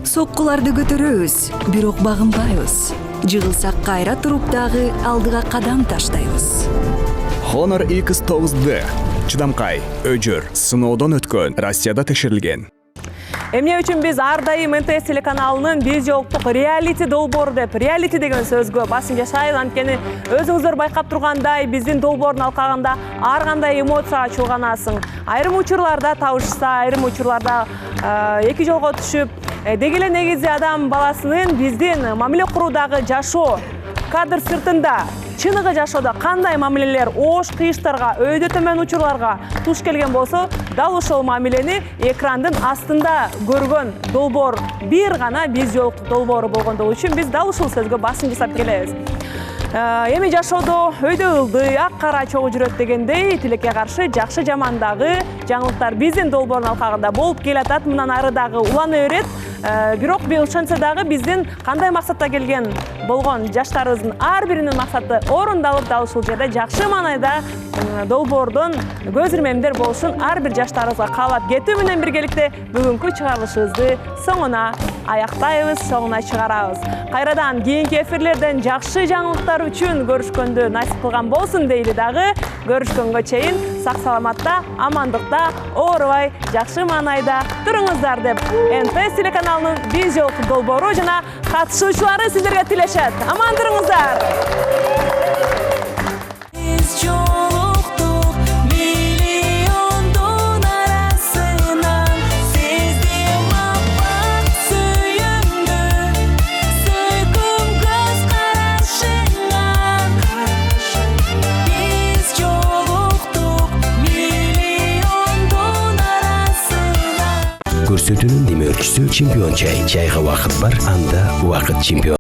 Соккуларды көтөрөбүз, бирок багынбайбыз. Жыгылсак кайра туруп дагы алдыга кадам таштайбыз. Honor X9D чыдамкай, өжөр, сыноодон өткөн, Россияда текшерилген. Эмне үчүн биз ар дайым МТС телеканалынын биз жоктук реалити долбоору деп, реалити деген сөзгө басым жашайбыз. Анткени өзүңүздөр байкап тургандай, биздин долбоордун алкагында ар кандай эмоцияга чуулганасың. Айрым учурларда табышса, айрым учурларда эки жолго түшүп, деги эле негизи адам баласынын биздин мамиле куруудагы жашоо кадр сыртында, чыныгы жашоодо кандай мамилелер оош кыйыштарга, өйдө төмөн учурларга туш келген болсо, дал ошол мамилени экрандын астында көргөн долбоор бир гана биз жоктук долбоору болгондугу үчүн биз дал ушул сөзгө басым жасап келебиз. Эми жашоодо өйдө ылдый, ак кара чогуу жүрөт дегендей, тилекке каршы жакшы жамандагы жаңылыктар биздин долбоордун алкагында болуп келатат, мындан ары дагы улана берет. Бирок ошентсе дагы биздин кандай максатта келген болгон жаштарыбыздын ар биринин максаты орундалып, дал ушул жерде жакшы маанайда долбоордон көз ирмемдер болушун ар бир жаштарыбызга каалап кетүү менен биргеликте бүгүнкү чыгарылышыбызды соңуна аяктайбыз, соңуна чыгарабыз. Кайрадан кийинки эфирлерден жакшы жаңылыктар үчүн көрүшкөндү насип кылган болсун дейли дагы. Көрүшкөнгө чейин сак саламатта, амандыкта, оорубай, жакшы маанайда туруңуздар деп НТ телеканалынын биз жолку долбоору жана катышуучулары сиздерге тилешет. Аман туруңуздар. Көрсөтүүнүн демөөрчүсү чемпион чай. Чайга убакыт бар, анда убакыт чемпион.